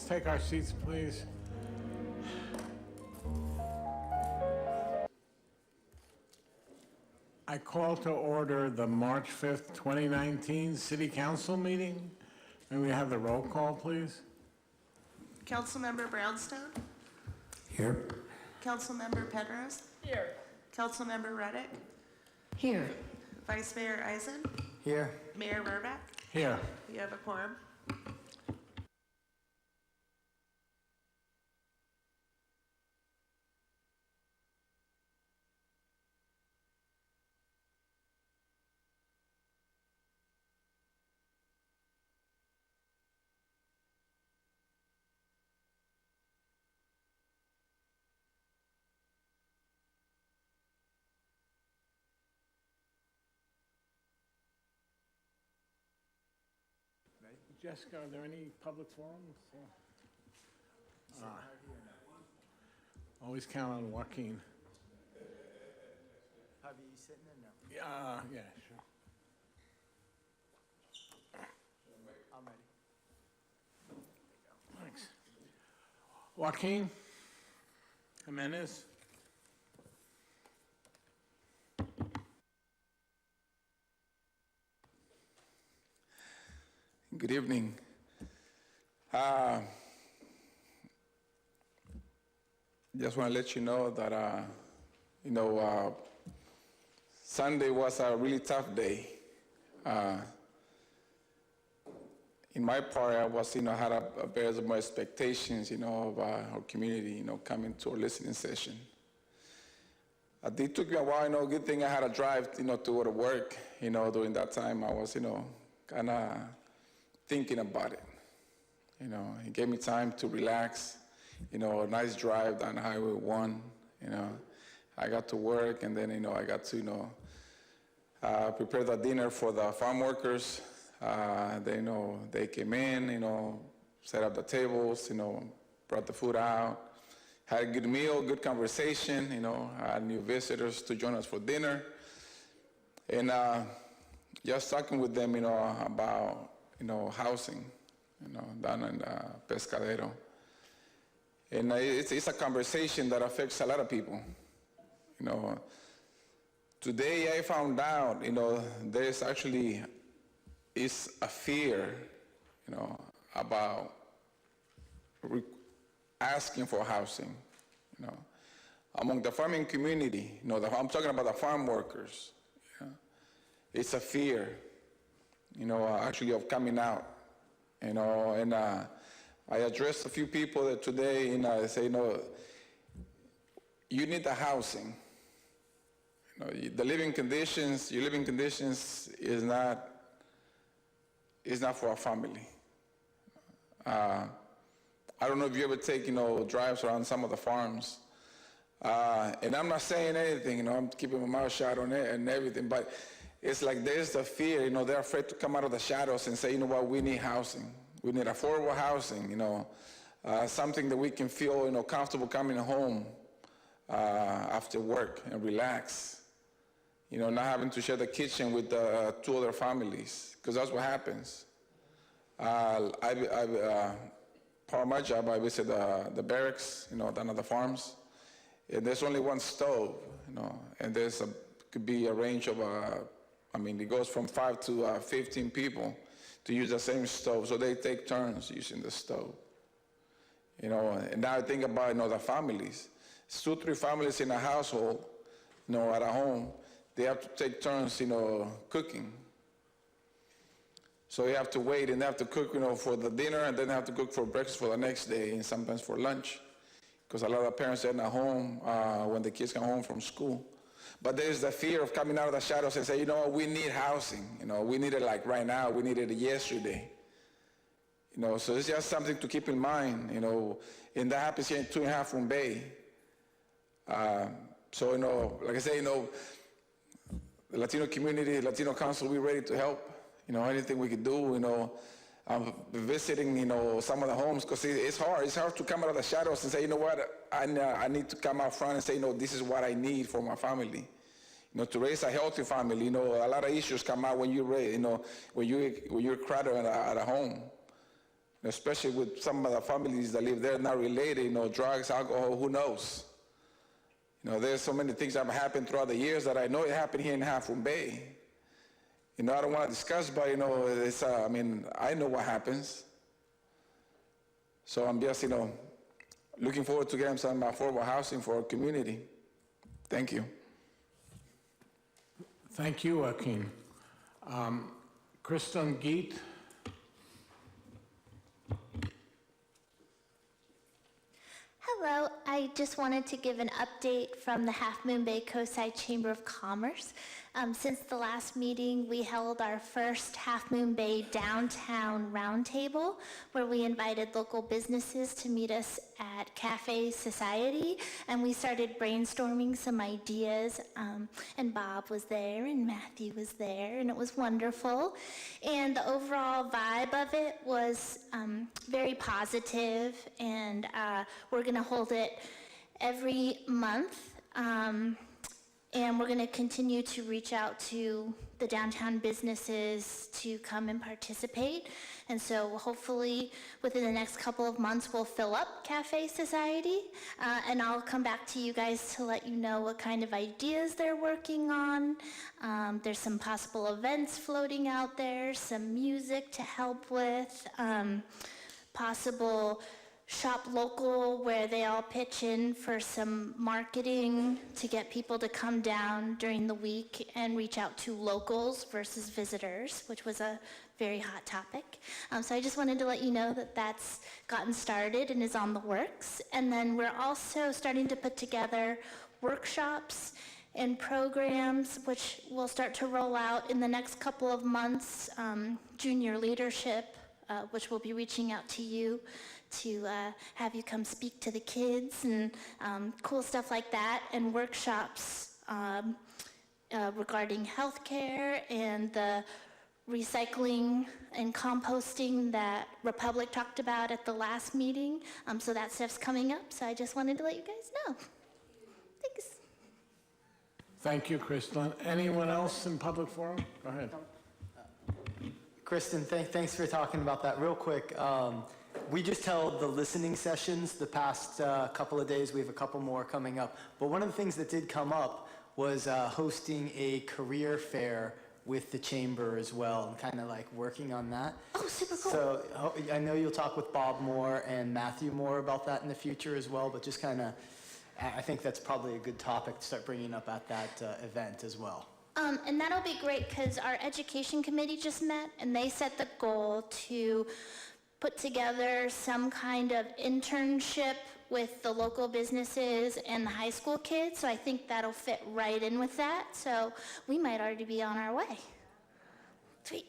take our seats, please. I call to order the March 5th, 2019 City Council meeting. May we have the roll call, please? Councilmember Brownstone. Here. Councilmember Penrose. Here. Councilmember Reddick. Here. Vice Mayor Eisen. Here. Mayor Verbeck. Here. You have a quorum. Jessica, are there any public forums? Always count on Joaquin. Have you sitting in now? Yeah, sure. I'm ready. Thanks. Joaquin Jimenez. Good evening. Just want to let you know that, Sunday was a really tough day. In my part, I was, had a very more expectations, of our community, coming to our listening session. It took me a while, good thing I had a drive, to go to work, during that time. I was, kind of thinking about it. It gave me time to relax, a nice drive down Highway 1, I got to work, and then, I got to, prepare the dinner for the farm workers. They came in, set up the tables, brought the food out, had a good meal, good conversation, had new visitors to join us for dinner. And just talking with them, about, housing, down in Pescadero. And it's a conversation that affects a lot of people. Today I found out, there's actually is a fear, about asking for housing, among the farming community. I'm talking about the farm workers. It's a fear, actually of coming out, and I addressed a few people that today, they say, you need the housing. The living conditions, your living conditions is not for a family. I don't know if you ever take, drives around some of the farms. And I'm not saying anything, I'm keeping my mouth shut on it and everything, but it's like there's the fear, they're afraid to come out of the shadows and say, we need housing. We need affordable housing, something that we can feel, comfortable coming home after work and relax. Not having to share the kitchen with two other families, because that's what happens. Part of my job, I visit the barracks, down at the farms, and there's only one stove, and could be a range of, it goes from 5 to 15 people to use the same stove, so they take turns using the stove. And now I think about, the families. It's 2, 3 families in a household, at a home. They have to take turns, cooking. So you have to wait, and they have to cook, for the dinner, and then they have to cook for breakfast for the next day, and sometimes for lunch. Because a lot of parents are not home when the kids come home from school. But there's the fear of coming out of the shadows and say, we need housing. We need it like right now. We need it yesterday. So it's just something to keep in mind, and that happens here in 2.5 Room Bay. So, like I say, the Latino community, Latino Council, we're ready to help. Anything we could do, I'm visiting, some of the homes, because it's hard. It's hard to come out of the shadows and say, I need to come out front and say, this is what I need for my family. To raise a healthy family, a lot of issues come out when you raise, when you're crowded at a home. especially with some of the families that live there not related, drugs, alcohol, who knows? There's so many things that have happened throughout the years that I know it happened here in Half Moon Bay. I don't want to discuss, but it's, I know what happens. So I'm just, looking forward to getting some affordable housing for our community. Thank you. Thank you, Joaquin. Kristen Geet. Hello, I just wanted to give an update from the Half Moon Bay Coastside Chamber of Commerce. Since the last meeting, we held our first Half Moon Bay Downtown Roundtable, where we invited local businesses to meet us at Cafe Society, and we started brainstorming some ideas, and Bob was there, and Matthew was there, and it was wonderful. And the overall vibe of it was very positive, and we're going to hold it every month. And we're going to continue to reach out to the downtown businesses to come and participate. And so hopefully within the next couple of months, we'll fill up Cafe Society. And I'll come back to you guys to let you know what kind of ideas they're working on. There's some possible events floating out there, some music to help with, possible shop local where they all pitch in for some marketing to get people to come down during the week and reach out to locals versus visitors, which was a very hot topic. So I just wanted to let you know that that's gotten started and is on the works. And then we're also starting to put together workshops and programs which will start to roll out in the next couple of months. Junior leadership, which will be reaching out to you to have you come speak to the kids and cool stuff like that, and workshops regarding healthcare and the recycling and composting that Republic talked about at the last meeting. So that stuff's coming up, so I just wanted to let you guys know. Thanks. Thank you, Kristen. Anyone else in public forum? Go ahead. Kristen, thanks for talking about that. Real quick, we just held the listening sessions the past couple of days. We have a couple more coming up. But one of the things that did come up was hosting a career fair with the chamber as well, and kind of like working on that. Oh, super cool. So I know you'll talk with Bob more and Matthew more about that in the future as well, but just kind of, I think that's probably a good topic to start bringing up at that event as well. And that'll be great because our education committee just met and they set the goal to put together some kind of internship with the local businesses and the high school kids. So I think that'll fit right in with that. So we might already be on our way. Sweet.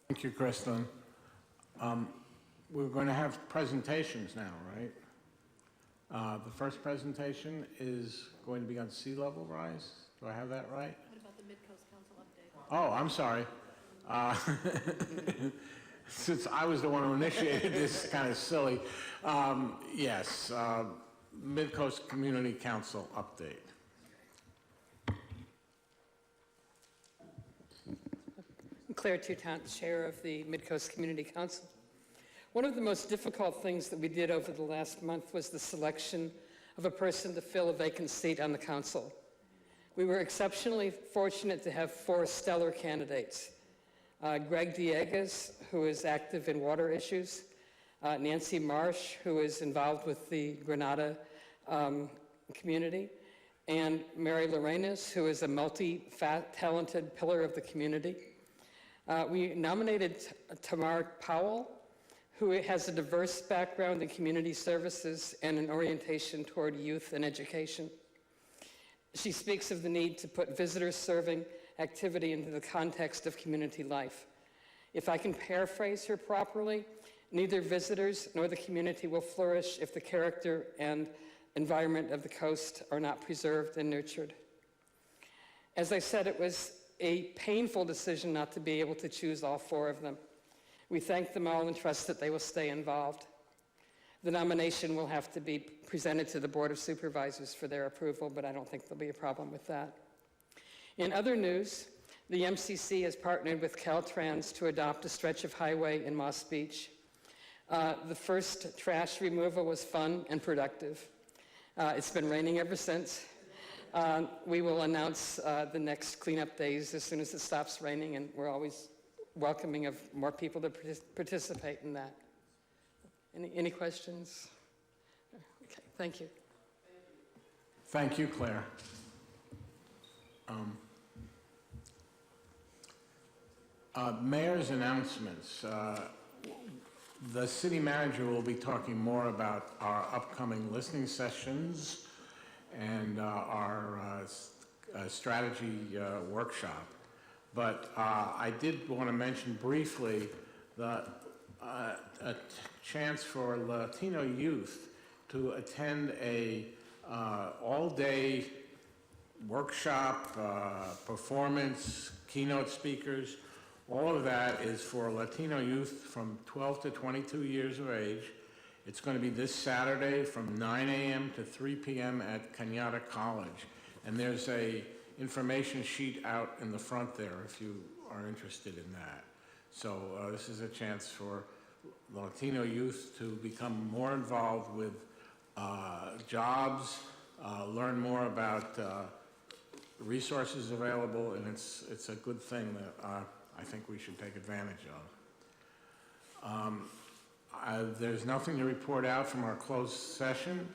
Thank you, Kristen. We're going to have presentations now, right? The first presentation is going to be on sea level rise. Do I have that right? What about the Mid-Coast Council update? Oh, I'm sorry. Since I was the one who initiated this, kind of silly. Yes, Mid-Coast Community Council update. Claire Toutant, Chair of the Mid-Coast Community Council. One of the most difficult things that we did over the last month was the selection of a person to fill a vacant seat on the council. We were exceptionally fortunate to have 4 stellar candidates. Greg Diegues, who is active in water issues, Nancy Marsh, who is involved with the Granada community, and Mary Lorenas, who is a multi-talented pillar of the community. We nominated Tamar Powell, who has a diverse background in community services and an orientation toward youth and education. She speaks of the need to put visitor-serving activity into the context of community life. If I can paraphrase her properly, neither visitors nor the community will flourish if the character and environment of the coast are not preserved and nurtured. As I said, it was a painful decision not to be able to choose all 4 of them. We thank them all and trust that they will stay involved. The nomination will have to be presented to the Board of Supervisors for their approval, but I don't think there'll be a problem with that. In other news, The MCC has partnered with Caltrans to adopt a stretch of highway in Moss Beach. The first trash removal was fun and productive. It's been raining ever since. We will announce the next cleanup days as soon as it stops raining, and we're always welcoming of more people to participate in that. Any questions? Okay, thank you. Thank you, Claire. Mayor's announcements. The city manager will be talking more about our upcoming listening sessions and our strategy workshop. But I did want to mention briefly a chance for Latino youth to attend a all-day workshop, performance, keynote speakers. All of that is for Latino youth from 12 to 22 years of age. It's going to be this Saturday from 9 a.m. to 3 p.m. at Cañada College. And there's a information sheet out in the front there if you are interested in that. So this is a chance for Latino youth to become more involved with jobs, learn more about resources available, and it's a good thing that I think we should take advantage of. There's nothing to report out from our closed session,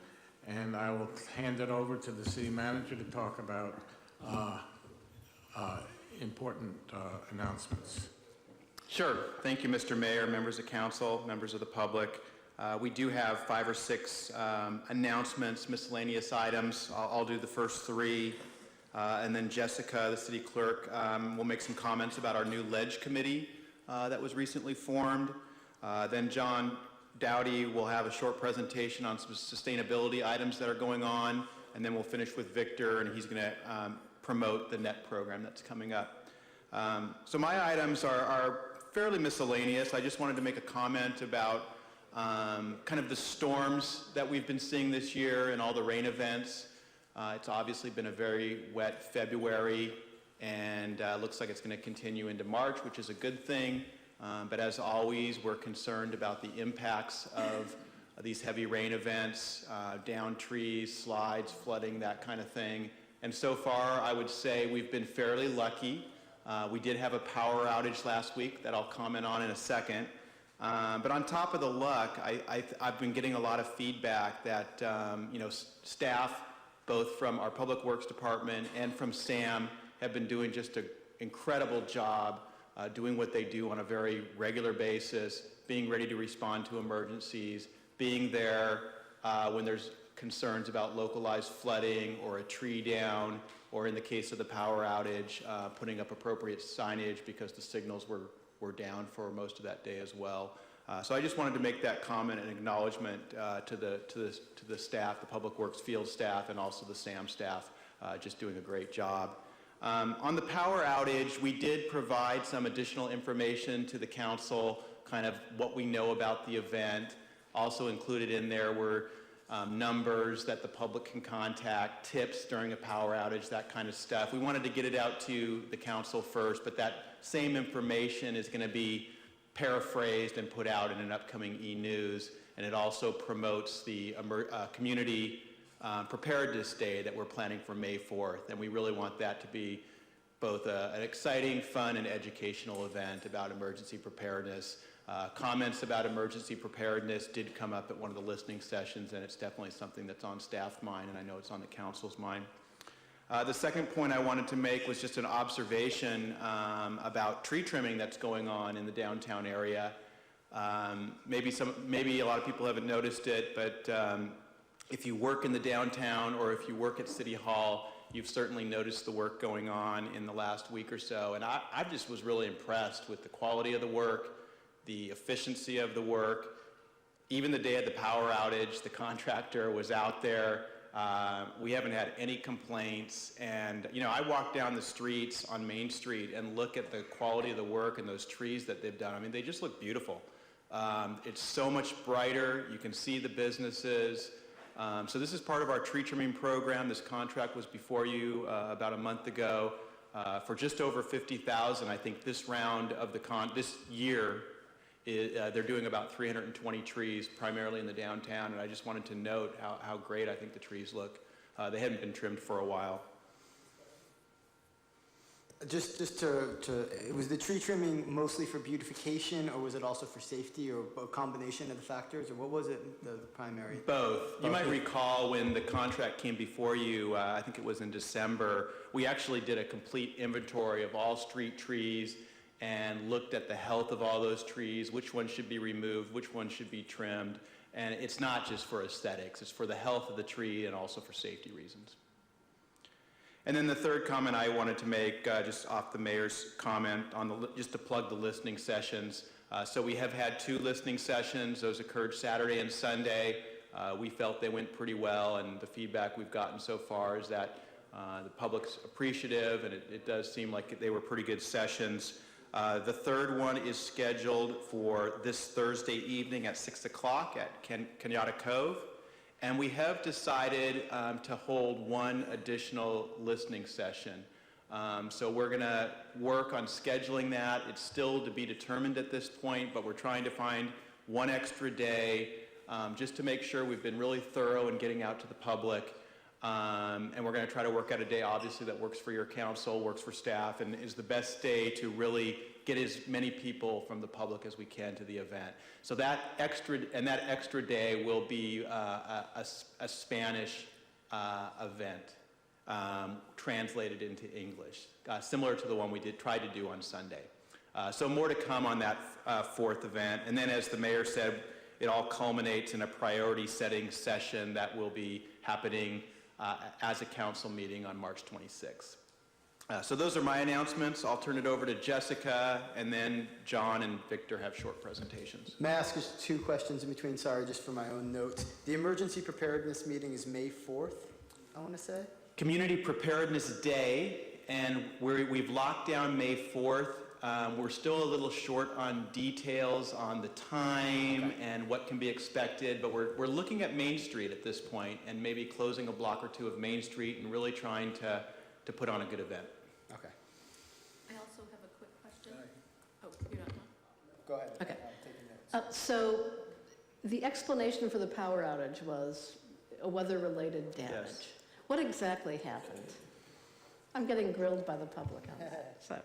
and I will hand it over to the city manager to talk about important announcements. Sure. Thank you, Mr. Mayor, members of council, members of the public. We do have 5 or 6 announcements, miscellaneous items. I'll do the first 3. And then Jessica, the city clerk, will make some comments about our new ledge committee that was recently formed. Then John Dowdy will have a short presentation on some sustainability items that are going on. And then we'll finish with Victor, and he's going to promote the NET program that's coming up. So my items are fairly miscellaneous. I just wanted to make a comment about kind of the storms that we've been seeing this year and all the rain events. It's obviously been a very wet February, and looks like it's going to continue into March, which is a good thing. But as always, we're concerned about the impacts of these heavy rain events, down trees, slides, flooding, that kind of thing. And so far, I would say we've been fairly lucky. We did have a power outage last week that I'll comment on in a second. But on top of the luck, I've been getting a lot of feedback that staff, both from our Public Works Department and from SAM, have been doing just an incredible job doing what they do on a very regular basis, being ready to respond to emergencies, being there when there's concerns about localized flooding or a tree down, or in the case of the power outage, putting up appropriate signage because the signals were down for most of that day as well. So I just wanted to make that comment and acknowledgement to the staff, the Public Works field staff, and also the SAM staff, just doing a great job. On the power outage, we did provide some additional information to the council, kind of what we know about the event. Also included in there were numbers that the public can contact, tips during a power outage, that kind of stuff. We wanted to get it out to the council first, but that same information is going to be paraphrased and put out in an upcoming e-news, and it also promotes the community preparedness day that we're planning for May 4th, and we really want that to be both an exciting, fun, and educational event about emergency preparedness. Comments about emergency preparedness did come up at one of the listening sessions, and it's definitely something that's on staff's mind, and I know it's on the council's mind. The second point I wanted to make was just an observation about tree trimming that's going on in the downtown area. Maybe a lot of people haven't noticed it, but if you work in the downtown or if you work at City Hall, you've certainly noticed the work going on in the last week or so. And I just was really impressed with the quality of the work, the efficiency of the work. Even the day of the power outage, the contractor was out there. We haven't had any complaints. And, I walk down the streets on Main Street and look at the quality of the work and those trees that they've done. I mean, they just look beautiful. It's so much brighter. You can see the businesses. So this is part of our tree trimming program. This contract was before you about a month ago. for just over 50,000. I think this round of this year, they're doing about 320 trees, primarily in the downtown, and I just wanted to note how great I think the trees look. They hadn't been trimmed for a while. Just was the tree trimming mostly for beautification, or was it also for safety, or a combination of the factors, or what was it, the primary? Both. You might recall when the contract came before you, I think it was in December, we actually did a complete inventory of all street trees and looked at the health of all those trees, which ones should be removed, which ones should be trimmed. And it's not just for aesthetics, it's for the health of the tree and also for safety reasons. And then the third comment I wanted to make, just off the mayor's comment, just to plug the listening sessions. So we have had 2 listening sessions. Those occurred Saturday and Sunday. We felt they went pretty well, and the feedback we've gotten so far is that the public's appreciative, and it does seem like they were pretty good sessions. The third one is scheduled for this Thursday evening at 6 o'clock at Kenyatta Cove. And we have decided to hold one additional listening session. So we're going to work on scheduling that. It's still to be determined at this point, but we're trying to find one extra day just to make sure we've been really thorough in getting out to the public. And we're going to try to work out a day, obviously, that works for your council, works for staff, and is the best day to really get as many people from the public as we can to the event. So that extra day will be a Spanish event translated into English, similar to the one we tried to do on Sunday. So more to come on that fourth event. And then, as the mayor said, it all culminates in a priority setting session that will be happening as a council meeting on March 26th. So those are my announcements. I'll turn it over to Jessica, and then John and Victor have short presentations. May I ask just 2 questions in between? Sorry, just for my own notes. The emergency preparedness meeting is May 4th, I want to say? Community Preparedness Day, and we've locked down May 4th. We're still a little short on details on the time and what can be expected, but we're looking at Main Street at this point and maybe closing a block or 2 of Main Street and really trying to put on a good event. Okay. I also have a quick question. Oh, you're not done? Go ahead. Okay. I'm taking notes. So the explanation for the power outage was a weather-related damage. Yes. What exactly happened? I'm getting grilled by the public on that. So.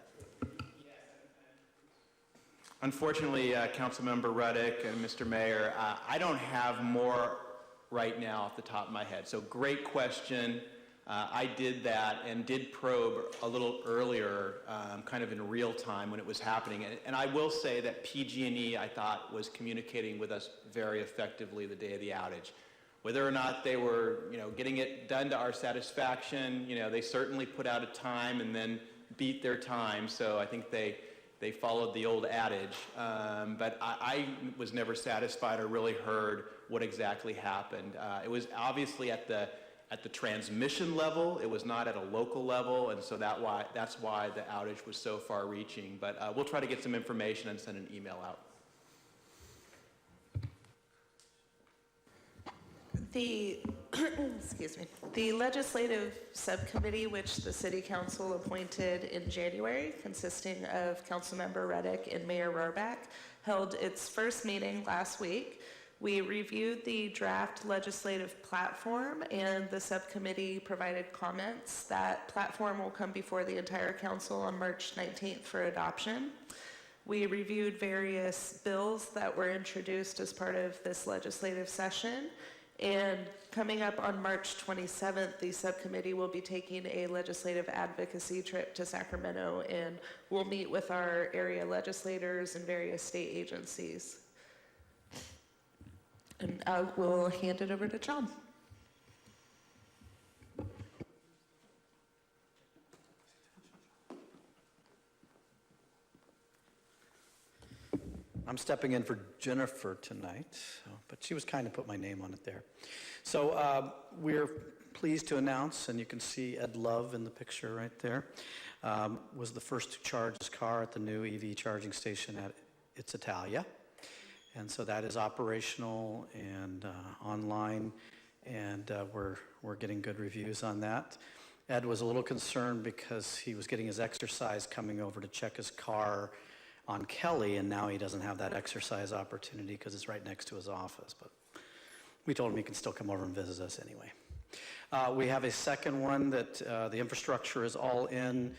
Unfortunately, Councilmember Ruddick and Mr. Mayor, I don't have more right now off the top of my head. So great question. I did that and did probe a little earlier, kind of in real time when it was happening. And I will say that PG&E, I thought, was communicating with us very effectively the day of the outage. Whether or not they were, getting it done to our satisfaction, they certainly put out a time and then beat their time. So I think they followed the old adage. But I was never satisfied or really heard what exactly happened. It was obviously at the transmission level. It was not at a local level, and so that's why the outage was so far-reaching. But we'll try to get some information and send an email out. Excuse me. The legislative subcommittee, which the city council appointed in January, consisting of Councilmember Ruddick and Mayor Rohrbach, held its first meeting last week. We reviewed the draft legislative platform, and the subcommittee provided comments. That platform will come before the entire council on March 19th for adoption. We reviewed various bills that were introduced as part of this legislative session. And coming up on March 27th, the subcommittee will be taking a legislative advocacy trip to Sacramento, and we'll meet with our area legislators and various state agencies. And I will hand it over to John. I'm stepping in for Jennifer tonight, but she was kind of put my name on it there. So we're pleased to announce, and you can see Ed Love in the picture right there, was the first to charge his car at the new EV charging station at It's Italia. And so that is operational and online, and we're getting good reviews on that. Ed was a little concerned because he was getting his exercise coming over to check his car on Kelly, and now he doesn't have that exercise opportunity because it's right next to his office. But we told him he can still come over and visit us anyway. We have a second one that the infrastructure is all in.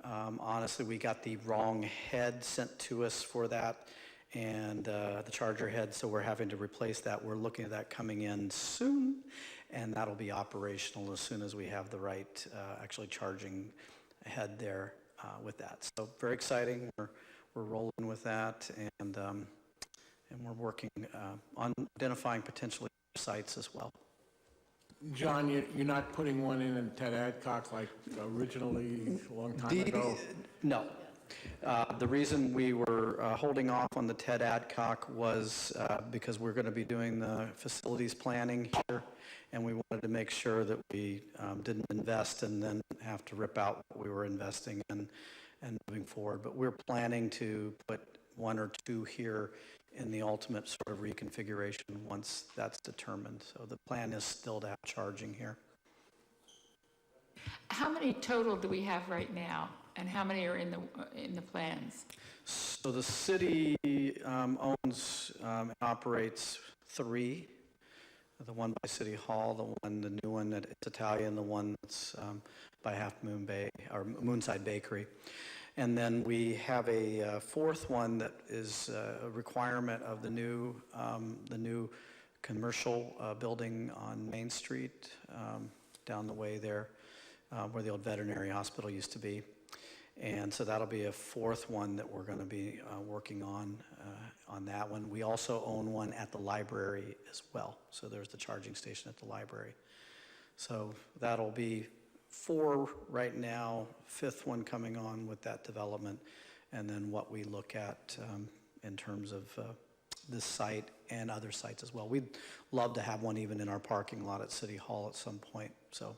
Honestly, we got the wrong head sent to us for that, and the charger head, so we're having to replace that. We're looking at that coming in soon, and that'll be operational as soon as we have the right actually charging head there with that. So very exciting. We're rolling with that, and we're working on identifying potentially sites as well. John, you're not putting one in Ted Adcock like originally a long time ago? No. The reason we were holding off on the Ted Adcock was because we're going to be doing the facilities planning here, and we wanted to make sure that we didn't invest and then have to rip out what we were investing in and moving forward. But we're planning to put one or two here in the ultimate sort of reconfiguration once that's determined. So the plan is still to have charging here. How many total do we have right now, and how many are in the plans? So the city owns and operates 3. The one by City Hall, the new one at Italia, and the one that's by Half Moon Bay, or Moonside Bakery. And then we have a fourth one that is a requirement of the new commercial building on Main Street, down the way there, where the old veterinary hospital used to be. And so that'll be a fourth one that we're going to be working on that one. We also own one at the library as well. So there's the charging station at the library. So that'll be 4 right now, 5th one coming on with that development, and then what we look at in terms of this site and other sites as well. We'd love to have one even in our parking lot at City Hall at some point. So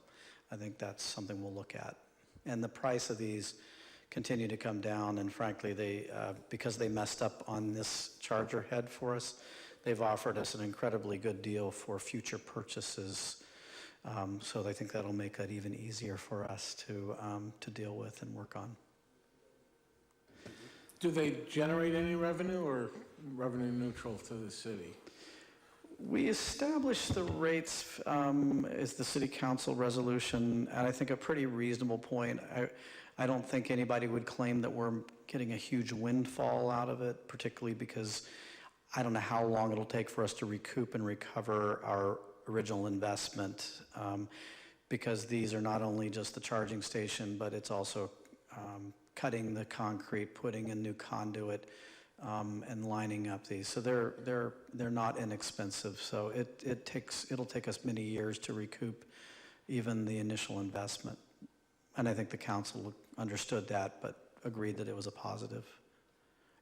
I think that's something we'll look at. And the price of these continue to come down, and frankly, they because they messed up on this charger head for us, they've offered us an incredibly good deal for future purchases. So I think that'll make it even easier for us to deal with and work on. Do they generate any revenue or revenue neutral to the city? We established the rates as the city council resolution at, I think, a pretty reasonable point. I don't think anybody would claim that we're getting a huge windfall out of it, particularly because I don't know how long it'll take for us to recoup and recover our original investment, because these are not only just the charging station, but it's also cutting the concrete, putting in new conduit, and lining up these. So they're not inexpensive. So it'll take us many years to recoup even the initial investment. And I think the council understood that, but agreed that it was a positive.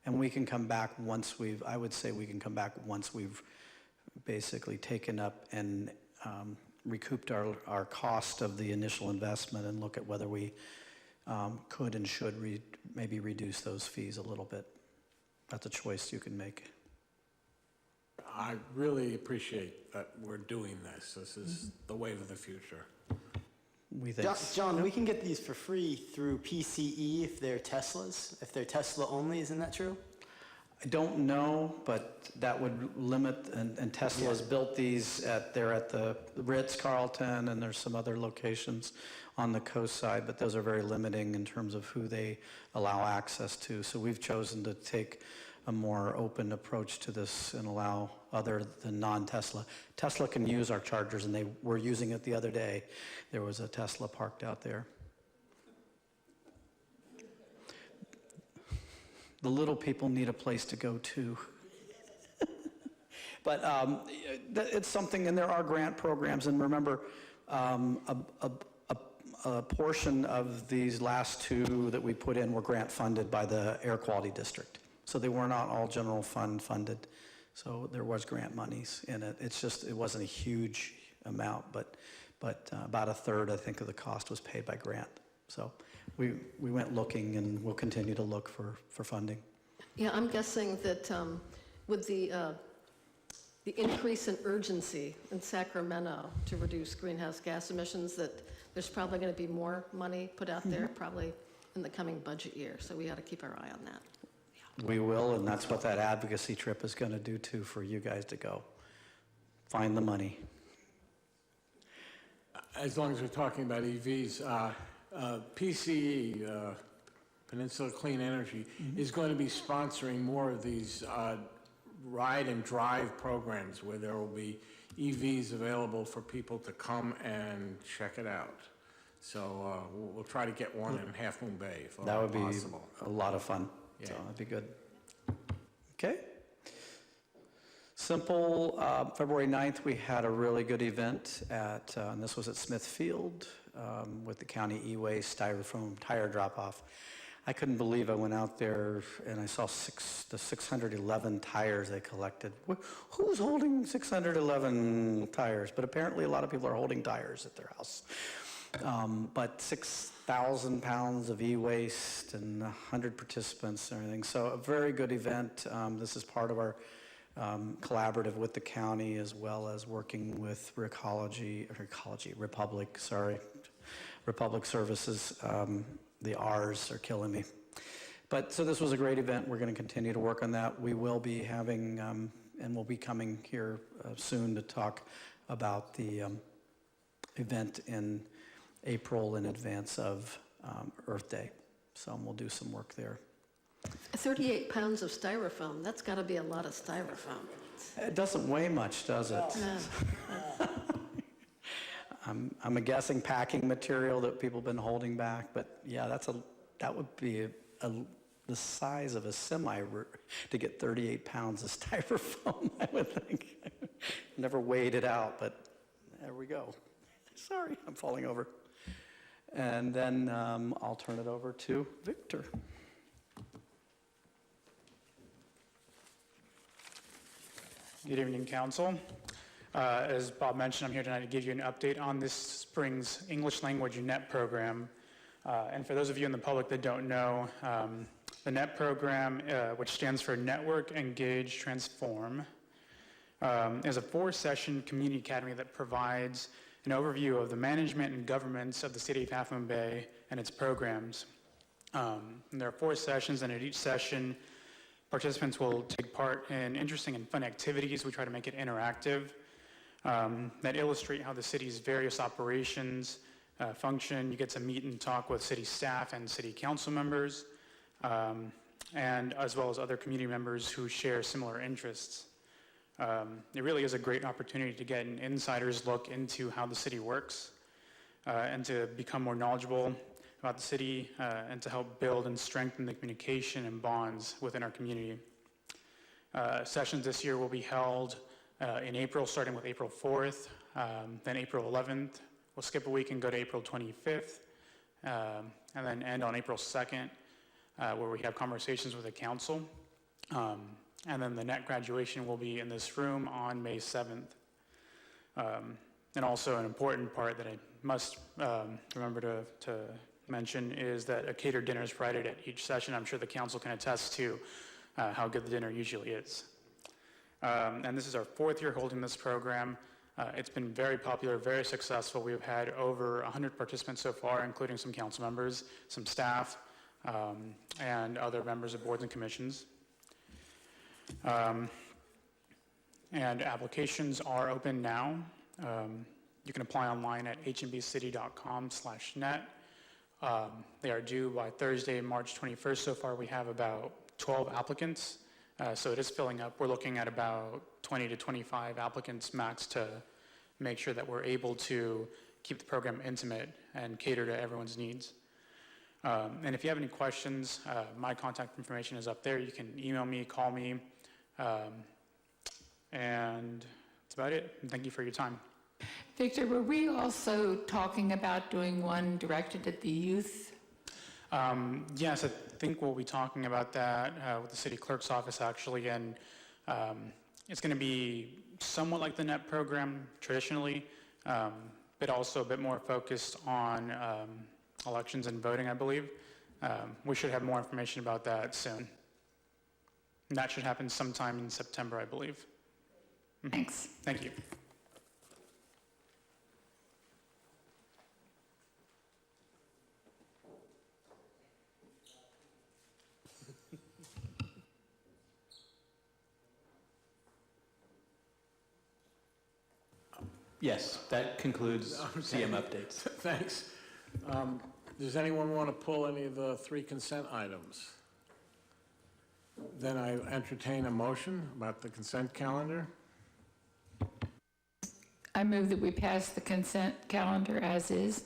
And we can come back once I would say we can come back once we've basically taken up and recouped our cost of the initial investment and look at whether we could and should maybe reduce those fees a little bit. That's a choice you can make. I really appreciate that we're doing this. This is the wave of the future. We think. John, we can get these for free through PCE if they're Teslas, if they're Tesla only, isn't that true? I don't know, but that would limit, and Tesla's built these they're at the Ritz-Carlton, and there's some other locations on the coast side, but those are very limiting in terms of who they allow access to. So we've chosen to take a more open approach to this and allow other than non-Tesla. Tesla can use our chargers, and they were using it the other day. There was a Tesla parked out there. The little people need a place to go too. But it's something, and there are grant programs, and remember, a portion of these last 2 that we put in were grant funded by the Air Quality District. So they were not all general fund funded. So there was grant monies in it. It's just, it wasn't a huge amount, but about a third, I think, of the cost was paid by grant. So we went looking, and we'll continue to look for funding. Yeah, I'm guessing that with the the increase in urgency in Sacramento to reduce greenhouse gas emissions, that there's probably going to be more money put out there, probably in the coming budget year. So we ought to keep our eye on that. We will, and that's what that advocacy trip is going to do too, for you guys to go. Find the money. As long as we're talking about EVs, PCE, Peninsula Clean Energy, is going to be sponsoring more of these ride and drive programs where there will be EVs available for people to come and check it out. So we'll try to get one in Half Moon Bay if That would be possible. a lot of fun. Yeah. So that'd be good. Okay. Simple, February 9th, we had a really good event at, and this was at Smithfield with the county e-waste styrofoam tire drop-off. I couldn't believe I went out there and I saw the 611 tires they collected. Who's holding 611 tires? But apparently a lot of people are holding tires at their house. But 6,000 pounds of e-waste and 100 participants and everything. So a very good event. This is part of our collaborative with the county, as well as working with Republic Services. The R's are killing me. But so this was a great event. We're going to continue to work on that. We will be having, and we'll be coming here soon to talk about the event in April in advance of Earth Day. So we'll do some work there. 38 pounds of styrofoam, that's got to be a lot of styrofoam. It doesn't weigh much, does it? No. I'm guessing packing material that people have been holding back, but yeah, that would be the size of a semi to get 38 pounds of styrofoam, I would think. Never weighed it out, but there we go. Sorry, I'm falling over. And then I'll turn it over to Victor. Good evening, Council. As Bob mentioned, I'm here tonight to give you an update on this spring's English Language NET program. And for those of you in the public that don't know, the NET program, which stands for Network, Engage, Transform, is a 4-session community academy that provides an overview of the management and governance of the city of Half Moon Bay and its programs. And there are 4 sessions, and at each session, participants will take part in interesting and fun activities. We try to make it interactive that illustrate how the city's various operations function. You get to meet and talk with city staff and city council members, and as well as other community members who share similar interests. It really is a great opportunity to get an insider's look into how the city works and to become more knowledgeable about the city and to help build and strengthen the communication and bonds within our community. Sessions this year will be held in April, starting with April 4th, then April 11th. We'll skip a week and go to April 25th, and then end on April 2nd, where we have conversations with the council. And then the NET graduation will be in this room on May 7th. And also an important part that I must remember to mention is that a catered dinner is provided at each session. I'm sure the council can attest to how good the dinner usually is. And this is our 4th year holding this program. It's been very popular, very successful. We've had over 100 participants so far, including some council members, some staff, and other members of boards and commissions. And applications are open now. You can apply online at hmbcity.com/net. They are due by Thursday, March 21st. So far, we have about 12 applicants. So it is filling up. We're looking at about 20 to 25 applicants max to make sure that we're able to keep the program intimate and cater to everyone's needs. And if you have any questions, my contact information is up there. You can email me, call me, and that's about it. And thank you for your time. Victor, were we also talking about doing one directed at the youth? Yes, I think we'll be talking about that with the city clerk's office, actually, and it's going to be somewhat like the NET program traditionally, but also a bit more focused on elections and voting, I believe. We should have more information about that soon. And that should happen sometime in September, I believe. Thanks. Thank you. Yes, that concludes CM updates. Thanks. Does anyone want to pull any of the 3 consent items? Then I entertain a motion about the consent calendar. I move that we pass the consent calendar as is.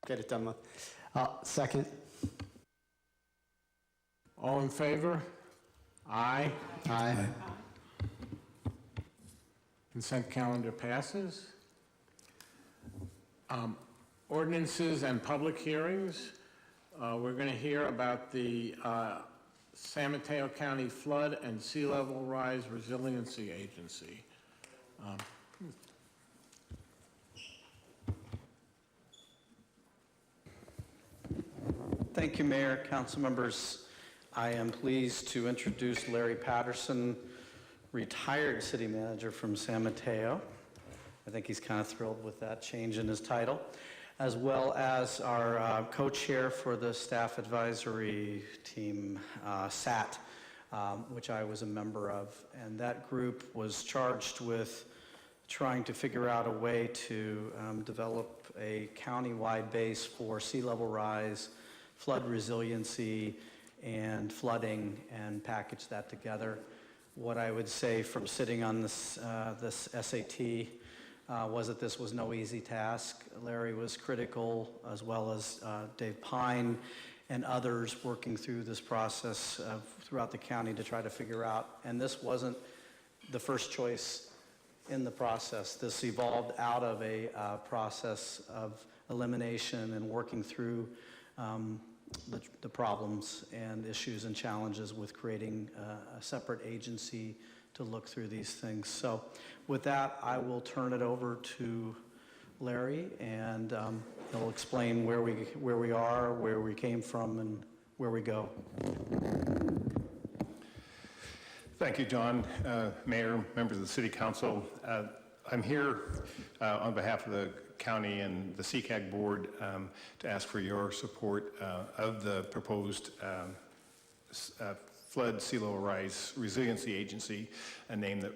Get it done with. Second. All in favor? Aye. Aye. Consent calendar passes. Ordinances and public hearings. We're going to hear about the San Mateo County Flood and Sea Level Rise Resiliency Agency. Thank you, Mayor, council members. I am pleased to introduce Larry Patterson, retired city manager from San Mateo. I think he's kind of thrilled with that change in his title, as well as our co-chair for the staff advisory team, SAT, which I was a member of. And that group was charged with trying to figure out a way to develop a county-wide base for sea level rise, flood resiliency, and flooding, and package that together. What I would say from sitting on this SAT was that this was no easy task. Larry was critical, as well as Dave Pine and others working through this process throughout the county to try to figure out. And this wasn't the first choice in the process. This evolved out of a process of elimination and working through the problems and issues and challenges with creating a separate agency to look through these things. So with that, I will turn it over to Larry, and he'll explain where we are, where we came from, and where we go. Thank you, John. Mayor, members of the City Council. I'm here on behalf of the county and the CCAG board to ask for your support of the proposed Flood Sea Level Rise Resiliency Agency, a name that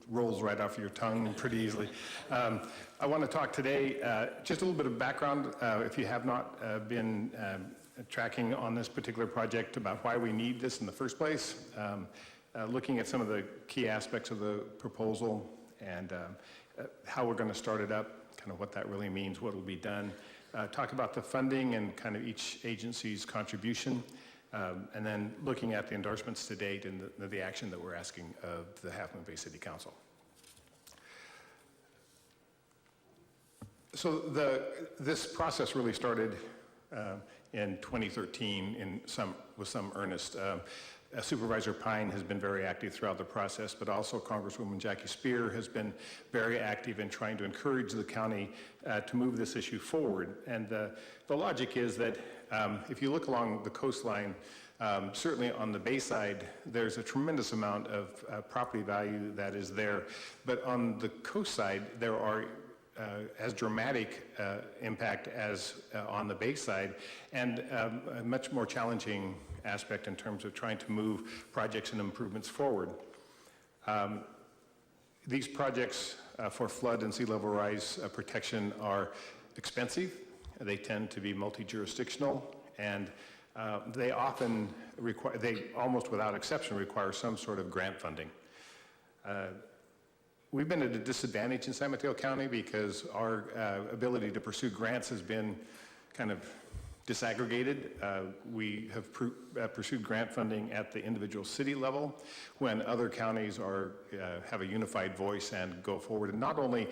rolls right off your tongue pretty easily. I want to talk today just a little bit of background, if you have not been tracking on this particular project, about why we need this in the first place, looking at some of the key aspects of the proposal, and how we're going to start it up, kind of what that really means, what will be done, talk about the funding and kind of each agency's contribution, and then looking at the endorsements to date and the action that we're asking of the Half Moon Bay City Council. So this process really started in 2013 with some earnest. Supervisor Pine has been very active throughout the process, but also Congresswoman Jackie Spear has been very active in trying to encourage the county to move this issue forward. And the logic is that if you look along the coastline, certainly on the bay side, there's a tremendous amount of property value that is there. But on the coast side, there are as dramatic impact as on the bay side, and a much more challenging aspect in terms of trying to move projects and improvements forward. These projects for flood and sea level rise protection are expensive. They tend to be multi-jurisdictional, and they often require, they almost without exception require some sort of grant funding. We've been at a disadvantage in San Mateo County because our ability to pursue grants has been kind of disaggregated. We have pursued grant funding at the individual city level when other counties have a unified voice and go forward and not only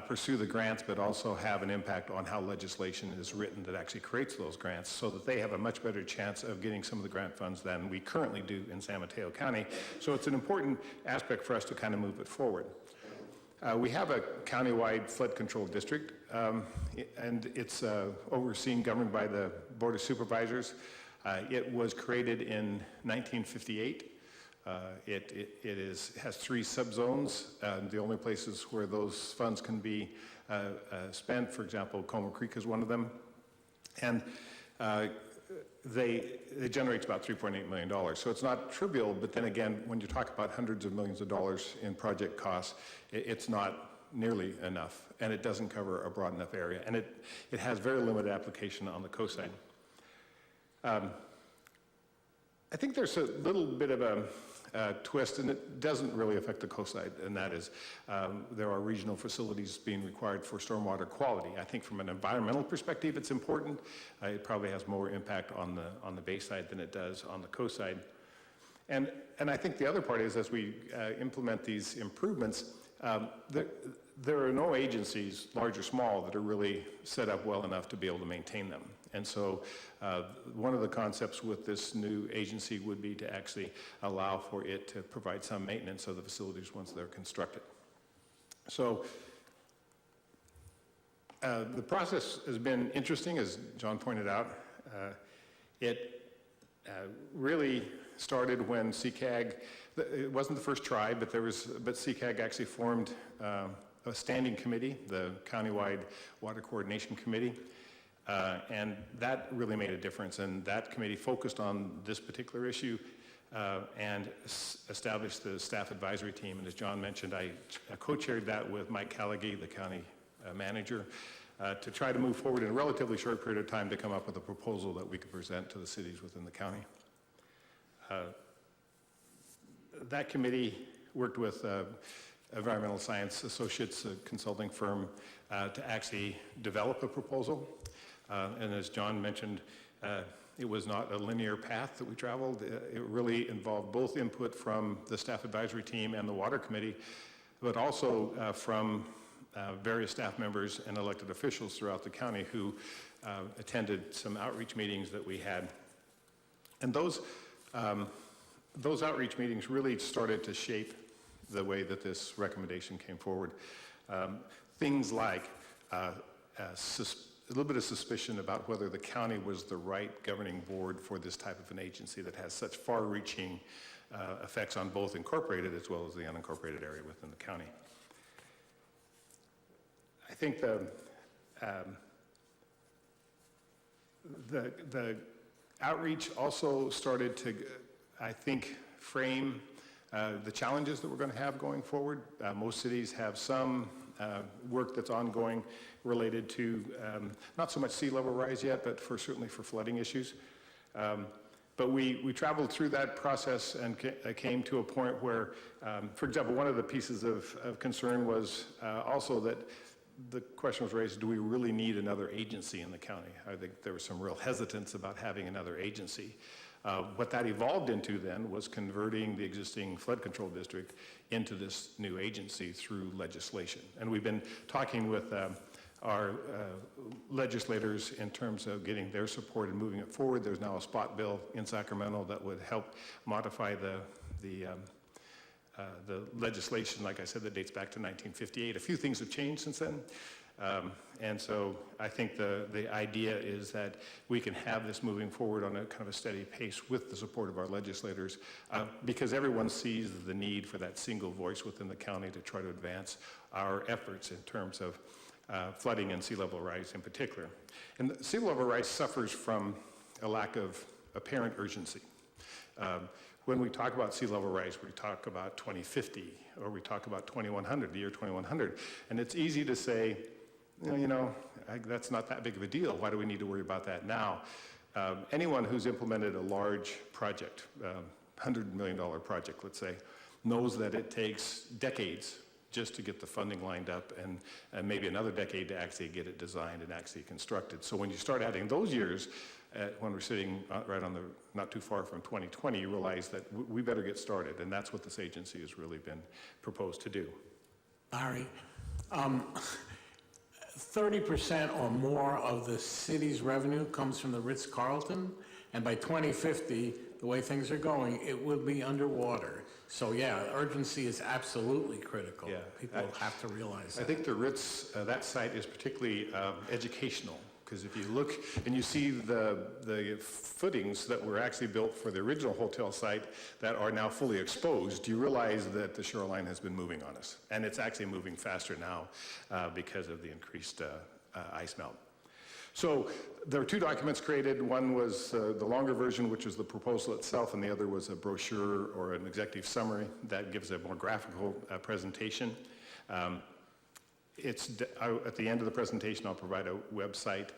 pursue the grants but also have an impact on how legislation is written that actually creates those grants, so that they have a much better chance of getting some of the grant funds than we currently do in San Mateo County. So it's an important aspect for us to kind of move it forward. We have a countywide flood control district, and it's overseen, governed by the Board of Supervisors. It was created in 1958. It has 3 subzones. The only places where those funds can be spent, for example, Como Creek is one of them. And it generates about $3.8 million. So it's not trivial, but then again, when you talk about hundreds of millions of dollars in project costs, it's not nearly enough, and it doesn't cover a broad enough area. And it has very limited application on the coast side. I think there's a little bit of a twist, and it doesn't really affect the coast side, and that is there are regional facilities being required for stormwater quality. I think from an environmental perspective, it's important. It probably has more impact on the bay side than it does on the coast side. And I think the other part is, as we implement these improvements, there are no agencies, large or small, that are really set up well enough to be able to maintain them. And so one of the concepts with this new agency would be to actually allow for it to provide some maintenance of the facilities once they're constructed. So the process has been interesting, as John pointed out. It really started when CCAG, it wasn't the first try, but CCAG actually formed a standing committee, the Countywide Water Coordination Committee, and that really made a difference. And that committee focused on this particular issue and established the staff advisory team. And as John mentioned, I co-chaired that with Mike Callaghy, the county manager, to try to move forward in a relatively short period of time to come up with a proposal that we could present to the cities within the county. That committee worked with Environmental Science Associates, a consulting firm, to actually develop a proposal. And as John mentioned, it was not a linear path that we traveled. It really involved both input from the staff advisory team and the water committee, but also from various staff members and elected officials throughout the county who attended some outreach meetings that we had. And those outreach meetings really started to shape the way that this recommendation came forward. Things like a little bit of suspicion about whether the county was the right governing board for this type of an agency that has such far-reaching effects on both incorporated as well as the unincorporated area within the county. I think the outreach also started to, I think, frame the challenges that we're going to have going forward. Most cities have some work that's ongoing related to not so much sea level rise yet, but certainly for flooding issues. But we traveled through that process and came to a point where, for example, one of the pieces of concern was also that the question was raised, do we really need another agency in the county? I think there was some real hesitance about having another agency. What that evolved into then was converting the existing flood control district into this new agency through legislation. And we've been talking with our legislators in terms of getting their support and moving it forward. There's now a spot bill in Sacramento that would help modify the legislation, like I said, that dates back to 1958. A few things have changed since then. And so I think the idea is that we can have this moving forward on a kind of a steady pace with the support of our legislators, because everyone sees the need for that single voice within the county to try to advance our efforts in terms of flooding and sea level rise in particular. And sea level rise suffers from a lack of apparent urgency. When we talk about sea level rise, we talk about 2050, or we talk about 2100, the year 2100. And it's easy to say, that's not that big of a deal. Why do we need to worry about that now? Anyone who's implemented a large project, $100 million project, let's say, knows that it takes decades just to get the funding lined up and maybe another decade to actually get it designed and actually constructed. So when you start adding those years, when we're sitting right on not too far from 2020, you realize that we better get started, and that's what this agency has really been proposed to do. Larry, 30% or more of the city's revenue comes from the Ritz-Carlton, and by 2050, the way things are going, it will be underwater. So yeah, urgency is absolutely critical. Yeah, people have to realize that. I think the Ritz, that site is particularly educational, because if you look and you see the footings that were actually built for the original hotel site that are now fully exposed, you realize that the shoreline has been moving on us. And it's actually moving faster now because of the increased ice melt. So there were two documents created. One was the longer version, which is the proposal itself, and the other was a brochure or an executive summary that gives a more graphical presentation. At the end of the presentation, I'll provide a website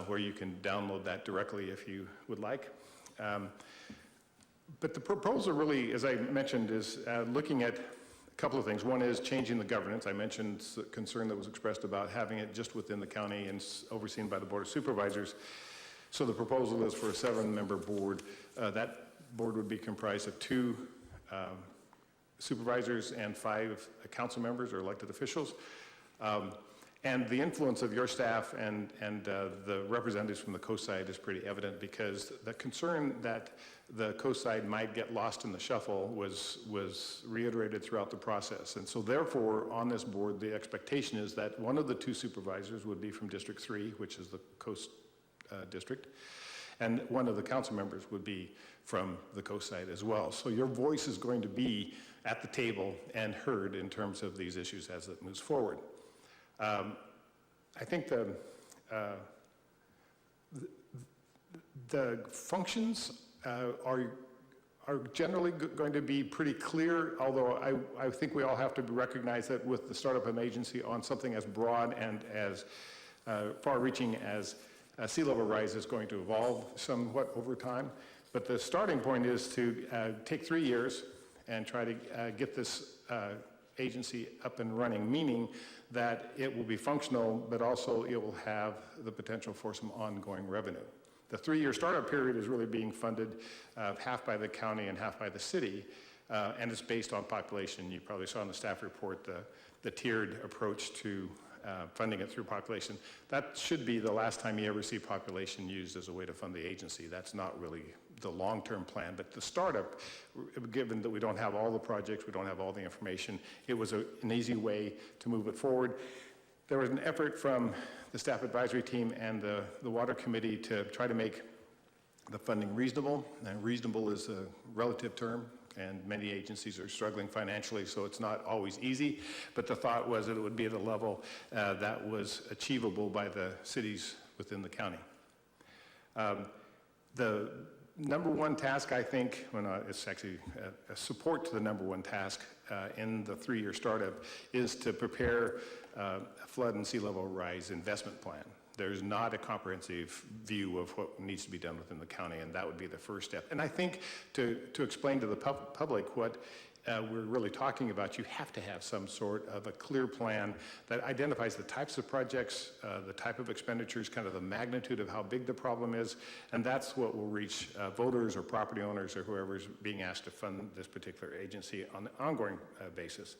where you can download that directly if you would like. But the proposal really, as I mentioned, is looking at a couple of things. One is changing the governance. I mentioned the concern that was expressed about having it just within the county and overseen by the Board of Supervisors. So the proposal is for a 7-member board. That board would be comprised of 2 supervisors and 5 council members or elected officials. And the influence of your staff and the representatives from the coast side is pretty evident, because the concern that the coast side might get lost in the shuffle was reiterated throughout the process. And so therefore, on this board, the expectation is that one of the 2 supervisors would be from District 3, which is the coast district, and one of the council members would be from the coast side as well. So your voice is going to be at the table and heard in terms of these issues as it moves forward. I think the functions are generally going to be pretty clear, although I think we all have to recognize that with the startup of an agency on something as broad and as far-reaching as sea level rise is going to evolve somewhat over time. But the starting point is to take 3 years and try to get this agency up and running, meaning that it will be functional, but also it will have the potential for some ongoing revenue. The 3-year startup period is really being funded half by the county and half by the city, and it's based on population. You probably saw in the staff report the tiered approach to funding it through population. That should be the last time you ever see population used as a way to fund the agency. That's not really the long-term plan, but the startup, given that we don't have all the projects, we don't have all the information, it was an easy way to move it forward. There was an effort from the staff advisory team and the water committee to try to make the funding reasonable, and reasonable is a relative term, and many agencies are struggling financially, so it's not always easy, but the thought was that it would be at a level that was achievable by the cities within the county. The number one task, I think, it's actually a support to the number one task in the 3-year startup, is to prepare a flood and sea level rise investment plan. There's not a comprehensive view of what needs to be done within the county, and that would be the first step. And I think to explain to the public what we're really talking about, you have to have some sort of a clear plan that identifies the types of projects, the type of expenditures, kind of the magnitude of how big the problem is, and that's what will reach voters or property owners or whoever's being asked to fund this particular agency on an ongoing basis.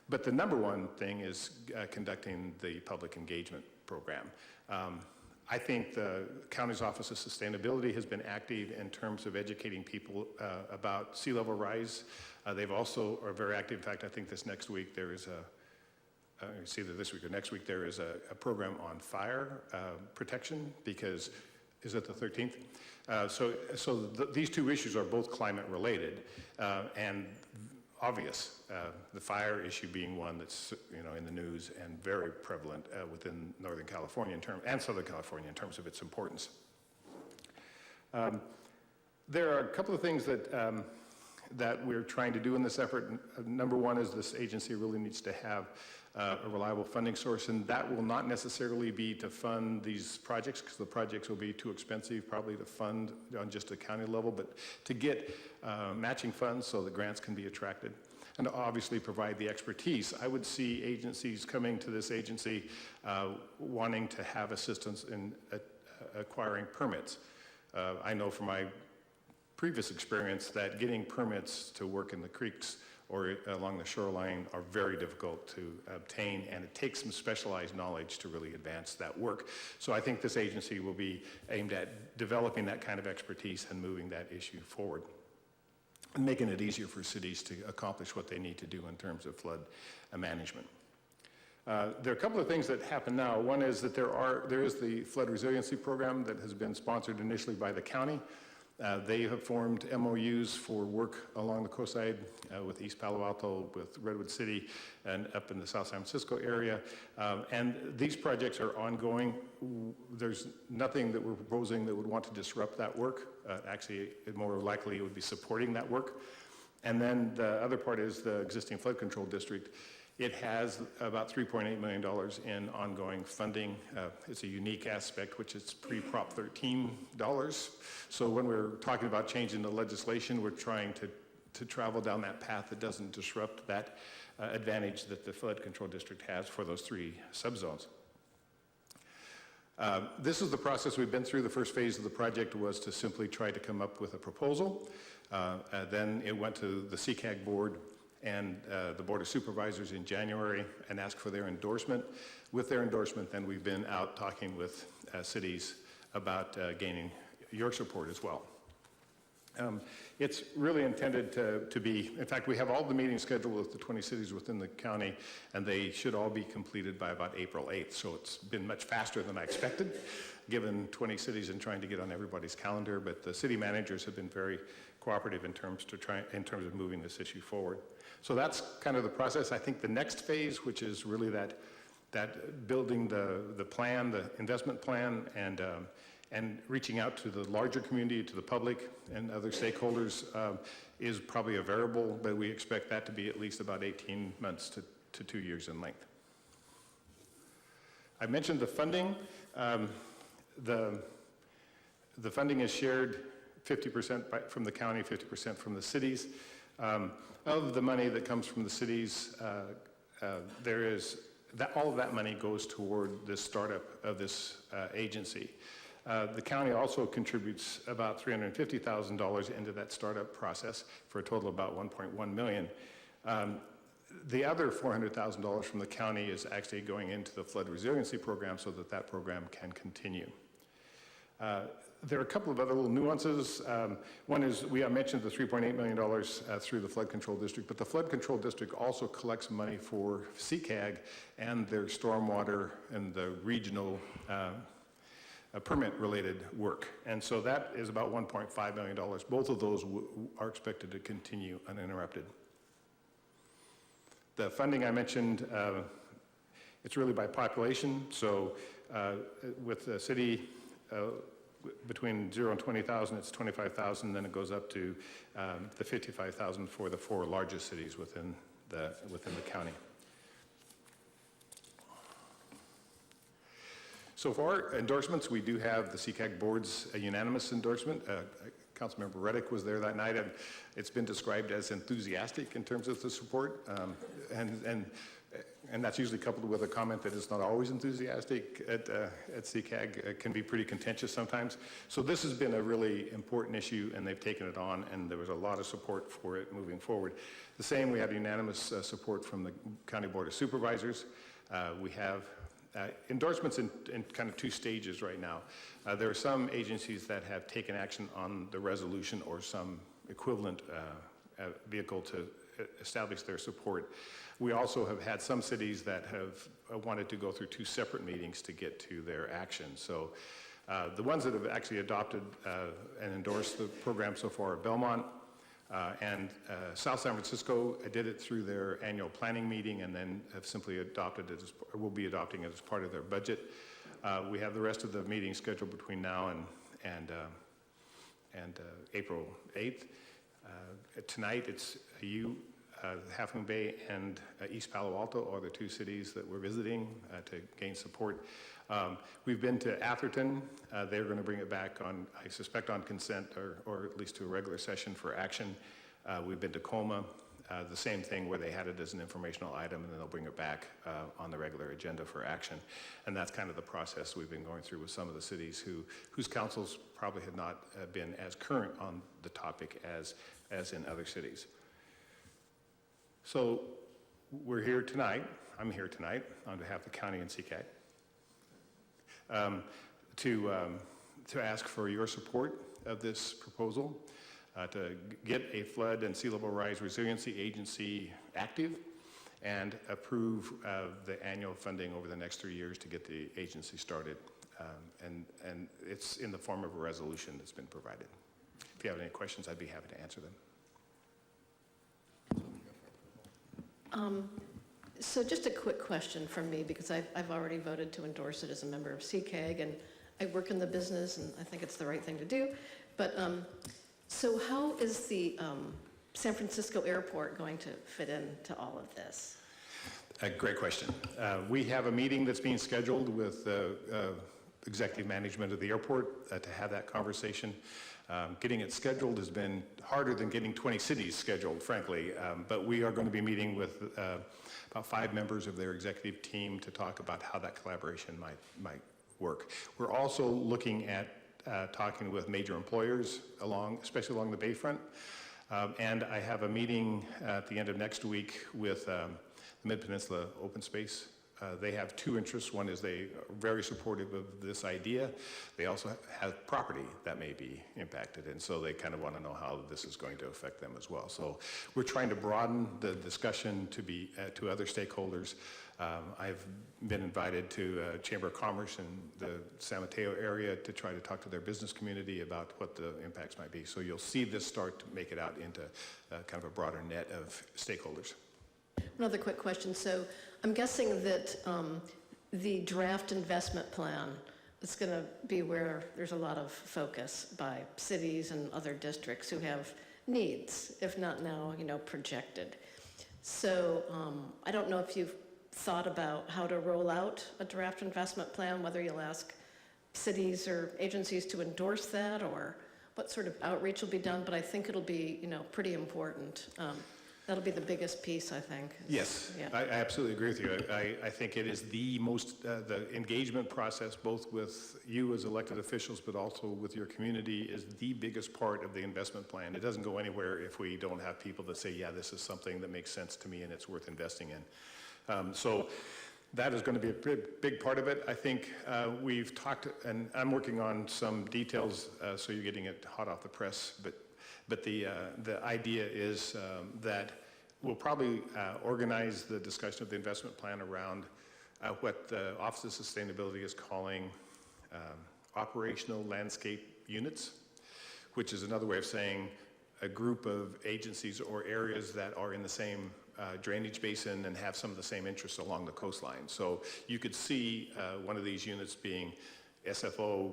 But the number one thing is conducting the public engagement program. I think the county's Office of Sustainability has been active in terms of educating people about sea level rise. They've also are very active. In fact, I think this next week there is it's either this week or next week, there is a program on fire protection, because, is it the 13th? These two issues are both climate related and obvious. The fire issue being one that's in the news and very prevalent within Northern California and Southern California in terms of its importance. There are a couple of things that we're trying to do in this effort. Number one is this agency really needs to have a reliable funding source, and that will not necessarily be to fund these projects, because the projects will be too expensive probably to fund on just a county level, but to get matching funds so the grants can be attracted, and to obviously provide the expertise. I would see agencies coming to this agency wanting to have assistance in acquiring permits. I know from my previous experience that getting permits to work in the creeks or along the shoreline are very difficult to obtain, and it takes some specialized knowledge to really advance that work. So I think this agency will be aimed at developing that kind of expertise and moving that issue forward, and making it easier for cities to accomplish what they need to do in terms of flood management. There are a couple of things that happen now. One is that there is the flood resiliency program that has been sponsored initially by the county. They have formed MOUs for work along the coastside with East Palo Alto, with Redwood City, and up in the South San Francisco area. And these projects are ongoing. There's nothing that we're proposing that would want to disrupt that work. Actually, more likely it would be supporting that work. And then the other part is the existing flood control district. It has about $3.8 million in ongoing funding. It's a unique aspect, which is pre-Prop 13 dollars. So when we're talking about changing the legislation, we're trying to travel down that path that doesn't disrupt that advantage that the flood control district has for those 3 subzones. This is the process we've been through. The first phase of the project was to simply try to come up with a proposal. Then it went to the CCAG board and the Board of Supervisors in January and asked for their endorsement. With their endorsement, then we've been out talking with cities about gaining your support as well. It's really intended to be, in fact, we have all the meetings scheduled with the 20 cities within the county, and they should all be completed by about April 8th. So it's been much faster than I expected, given 20 cities and trying to get on everybody's calendar. But the city managers have been very cooperative in terms of moving this issue forward. So that's kind of the process. I think the next phase, which is really that building the plan, the investment plan, and reaching out to the larger community, to the public and other stakeholders is probably a variable, but we expect that to be at least about 18 months to 2 years in length. I mentioned the funding. The funding is shared 50% from the county, 50% from the cities. Of the money that comes from the cities, all of that money goes toward the startup of this agency. The county also contributes about $350,000 into that startup process for a total of about $1.1 million. The other $400,000 from the county is actually going into the flood resiliency program so that that program can continue. There are a couple of other little nuances. One is I mentioned the $3.8 million through the flood control district, but the flood control district also collects money for CCAG and their stormwater and the regional permit-related work. And so that is about $1.5 million. Both of those are expected to continue uninterrupted. The funding I mentioned, it's really by population. So with the city, between 0 and 20,000, it's 25,000. Then it goes up to the 55,000 for the 4 largest cities within the county. So for our endorsements, we do have the CCAG board's unanimous endorsement. Councilmember Reddick was there that night, and it's been described as enthusiastic in terms of the support. And that's usually coupled with a comment that it's not always enthusiastic at CCAG. It can be pretty contentious sometimes. So this has been a really important issue, and they've taken it on, and there was a lot of support for it moving forward. The same, we have unanimous support from the County Board of Supervisors. We have endorsements in kind of 2 stages right now. There are some agencies that have taken action on the resolution or some equivalent vehicle to establish their support. We also have had some cities that have wanted to go through 2 separate meetings to get to their action. So the ones that have actually adopted and endorsed the program so far are Belmont and South San Francisco did it through their annual planning meeting and then have simply adopted it, will be adopting it as part of their budget. We have the rest of the meetings scheduled between now and April 8th. Tonight it's Half Moon Bay and East Palo Alto are the 2 cities that we're visiting to gain support. We've been to Atherton. They're going to bring it back on, I suspect, on consent or at least to a regular session for action. We've been to Colma, the same thing where they had it as an informational item and then they'll bring it back on the regular agenda for action. And that's kind of the process we've been going through with some of the cities whose councils probably have not been as current on the topic as in other cities. So we're here tonight, I'm here tonight on behalf of the county and CCAG to ask for your support of this proposal to get a flood and sea level rise resiliency agency active and approve the annual funding over the next 3 years to get the agency started. And it's in the form of a resolution that's been provided. If you have any questions, I'd be happy to answer them. So just a quick question from me, because I've already voted to endorse it as a member of CCAG, and I work in the business, and I think it's the right thing to do. But so how is the San Francisco airport going to fit into all of this? A great question. We have a meeting that's being scheduled with executive management of the airport to have that conversation. Getting it scheduled has been harder than getting 20 cities scheduled, frankly, but we are going to be meeting with about 5 members of their executive team to talk about how that collaboration might work. We're also looking at talking with major employers, especially along the Bayfront, and I have a meeting at the end of next week with the Mid-Peninsula Open Space. They have 2 interests. One is they are very supportive of this idea. They also have property that may be impacted, and so they kind of want to know how this is going to affect them as well. So we're trying to broaden the discussion to be to other stakeholders. I've been invited to Chamber of Commerce in the San Mateo area to try to talk to their business community about what the impacts might be. So you'll see this start to make it out into kind of a broader net of stakeholders. Another quick question. So I'm guessing that the draft investment plan is going to be where there's a lot of focus by cities and other districts who have needs, if not now, projected. So I don't know if you've thought about how to roll out a draft investment plan, whether you'll ask cities or agencies to endorse that, or what sort of outreach will be done, but I think it'll be, pretty important. That'll be the biggest piece, I think. Yes, Yeah. I absolutely agree with you. I think it is the most, the engagement process, both with you as elected officials, but also with your community, is the biggest part of the investment plan. It doesn't go anywhere if we don't have people that say, yeah, this is something that makes sense to me and it's worth investing in. So that is going to be a big part of it. I think we've talked, and I'm working on some details, so you're getting it hot off the press, but the idea is that we'll probably organize the discussion of the investment plan around what the Office of Sustainability is calling operational landscape units, which is another way of saying a group of agencies or areas that are in the same drainage basin and have some of the same interests along the coastline. So you could see one of these units being SFO,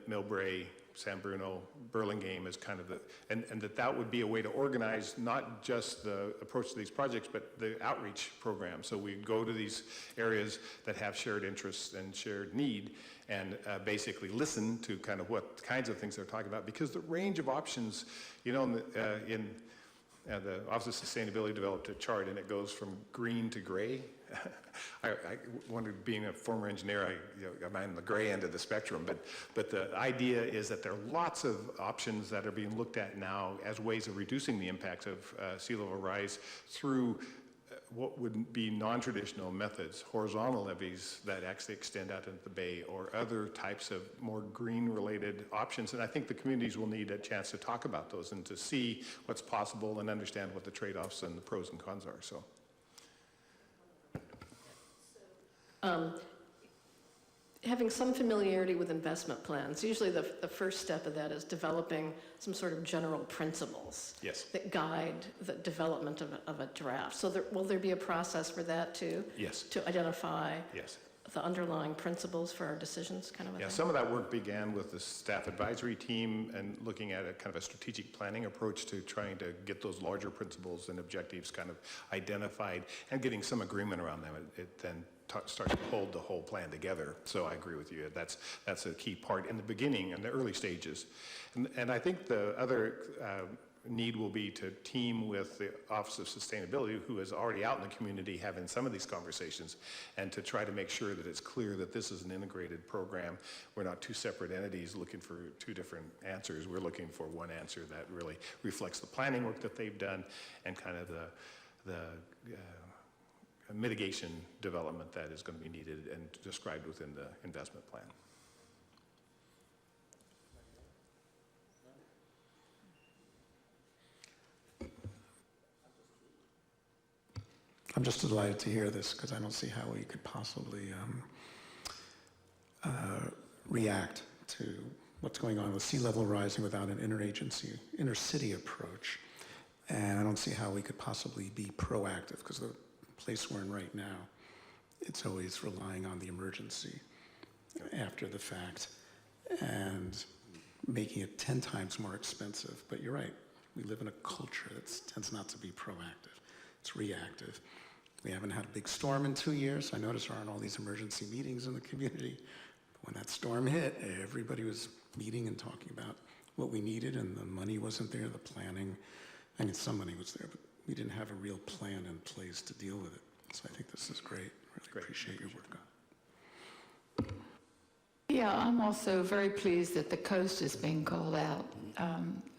Millbrae, San Bruno, Burlingame as kind of the, and that would be a way to organize not just the approach to these projects, but the outreach program. So we go to these areas that have shared interests and shared need, and basically listen to kind of what kinds of things they're talking about, because the range of options, the Office of Sustainability developed a chart, and it goes from green to gray. I wondered, being a former engineer, I'm on the gray end of the spectrum, but the idea is that there are lots of options that are being looked at now as ways of reducing the impacts of sea level rise through what would be non-traditional methods, horizontal levees that actually extend out into the bay, or other types of more green-related options. And I think the communities will need a chance to talk about those and to see what's possible and understand what the trade-offs and the pros and cons are. So. Having some familiarity with investment plans, usually the first step of that is developing some sort of general principles. Yes. That guide the development of a draft. So will there be a process for that too? Yes. To identify Yes. the underlying principles for our decisions, kind of a Yeah, thing? some of that work began with the staff advisory team and looking at a kind of a strategic planning approach to trying to get those larger principles and objectives kind of identified and getting some agreement around them. It then starts to hold the whole plan together. So I agree with you. That's a key part in the beginning and the early stages. And I think the other need will be to team with the Office of Sustainability, who is already out in the community having some of these conversations, and to try to make sure that it's clear that this is an integrated program. We're not 2 separate entities looking for 2 different answers. We're looking for one answer that really reflects the planning work that they've done and kind of the mitigation development that is going to be needed and described within the investment plan. I'm just delighted to hear this because I don't see how we could possibly react to what's going on with sea level rising without an interagency, intercity approach. And I don't see how we could possibly be proactive because the place we're in right now, it's always relying on the emergency after the fact and making it 10 times more expensive. But you're right, we live in a culture that tends not to be proactive. It's reactive. We haven't had a big storm in 2 years. I notice there aren't all these emergency meetings in the community. When that storm hit, everybody was meeting and talking about what we needed, and the money wasn't there, the planning. I mean, some money was there, but we didn't have a real plan in place to deal with it. So I think this is great. Really appreciate your work on it. Yeah, I'm also very pleased that the coast is being called out.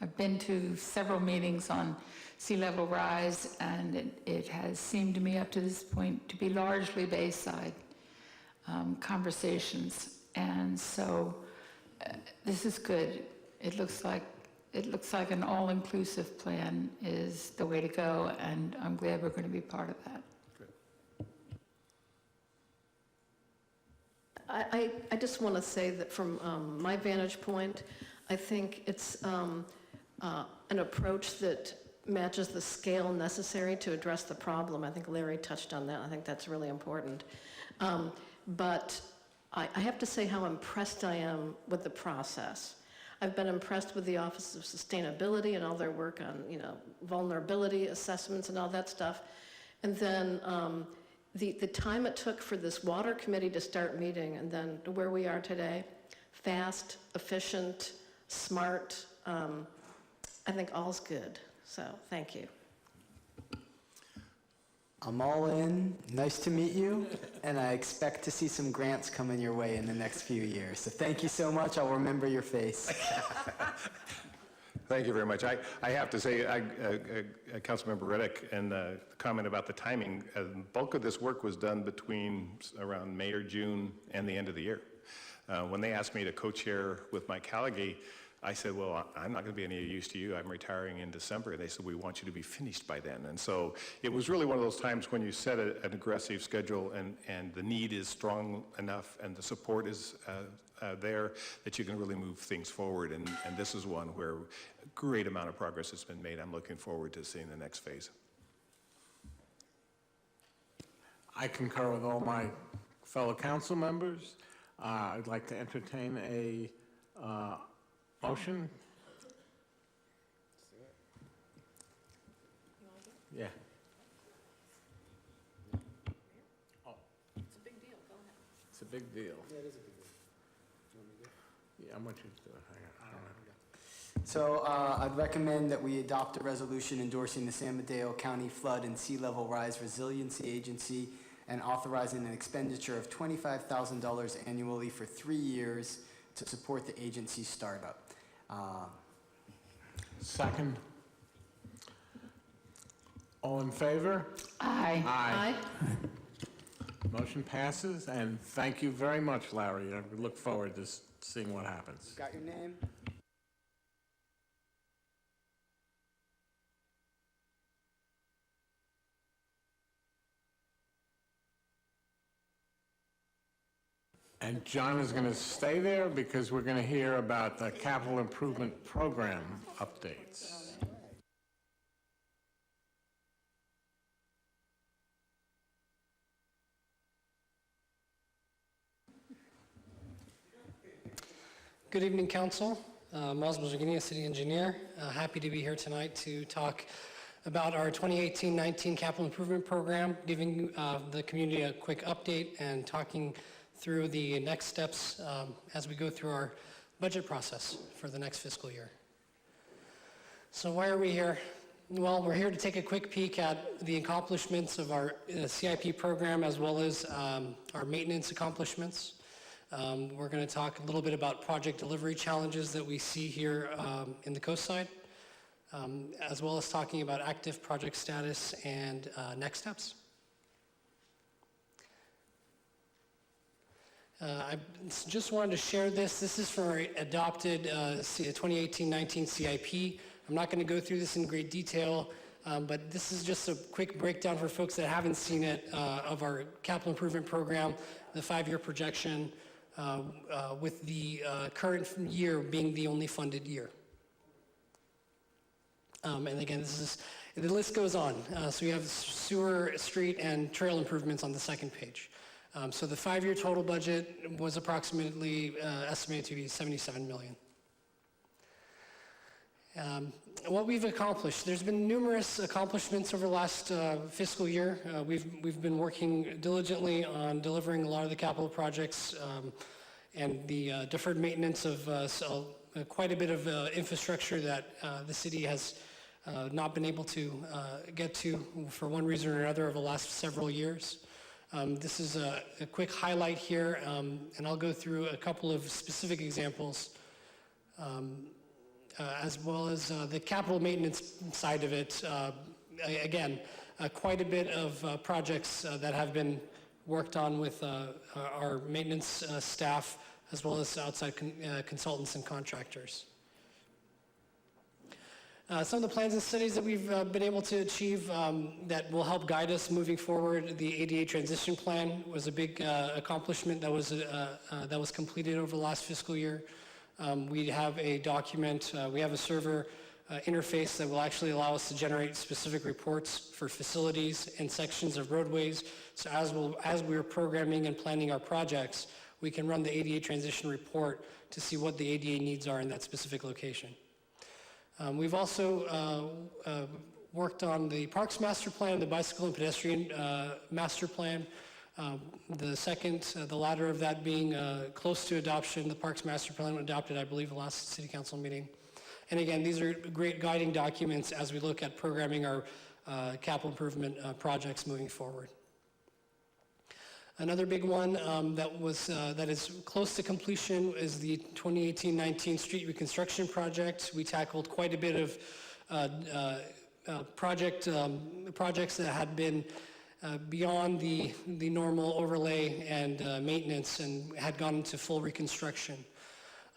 I've been to several meetings on sea level rise, and it has seemed to me up to this point to be largely bayside conversations. And so this is good. It looks like an all-inclusive plan is the way to go, and I'm glad we're going to be part of that. I just want to say that from my vantage point, I think it's an approach that matches the scale necessary to address the problem. I think Larry touched on that. I think that's really important. But I have to say how impressed I am with the process. I've been impressed with the Office of Sustainability and all their work on, vulnerability assessments and all that stuff. And then the time it took for this water committee to start meeting and then to where we are today, fast, efficient, smart, I think all's good. So thank you. I'm all in. Nice to meet you. And I expect to see some grants coming your way in the next few years. So thank you so much. I'll remember your face. Thank you very much. I have to say, Councilmember Reddick, and the comment about the timing, the bulk of this work was done between around May or June and the end of the year. When they asked me to co-chair with Mike Callaghy, I said, well, I'm not going to be any use to you. I'm retiring in December. And they said, we want you to be finished by then. And so it was really one of those times when you set an aggressive schedule and the need is strong enough and the support is there that you can really move things forward. And this is one where a great amount of progress has been made. I'm looking forward to seeing the next phase. I concur with all my fellow council members. I'd like to entertain a motion. Yeah. Oh. It's a big deal. Go ahead. It's a big deal. Yeah, it is a big deal. Yeah, I want you to do it. I don't know. So I'd recommend that we adopt a resolution endorsing the San Mateo County Flood and Sea Level Rise Resiliency Agency and authorizing an expenditure of $25,000 annually for 3 years to support the agency's startup. Second. All in favor? Aye. Aye. Motion passes, and thank you very much, Larry. I look forward to seeing what happens. Got your name? And John is going to stay there because we're going to hear about the capital improvement program updates. Good evening, Council. Miles Mazurgini, City Engineer. Happy to be here tonight to talk about our 2018-19 Capital Improvement Program, giving the community a quick update and talking through the next steps as we go through our budget process for the next fiscal year. So why are we here? Well, we're here to take a quick peek at the accomplishments of our CIP program as well as our maintenance accomplishments. We're going to talk a little bit about project delivery challenges that we see here in the coast side, as well as talking about active project status and next steps. I just wanted to share this. This is for our adopted 2018-19 CIP. I'm not going to go through this in great detail. But this is just a quick breakdown for folks that haven't seen it of our capital improvement program, the 5-year projection, with the current year being the only funded year. And again, the list goes on. So you have sewer, street, and trail improvements on the second page. So the 5-year total budget was approximately estimated to be $77 million. What we've accomplished, there's been numerous accomplishments over the last fiscal year. We've been working diligently on delivering a lot of the capital projects and the deferred maintenance of quite a bit of infrastructure that the city has not been able to get to for one reason or another over the last several years. This is a quick highlight here, and I'll go through a couple of specific examples, as well as the capital maintenance side of it. Again, quite a bit of projects that have been worked on with our maintenance staff, as well as outside consultants and contractors. Some of the plans and studies that we've been able to achieve that will help guide us moving forward. The ADA transition plan was a big accomplishment that was completed over the last fiscal year. We have a document, we have a server interface that will actually allow us to generate specific reports for facilities and sections of roadways. So as we're programming and planning our projects, we can run the ADA transition report to see what the ADA needs are in that specific location. We've also worked on the Parks Master Plan, the Bicycle and Pedestrian Master Plan. The latter of that being close to adoption. The Parks Master Plan was adopted, I believe, the last City Council meeting. And again, these are great guiding documents as we look at programming our capital improvement projects moving forward. Another big one that is close to completion is the 2018-19 street reconstruction project. We tackled quite a bit of projects that had been beyond the normal overlay and maintenance and had gone into full reconstruction.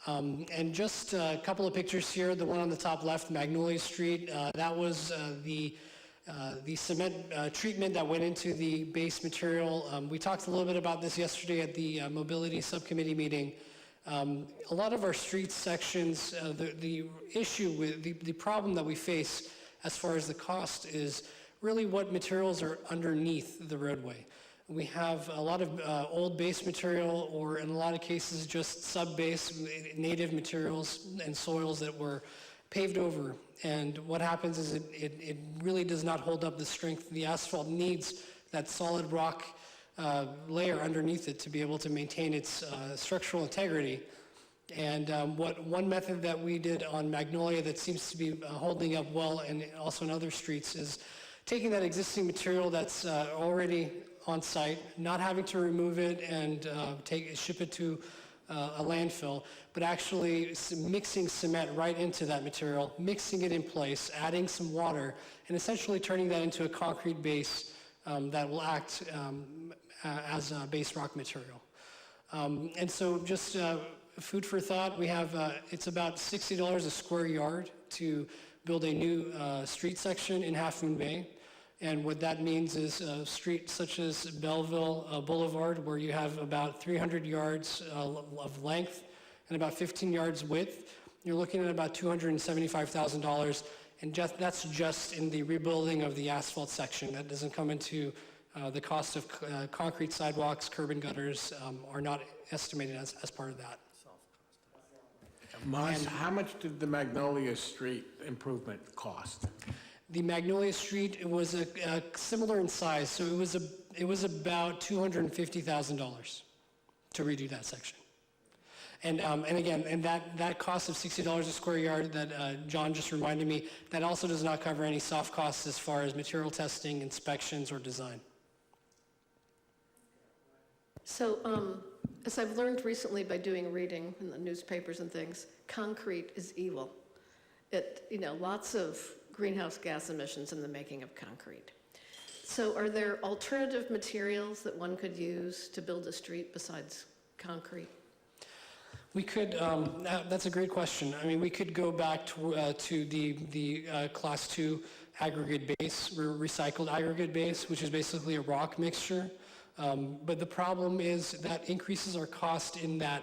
And just a couple of pictures here. The one on the top left, Magnolia Street, that was the cement treatment that went into the base material. We talked a little bit about this yesterday at the mobility subcommittee meeting. A lot of our street sections, the issue with the problem that we face as far as the cost is really what materials are underneath the roadway. We have a lot of old base material, or in a lot of cases just sub-base native materials and soils that were paved over. And what happens is it really does not hold up the strength. The asphalt needs that solid rock layer underneath it to be able to maintain its structural integrity. And one method that we did on Magnolia that seems to be holding up well, and also in other streets, is taking that existing material that's already on site, not having to remove it and ship it to a landfill, but actually mixing cement right into that material, mixing it in place, adding some water, and essentially turning that into a concrete base that will act as a base rock material. And so just food for thought, we have, it's about $60 a square yard to build a new street section in Half Moon Bay. And what that means is streets such as Belleville Boulevard, where you have about 300 yards of length and about 15 yards width, you're looking at about $275,000. And that's just in the rebuilding of the asphalt section. That doesn't come into the cost of concrete sidewalks, curb and gutters are not estimated as part of that. Maz, how much did the Magnolia Street improvement cost? The Magnolia Street, it was similar in size, so it was about $250,000 to redo that section. And again, that cost of $60 a square yard that John just reminded me, that also does not cover any soft costs as far as material testing, inspections, or design. So, as I've learned recently by doing reading in the newspapers and things, concrete is evil. Lots of greenhouse gas emissions in the making of concrete. So are there alternative materials that one could use to build a street besides concrete? We could, that's a great question. I mean, we could go back to the Class 2 aggregate base, recycled aggregate base, which is basically a rock mixture. But the problem is that increases our cost in that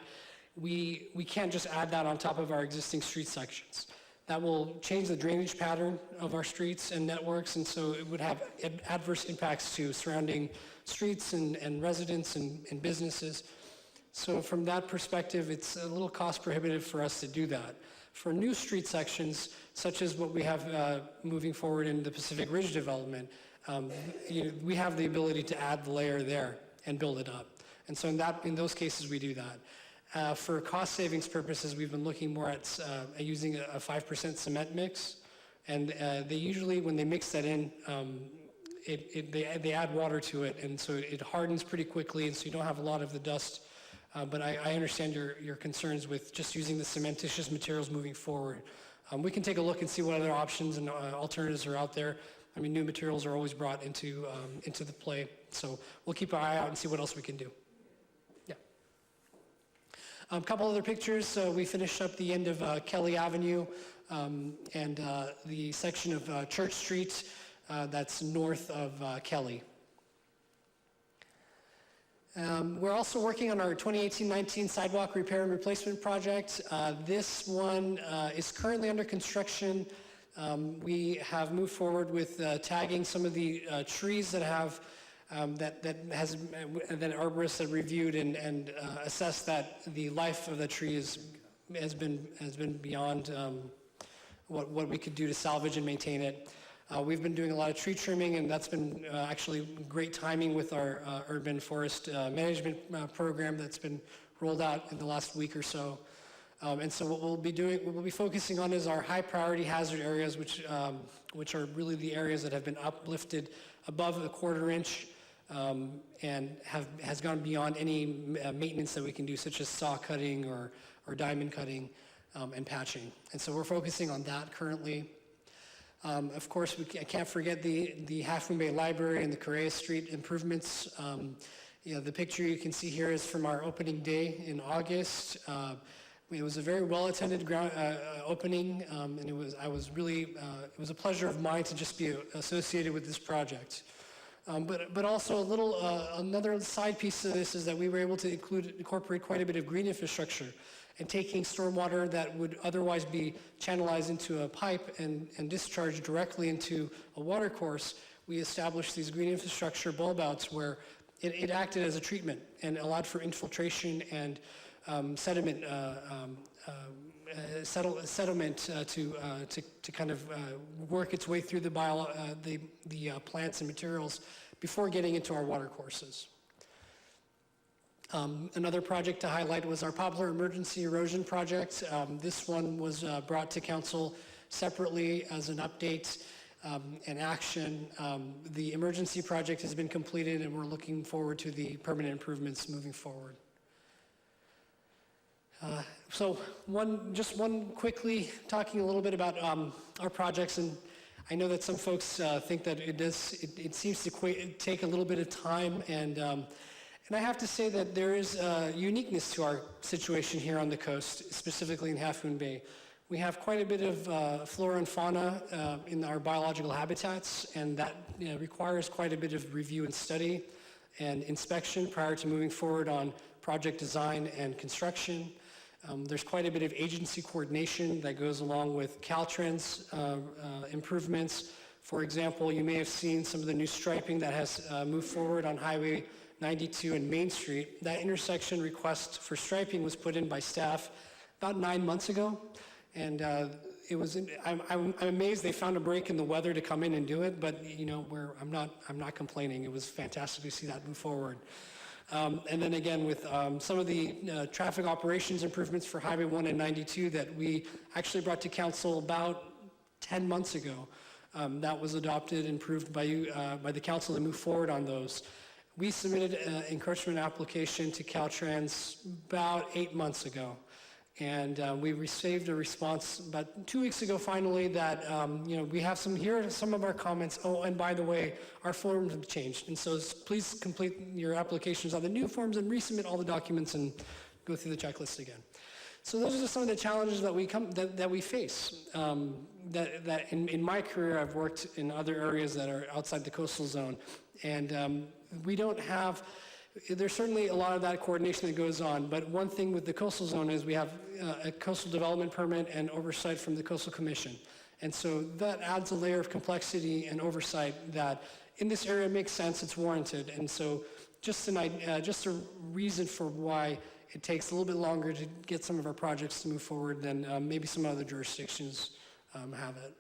we can't just add that on top of our existing street sections. That will change the drainage pattern of our streets and networks, and so it would have adverse impacts to surrounding streets and residents and businesses. So from that perspective, it's a little cost prohibitive for us to do that. For new street sections, such as what we have moving forward in the Pacific Ridge development, we have the ability to add the layer there and build it up. And so in those cases, we do that. For cost savings purposes, we've been looking more at using a 5% cement mix. And they usually, when they mix that in, they add water to it. And so it hardens pretty quickly, and so you don't have a lot of the dust. But I understand your concerns with just using the cementitious materials moving forward. We can take a look and see what other options and alternatives are out there. I mean, new materials are always brought into the play. So we'll keep our eye out and see what else we can do. A couple other pictures. We finished up the end of Kelly Avenue and the section of Church Street that's north of Kelly. We're also working on our 2018-19 sidewalk repair and replacement project. This one is currently under construction. We have moved forward with tagging some of the trees that have that arborists have reviewed and assessed that the life of the tree has been beyond what we could do to salvage and maintain it. We've been doing a lot of tree trimming, and that's been actually great timing with our urban forest management program that's been rolled out in the last week or so. And so what we'll be focusing on is our high priority hazard areas, which are really the areas that have been uplifted above a 1/4 inch and has gone beyond any maintenance that we can do, such as saw cutting or diamond cutting and patching. And so we're focusing on that currently. Of course, I can't forget the Half Moon Bay Library and the Correa Street improvements. The picture you can see here is from our opening day in August. It was a very well-attended opening, and it was a pleasure of mine to just be associated with this project. But also another side piece of this is that we were able to incorporate quite a bit of green infrastructure and taking stormwater that would otherwise be channelized into a pipe and discharged directly into a water course. We established these green infrastructure bulb outs where it acted as a treatment and allowed for infiltration and settlement to kind of work its way through the plants and materials before getting into our water courses. Another project to highlight was our Poplar Emergency Erosion Project. This one was brought to council separately as an update and action. The emergency project has been completed, and we're looking forward to the permanent improvements moving forward. So one quickly talking a little bit about our projects, and I know that some folks think that it seems to take a little bit of time, and I have to say that there is a uniqueness to our situation here on the coast, specifically in Half Moon Bay. We have quite a bit of flora and fauna in our biological habitats, and that requires quite a bit of review and study and inspection prior to moving forward on project design and construction. There's quite a bit of agency coordination that goes along with Caltrans improvements. For example, you may have seen some of the new striping that has moved forward on Highway 92 and Main Street. That intersection request for striping was put in by staff about 9 months ago, and I'm amazed they found a break in the weather to come in and do it. But I'm not complaining. It was fantastic to see that move forward. And then again, with some of the traffic operations improvements for Highway 1 and 92 that we actually brought to council about 10 months ago, that was adopted and approved by the council to move forward on those. We submitted an encroachment application to Caltrans about 8 months ago, and we received a response about 2 weeks ago finally that we have here are some of our comments. Oh, and by the way, our forms have changed, and so please complete your applications on the new forms and resubmit all the documents and go through the checklist again. So those are just some of the challenges that we face. That in my career, I've worked in other areas that are outside the coastal zone, and we don't have. There's certainly a lot of that coordination that goes on, but one thing with the coastal zone is we have a coastal development permit and oversight from the Coastal Commission. And so that adds a layer of complexity and oversight that in this area makes sense, it's warranted. And so just a reason for why it takes a little bit longer to get some of our projects to move forward than maybe some other jurisdictions have it.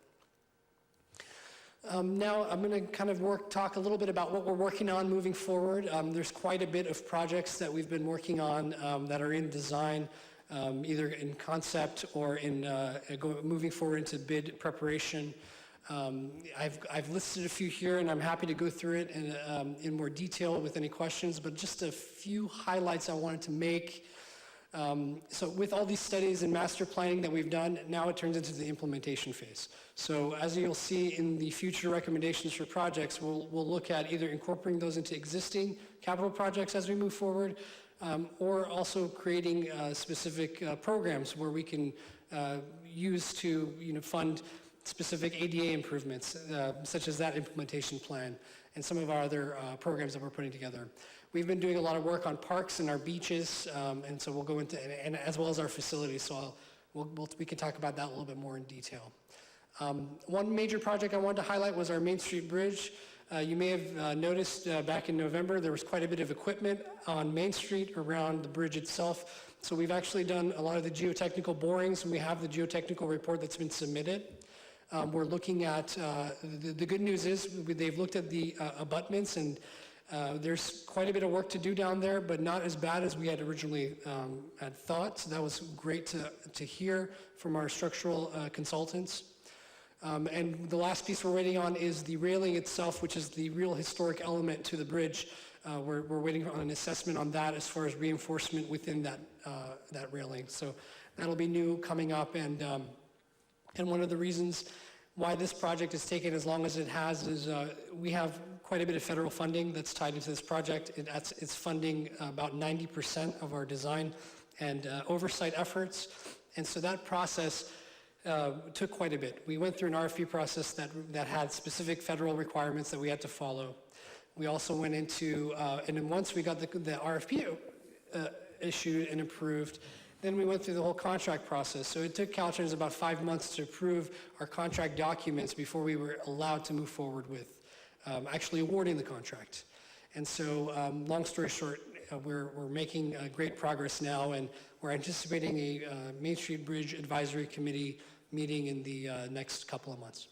Now I'm going to kind of talk a little bit about what we're working on moving forward. There's quite a bit of projects that we've been working on that are in design, either in concept or in moving forward into bid preparation. I've listed a few here, and I'm happy to go through it in more detail with any questions, but just a few highlights I wanted to make. So with all these studies and master planning that we've done, now it turns into the implementation phase. So as you'll see in the future recommendations for projects, we'll look at either incorporating those into existing capital projects as we move forward, or also creating specific programs where we can use to fund specific ADA improvements, such as that implementation plan and some of our other programs that we're putting together. We've been doing a lot of work on parks and our beaches, and so we'll go into, and as well as our facilities, so we can talk about that a little bit more in detail. One major project I wanted to highlight was our Main Street Bridge. You may have noticed back in November there was quite a bit of equipment on Main Street around the bridge itself. So we've actually done a lot of the geotechnical borings, and we have the geotechnical report that's been submitted. We're looking at, the good news is they've looked at the abutments, and there's quite a bit of work to do down there, but not as bad as we had originally had thought. So that was great to hear from our structural consultants. And the last piece we're waiting on is the railing itself, which is the real historic element to the bridge. We're waiting on an assessment on that as far as reinforcement within that railing. So that'll be new coming up, and one of the reasons why this project has taken as long as it has is we have quite a bit of federal funding that's tied into this project. It's funding about 90% of our design and oversight efforts, and so that process took quite a bit. We went through an RFP process that had specific federal requirements that we had to follow. We also went into, and then once we got the RFP issued and approved, then we went through the whole contract process. So it took Caltrans about 5 months to approve our contract documents before we were allowed to move forward with actually awarding the contract. And so, long story short, we're making great progress now, and we're anticipating a Main Street Bridge Advisory Committee meeting in the next couple of months.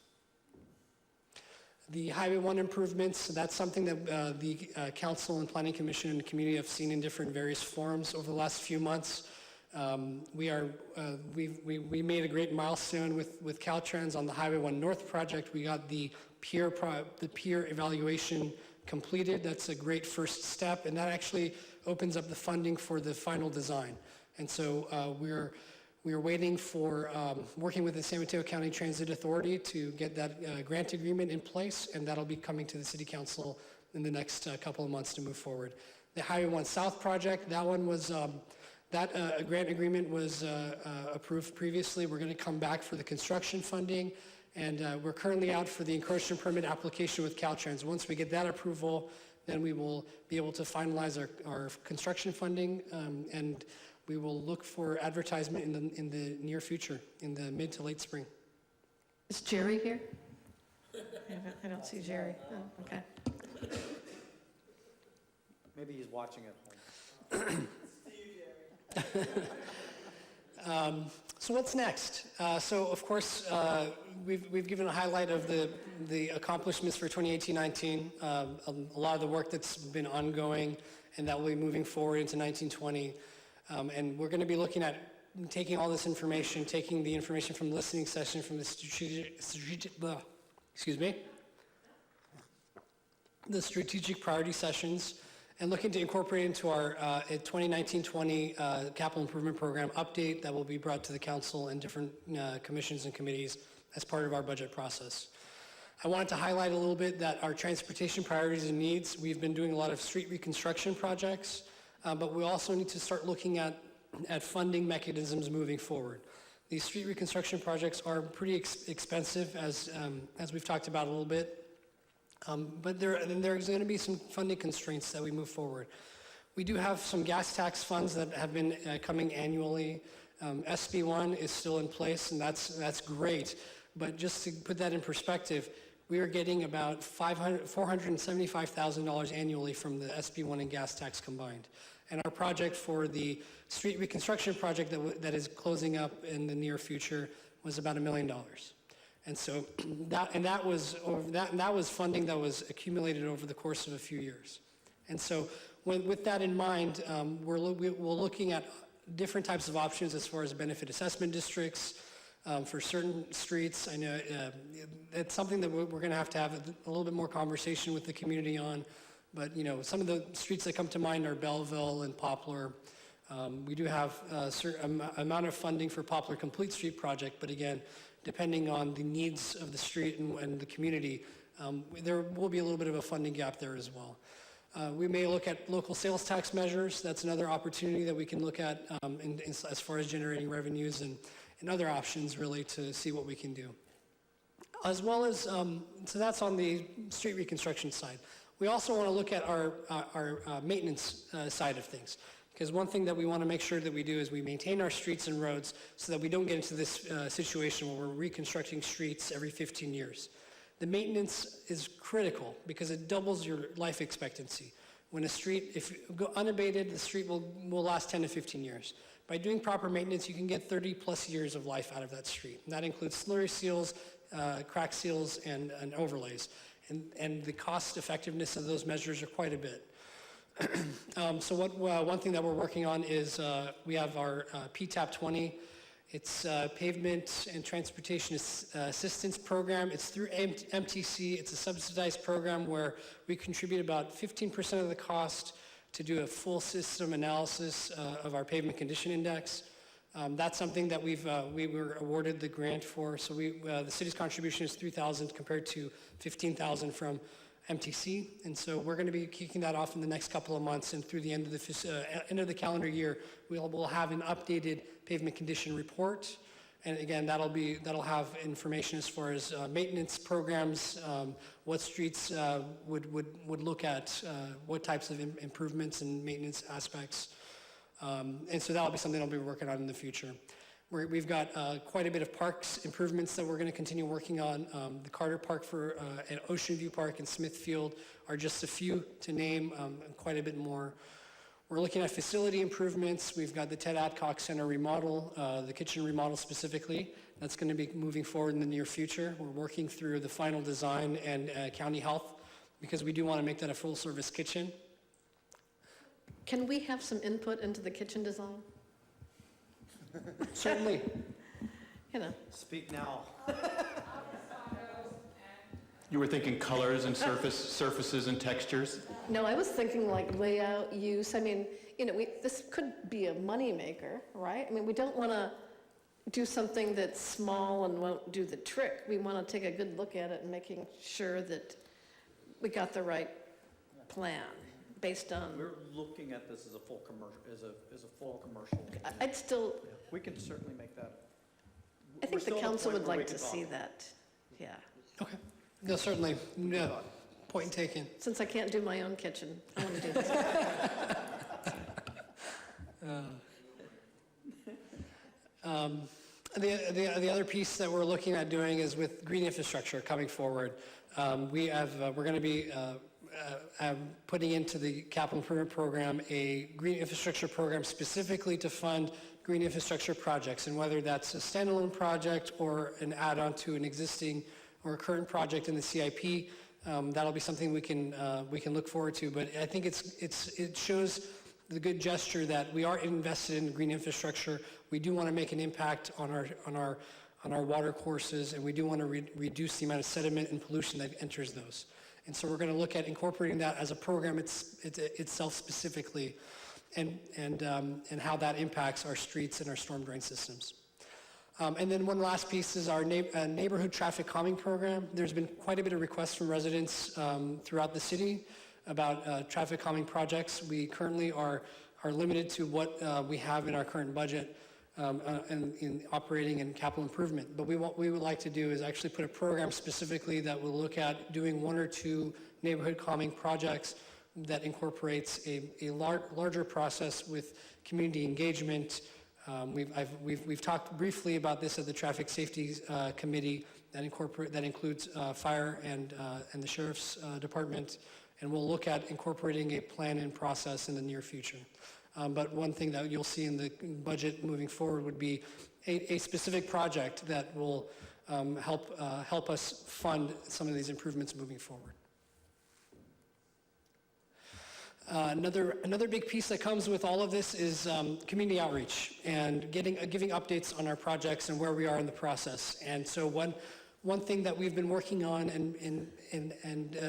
The Highway 1 improvements, that's something that the Council and Planning Commission and the community have seen in different various forums over the last few months. We made a great milestone with Caltrans on the Highway 1 North project. We got the peer evaluation completed. That's a great first step, and that actually opens up the funding for the final design. And so we are waiting for working with the San Mateo County Transit Authority to get that grant agreement in place, and that'll be coming to the City Council in the next couple of months to move forward. The Highway 1 South project, that one was, that grant agreement was approved previously. We're going to come back for the construction funding, and we're currently out for the encroachment permit application with Caltrans. Once we get that approval, then we will be able to finalize our construction funding, and we will look for advertisement in the near future, in the mid to late spring. Is Jerry here? I don't see Jerry. Oh, okay. Maybe he's watching at home. So what's next? So of course, we've given a highlight of the accomplishments for 2018-19, a lot of the work that's been ongoing and that will be moving forward into 1920. And we're going to be looking at taking all this information, taking the information from the listening session, from the strategic priority sessions, and looking to incorporate into our 2019-20 capital improvement program update that will be brought to the council and different commissions and committees as part of our budget process. I wanted to highlight a little bit that our transportation priorities and needs, we've been doing a lot of street reconstruction projects, but we also need to start looking at at funding mechanisms moving forward. These street reconstruction projects are pretty expensive, as we've talked about a little bit, but there's going to be some funding constraints that we move forward. We do have some gas tax funds that have been coming annually. SB1 is still in place, and that's great. But just to put that in perspective, we are getting about $475,000 annually from the SB1 and gas tax combined. And our project for the street reconstruction project that is closing up in the near future was about $1 million. And so that was funding that was accumulated over the course of a few years. And so with that in mind, we're looking at different types of options as far as benefit assessment districts for certain streets. I know it's something that we're going to have a little bit more conversation with the community on. But some of the streets that come to mind are Belleville and Poplar. We do have a certain amount of funding for Poplar Complete Street project, but again, depending on the needs of the street and the community, there will be a little bit of a funding gap there as well. We may look at local sales tax measures. That's another opportunity that we can look at as far as generating revenues and other options really to see what we can do. As well as, so that's on the street reconstruction side. We also want to look at our maintenance side of things, because one thing that we want to make sure that we do is we maintain our streets and roads so that we don't get into this situation where we're reconstructing streets every 15 years. The maintenance is critical because it doubles your life expectancy. When a street, if you go unabated, the street will last 10 to 15 years. By doing proper maintenance, you can get 30 plus years of life out of that street. And that includes slurry seals, crack seals, and overlays. And the cost effectiveness of those measures are quite a bit. So one thing that we're working on is we have our PTAP 20. It's Pavement and Transportation Assistance Program. It's through MTC. It's a subsidized program where we contribute about 15% of the cost to do a full system analysis of our pavement condition index. That's something that we were awarded the grant for. So the city's contribution is $3,000 compared to $15,000 from MTC, and so we're going to be kicking that off in the next couple of months, and through the end of the calendar year, we'll have an updated pavement condition report, and again, that'll have information as far as maintenance programs, what streets would look at, what types of improvements and maintenance aspects. And so that'll be something I'll be working on in the future. We've got quite a bit of parks improvements that we're going to continue working on. The Carter Park and Ocean View Park and Smithfield are just a few to name, and quite a bit more. We're looking at facility improvements. We've got the Ted Adcock Center remodel, the kitchen remodel specifically. That's going to be moving forward in the near future. We're working through the final design and county health because we do want to make that a full-service kitchen. Can we have some input into the kitchen design? Certainly. Speak now. You were thinking colors and surfaces and textures? No, I was thinking like layout, use. I mean, this could be a moneymaker, right? I mean, we don't want to do something that's small and won't do the trick. We want to take a good look at it and making sure that we got the right plan based on. We're looking at this as a full commercial, as a full commercial. I'd still. Yeah, we can certainly make that. I think the council would like to see that. Yeah. Okay. No, certainly. Yeah. Point taken. Since I can't do my own kitchen, I want to do this. The other piece that we're looking at doing is with green infrastructure coming forward. We're going to be putting into the capital improvement program a green infrastructure program specifically to fund green infrastructure projects, and whether that's a standalone project or an add-on to an existing or a current project in the CIP, that'll be something we can look forward to. But I think it shows the good gesture that we are invested in green infrastructure. We do want to make an impact on our water courses, and we do want to reduce the amount of sediment and pollution that enters those. And so we're going to look at incorporating that as a program itself specifically, and how that impacts our streets and our storm drain systems. And then one last piece is our neighborhood traffic calming program. There's been quite a bit of requests from residents throughout the city about traffic calming projects. We currently are limited to what we have in our current budget in operating and capital improvement. But what we would like to do is actually put a program specifically that will look at doing 1 or 2 neighborhood calming projects that incorporates a larger process with community engagement. We've talked briefly about this at the Traffic Safety Committee that includes fire and the Sheriff's Department, and we'll look at incorporating a plan and process in the near future. But one thing that you'll see in the budget moving forward would be a specific project that will help us fund some of these improvements moving forward. Another big piece that comes with all of this is community outreach and giving updates on our projects and where we are in the process. And so one thing that we've been working on, and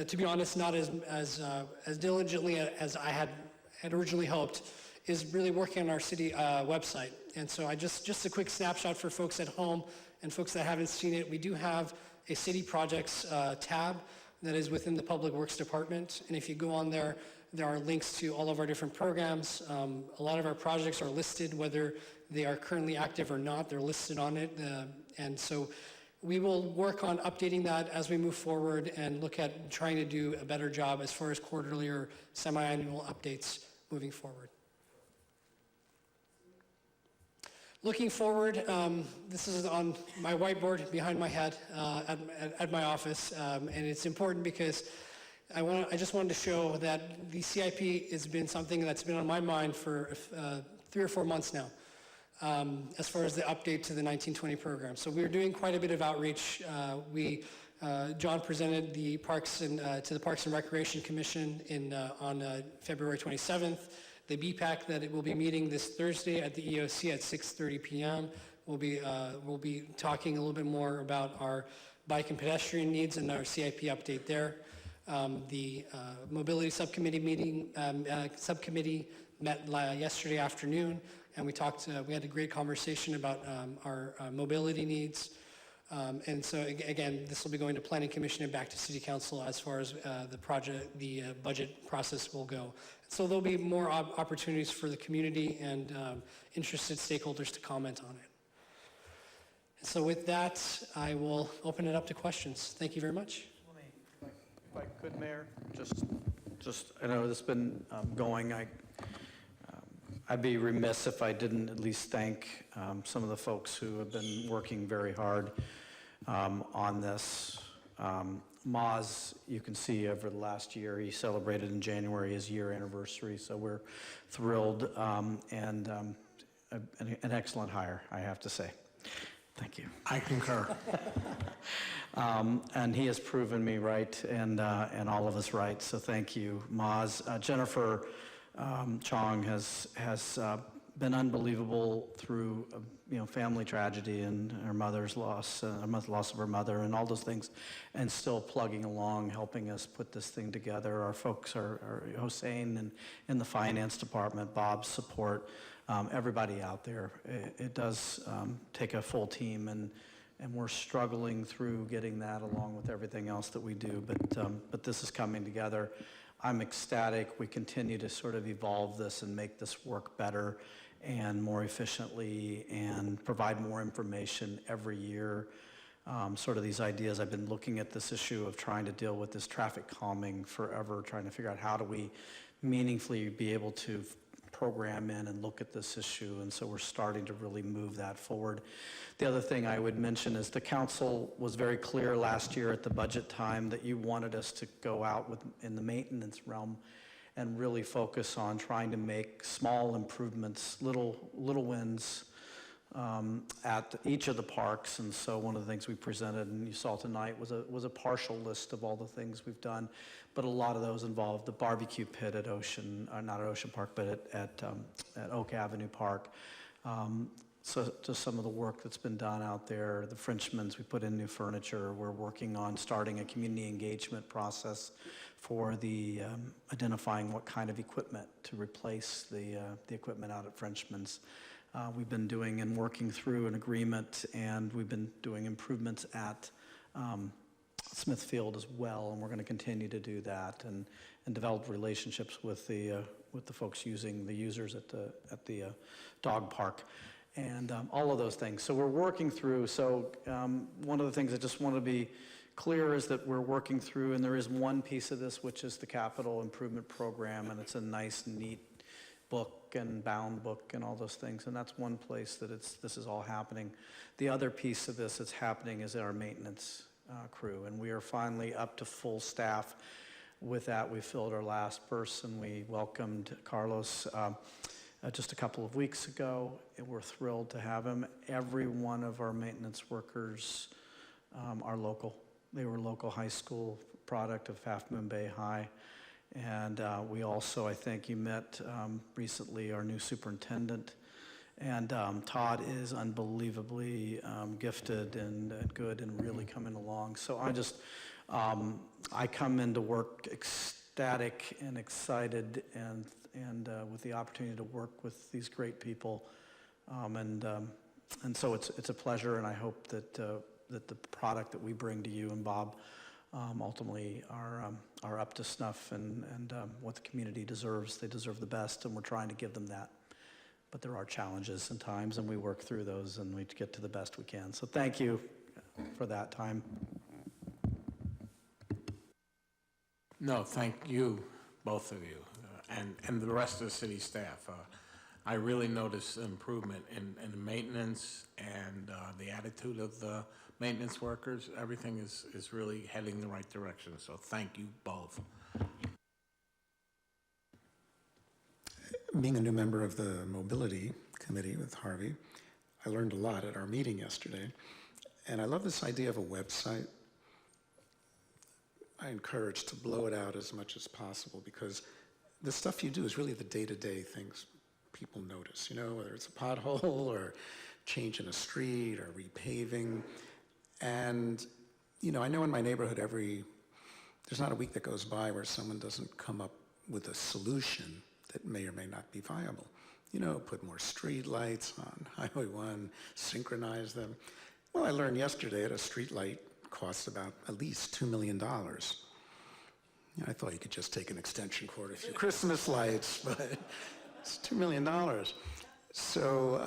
to be honest, not as diligently as I had originally hoped, is really working on our city website. And so just a quick snapshot for folks at home and folks that haven't seen it. We do have a city projects tab that is within the Public Works Department. And if you go on there, there are links to all of our different programs. A lot of our projects are listed, whether they are currently active or not, they're listed on it. And so we will work on updating that as we move forward and look at trying to do a better job as far as quarterly or semi-annual updates moving forward. Looking forward, this is on my whiteboard behind my head at my office, and it's important because I just wanted to show that the CIP has been something that's been on my mind for 3 or 4 months now, as far as the update to the 1920 program. So we're doing quite a bit of outreach. John presented the to the Parks and Recreation Commission on February 27th. The BPAC that it will be meeting this Thursday at the EOC at 6:30 p.m. We'll be talking a little bit more about our bike and pedestrian needs and our CIP update there. The mobility subcommittee subcommittee met yesterday afternoon, and we had a great conversation about our mobility needs. And so again, this will be going to Planning Commission and back to City Council as far as the budget process will go. So there'll be more opportunities for the community and interested stakeholders to comment on it. So with that, I will open it up to questions. Thank you very much. If I could, Mayor, just I know this has been going. I'd be remiss if I didn't at least thank some of the folks who have been working very hard on this. Maz, you can see over the last year, he celebrated in January his year anniversary, so we're thrilled and an excellent hire, I have to say. Thank you. I concur. And he has proven me right and all of us right, so thank you, Maz. Jennifer Chong has been unbelievable through family tragedy and her mother's loss, loss of her mother, and all those things, and still plugging along, helping us put this thing together. Our folks are Hossein and in the finance department, Bob's support, everybody out there. It does take a full team, and we're struggling through getting that along with everything else that we do. But this is coming together. I'm ecstatic. We continue to sort of evolve this and make this work better and more efficiently and provide more information every year. Sort of these ideas, I've been looking at this issue of trying to deal with this traffic calming forever, trying to figure out how do we meaningfully be able to program in and look at this issue, and so we're starting to really move that forward. The other thing I would mention is the council was very clear last year at the budget time that you wanted us to go out in the maintenance realm and really focus on trying to make small improvements, little wins at each of the parks. And so one of the things we presented and you saw tonight was a partial list of all the things we've done, but a lot of those involved the barbecue pit at not at Ocean Park, but at Oak Avenue Park. So just some of the work that's been done out there. The Frenchman's, we put in new furniture. We're working on starting a community engagement process for the identifying what kind of equipment to replace the equipment out at Frenchman's. We've been doing and working through an agreement, and we've been doing improvements at Smithfield as well, and we're going to continue to do that and develop relationships with the folks using the users at the dog park, and all of those things. So we're working through. So one of the things I just want to be clear is that we're working through, and there is one piece of this which is the capital improvement program, and it's a nice, neat book and bound book and all those things, and that's one place that this is all happening. The other piece of this that's happening is our maintenance crew, and we are finally up to full staff with that. We filled our last person. We welcomed Carlos just a couple of weeks ago, and we're thrilled to have him. Every one of our maintenance workers are local. They were local high school product of Half Moon Bay High. And we also, I think you met recently our new superintendent. And Todd is unbelievably gifted and good and really coming along. So I come into work ecstatic and excited and with the opportunity to work with these great people. And so it's a pleasure, and I hope that the product that we bring to you and Bob ultimately are up to snuff and what the community deserves. They deserve the best, and we're trying to give them that. But there are challenges and times, and we work through those, and we get to the best we can. So thank you for that time. No, thank you, both of you, and the rest of the city staff. I really noticed improvement in maintenance and the attitude of the maintenance workers. Everything is really heading the right direction, so thank you both. Being a new member of the Mobility Committee with Harvey, I learned a lot at our meeting yesterday, and I love this idea of a website. I encourage to blow it out as much as possible, because the stuff you do is really the day-to-day things people notice, whether it's a pothole or change in a street or repaving. And, I know in my neighborhood there's not a week that goes by where someone doesn't come up with a solution that may or may not be viable. Put more street lights on Highway 1, synchronize them. Well, I learned yesterday that a street light costs about at least $2 million. I thought you could just take an extension cord, a few Christmas lights, but it's $2 million. So,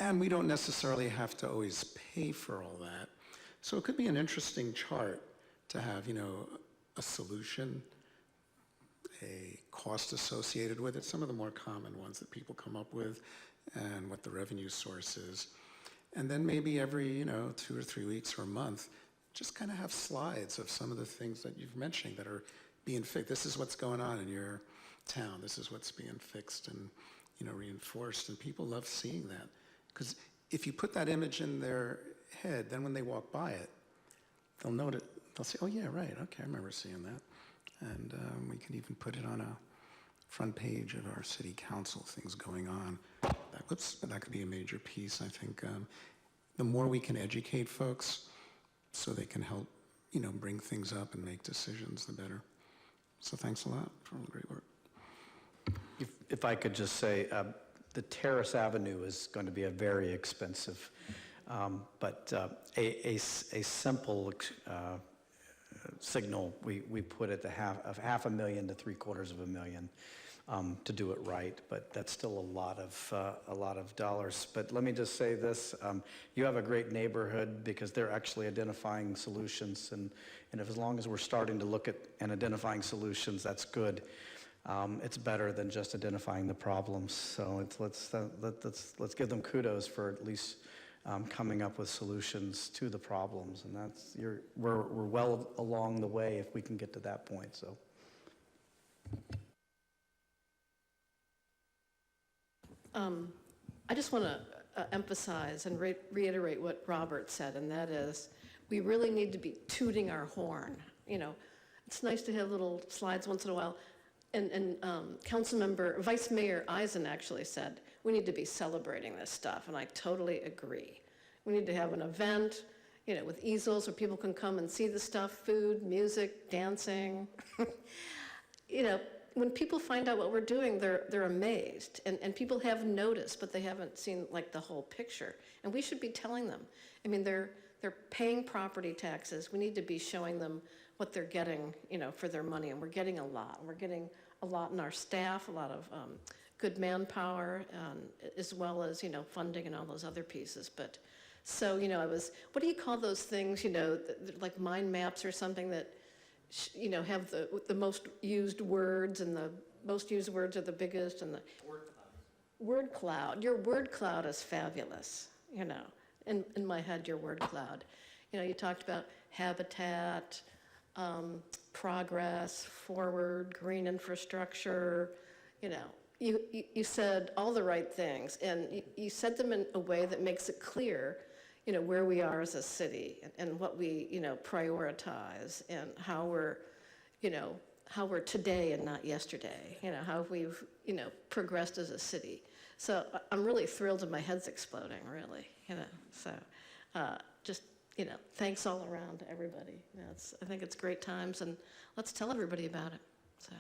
and we don't necessarily have to always pay for all that. So it could be an interesting chart to have, a solution, a cost associated with it, some of the more common ones that people come up with, and what the revenue source is. And then maybe every, 2 or 3 weeks or a month, just kind of have slides of some of the things that you've mentioned that are being fixed. This is what's going on in your town. This is what's being fixed and, reinforced. And people love seeing that. Because if you put that image in their head, then when they walk by it, they'll note it. They'll say, oh, yeah, right. Okay, I remember seeing that. And we can even put it on a front page of our city council, things going on. That could be a major piece, I think. The more we can educate folks so they can help, bring things up and make decisions, the better. So thanks a lot for all the great work. If I could just say, the Terrace Avenue is going to be a very expensive, but a simple signal, we put at the $500,000 to $750,000 to do it right, but that's still a lot of dollars. But let me just say this: you have a great neighborhood because they're actually identifying solutions, and as long as we're starting to look at and identifying solutions, that's good. It's better than just identifying the problems. So let's give them kudos for at least coming up with solutions to the problems, and we're well along the way if we can get to that point. So. I just want to emphasize and reiterate what Robert said, and that is we really need to be tooting our horn. It's nice to have little slides once in a while. And Vice Mayor Eisen actually said, we need to be celebrating this stuff, and I totally agree. We need to have an event, with easels where people can come and see the stuff, food, music, dancing. When people find out what we're doing, they're amazed, and people have noticed, but they haven't seen the whole picture, and we should be telling them. I mean, they're they're paying property taxes. We need to be showing them what they're getting, for their money, and we're getting a lot. We're getting a lot in our staff, a lot of good manpower, as well as, funding and all those other pieces. But so, what do you call those things, like mind maps or something that, have the most used words, and the most used words are the biggest, and the word cloud. Your word cloud is fabulous, In my head, your word cloud. You talked about habitat, progress, forward, green infrastructure, You said all the right things, and you said them in a way that makes it clear, where we are as a city, and what we, prioritize, and how we're today and not yesterday, how we've, progressed as a city. So I'm really thrilled and my head's exploding, really, so just, thanks all around to everybody. I think it's great times, and let's tell everybody about it, so.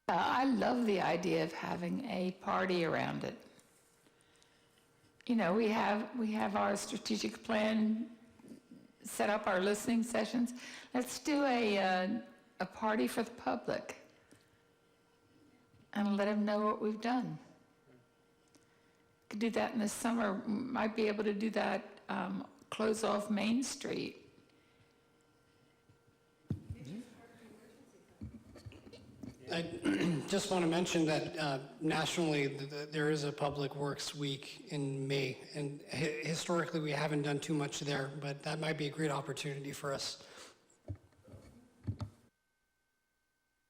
I love the idea of having a party around it. We have our strategic plan, set up our listening sessions. Let's do a party for the public and let them know what we've done. Could do that in the summer. Might be able to do that, close off Main Street. I just want to mention that nationally, there is a Public Works Week in May, and historically, we haven't done too much there, but that might be a great opportunity for us.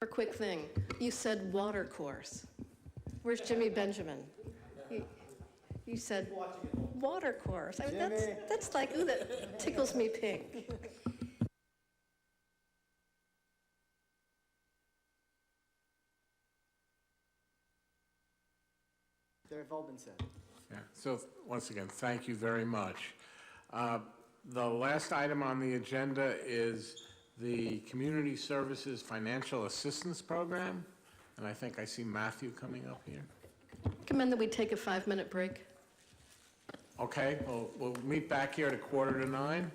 A quick thing, you said water course. Where's Jimmy Benjamin? You said water course. I mean, that's like, ooh, that tickles me pink. They've all been said. Yeah, so once again, thank you very much. The last item on the agenda is the Community Services Financial Assistance Program, and I think I see Matthew coming up here. Recommend that we take a 5-minute break. Okay, we'll meet back here at 8:45.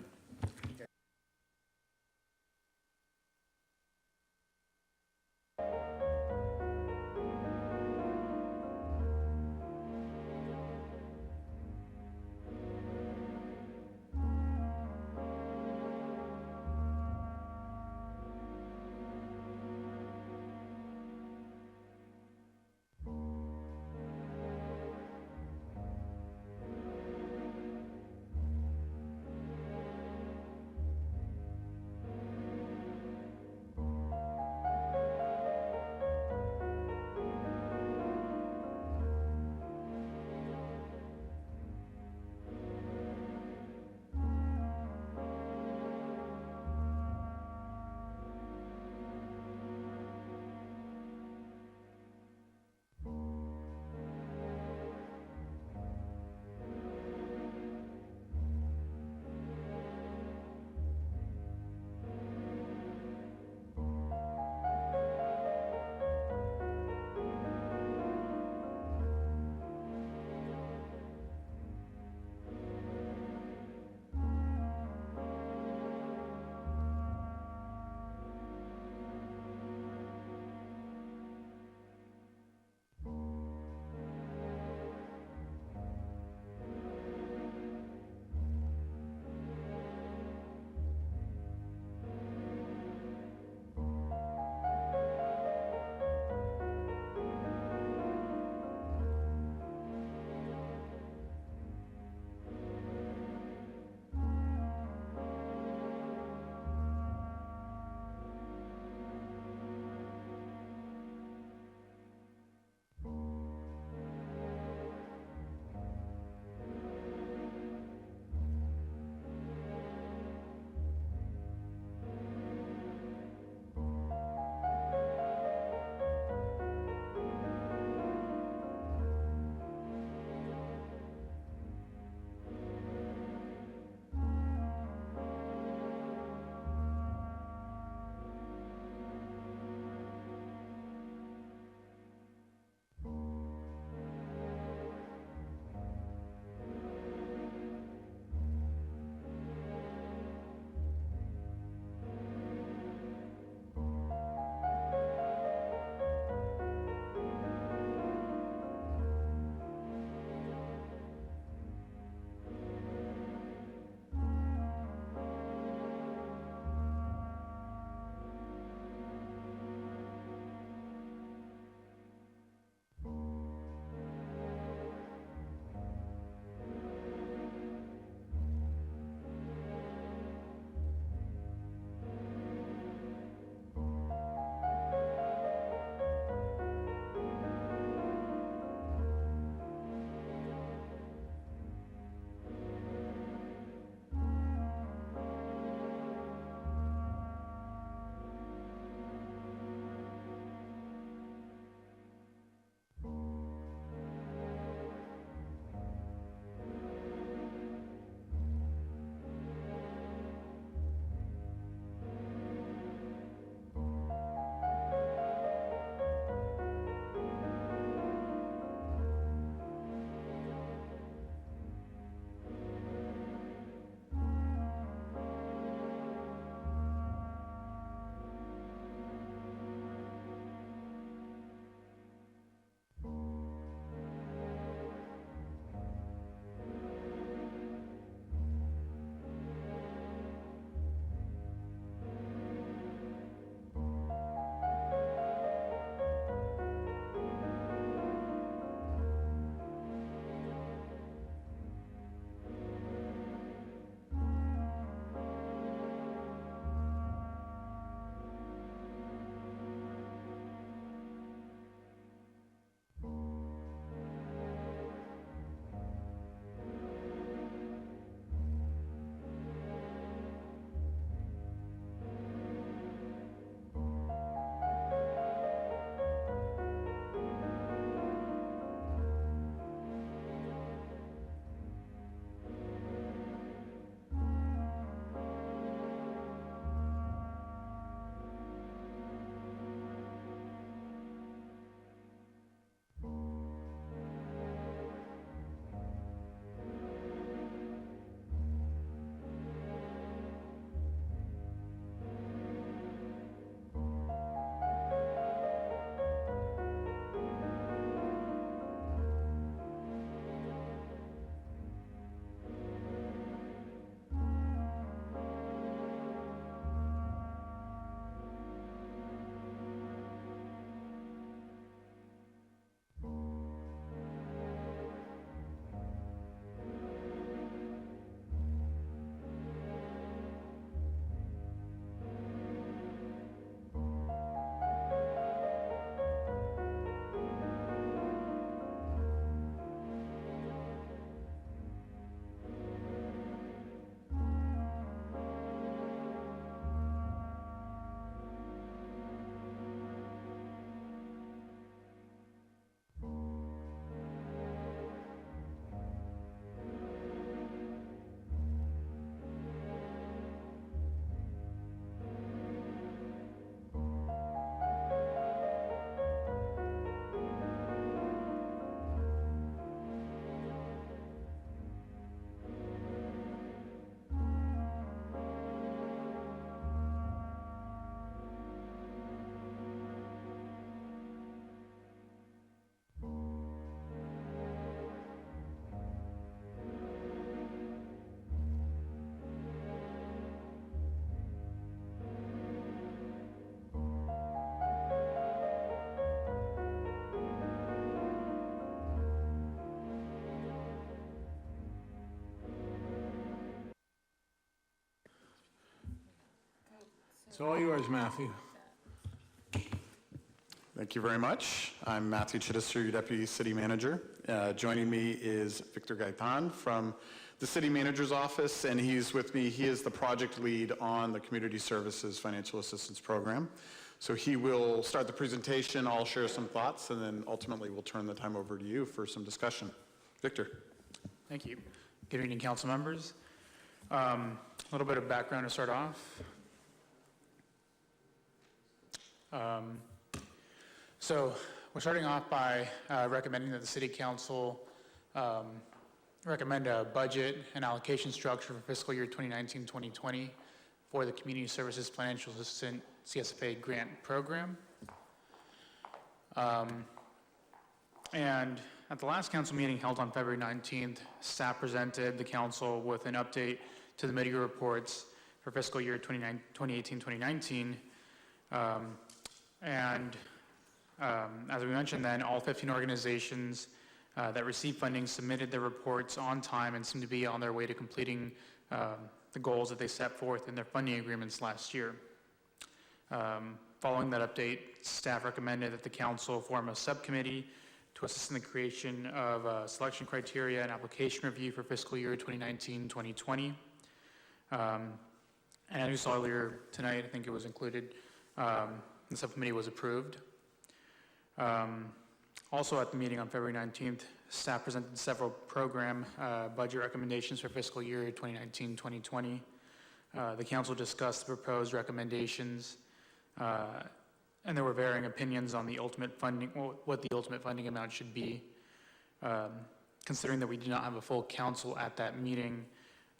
It's all yours, Matthew. Thank you very much. I'm Matthew Chittister, your Deputy City Manager. Joining me is Victor Gaitan from the City Manager's Office, and he's with me. He is the project lead on the Community Services Financial Assistance Program. So he will start the presentation, I'll share some thoughts, and then ultimately we'll turn the time over to you for some discussion. Victor. Thank you. Good evening, council members. A little bit of background to start off. So we're starting off by recommending that the City Council recommend a budget and allocation structure for fiscal year 2019-2020 for the Community Services Financial Assistance CSFA grant program. And at the last council meeting held on February 19th, staff presented the council with an update to the mid-year reports for fiscal year 2018-2019. As we mentioned then, all 15 organizations that received funding submitted their reports on time and seem to be on their way to completing the goals that they set forth in their funding agreements last year. Following that update, staff recommended that the council form a subcommittee to assist in the creation of selection criteria and application review for fiscal year 2019-2020. And as you saw earlier tonight, I think it was included, the subcommittee was approved. Also at the meeting on February 19th, staff presented several program budget recommendations for fiscal year 2019-2020. The council discussed the proposed recommendations, and there were varying opinions on the ultimate funding, what the ultimate funding amount should be. Considering that we did not have a full council at that meeting,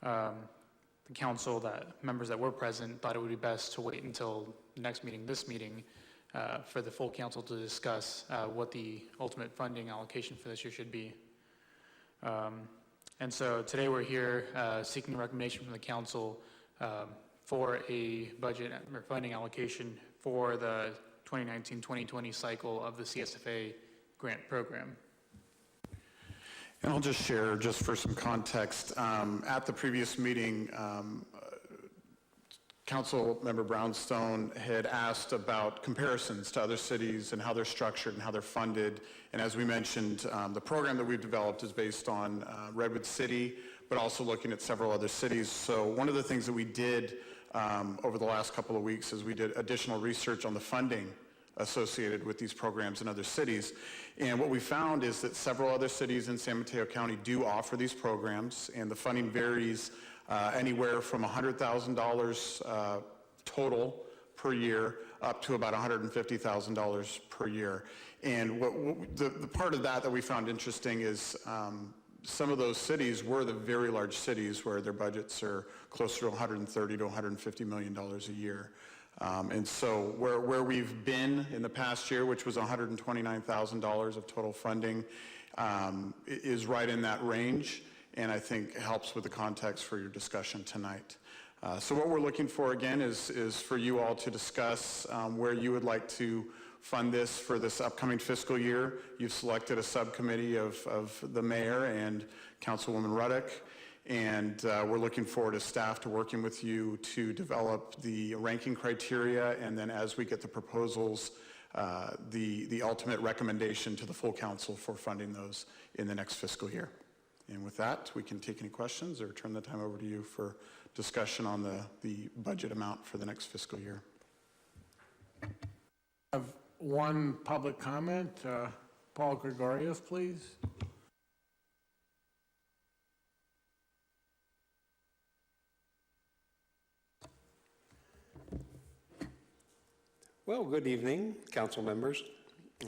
the council, members that were present, thought it would be best to wait until the next meeting, this meeting, for the full council to discuss what the ultimate funding allocation for this year should be. And so today we're here seeking a recommendation from the council for a budget or funding allocation for the 2019-2020 cycle of the CSFA grant program. And I'll just share, just for some context, at the previous meeting, Council Member Brownstone had asked about comparisons to other cities and how they're structured and how they're funded. And as we mentioned, the program that we've developed is based on Redwood City, but also looking at several other cities. So one of the things that we did over the last couple of weeks is we did additional research on the funding associated with these programs in other cities. And what we found is that several other cities in San Mateo County do offer these programs, and the funding varies anywhere from $100,000 total per year up to about $150,000 per year. And the part of that we found interesting is some of those cities were the very large cities where their budgets are closer to $130 to $150 million a year. And so where we've been in the past year, which was $129,000 of total funding, is right in that range, and I think helps with the context for your discussion tonight. So what we're looking for, again, is for you all to discuss where you would like to fund this for this upcoming fiscal year. You've selected a subcommittee of the mayor and Councilwoman Ruddick, and we're looking forward as staff to working with you to develop the ranking criteria, and then as we get the proposals, the ultimate recommendation to the full council for funding those in the next fiscal year. And with that, we can take any questions or turn the time over to you for discussion on the budget amount for the next fiscal year. I have one public comment. Paul Gregoriev, please. Well, good evening, council members.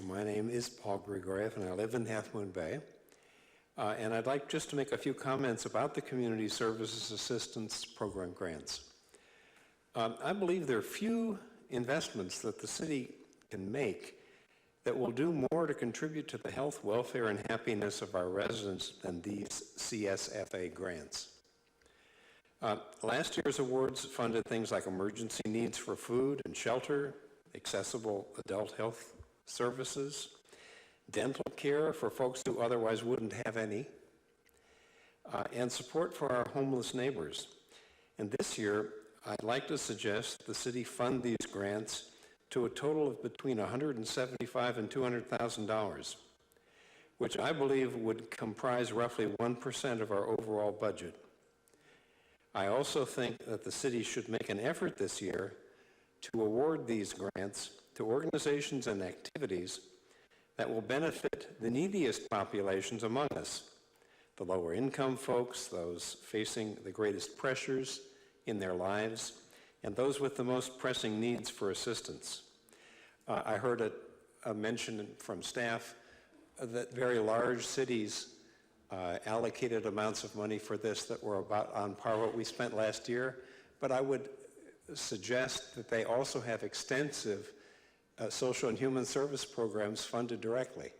My name is Paul Grigoriev, and I live in Half Moon Bay. And I'd like just to make a few comments about the Community Services Assistance Program grants. I believe there are few investments that the city can make that will do more to contribute to the health, welfare, and happiness of our residents than these CSFA grants. Last year's awards funded things like emergency needs for food and shelter, accessible adult health services, dental care for folks who otherwise wouldn't have any, and support for our homeless neighbors. And this year, I'd like to suggest the city fund these grants to a total of between $175,000 and $200,000, which I believe would comprise roughly 1% of our overall budget. I also think that the city should make an effort this year to award these grants to organizations and activities that will benefit the neediest populations among us, the lower income folks, those facing the greatest pressures in their lives, and those with the most pressing needs for assistance. I heard a mention from staff that very large cities allocated amounts of money for this that were about on par with what we spent last year, but I would suggest that they also have extensive social and human service programs funded directly.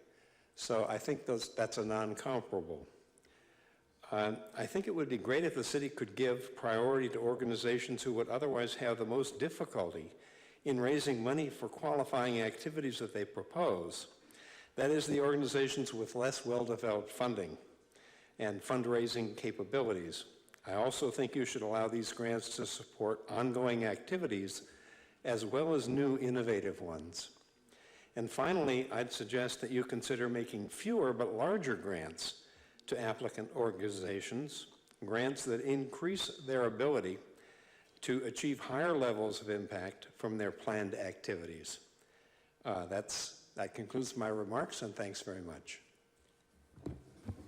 So I think that's a non-comparable. I think it would be great if the city could give priority to organizations who would otherwise have the most difficulty in raising money for qualifying activities that they propose. That is, the organizations with less well-developed funding and fundraising capabilities. I also think you should allow these grants to support ongoing activities as well as new innovative ones. And finally, I'd suggest that you consider making fewer but larger grants to applicant organizations, grants that increase their ability to achieve higher levels of impact from their planned activities. That concludes my remarks, and thanks very much.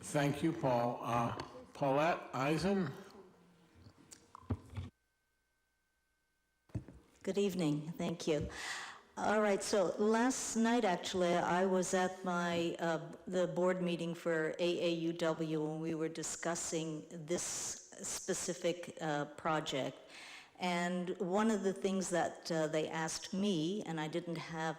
Thank you, Paul. Paulette Eisen? Good evening. Thank you. All right, so last night, actually, I was at the board meeting for AAUW when we were discussing this specific project. And one of the things that they asked me, and I didn't have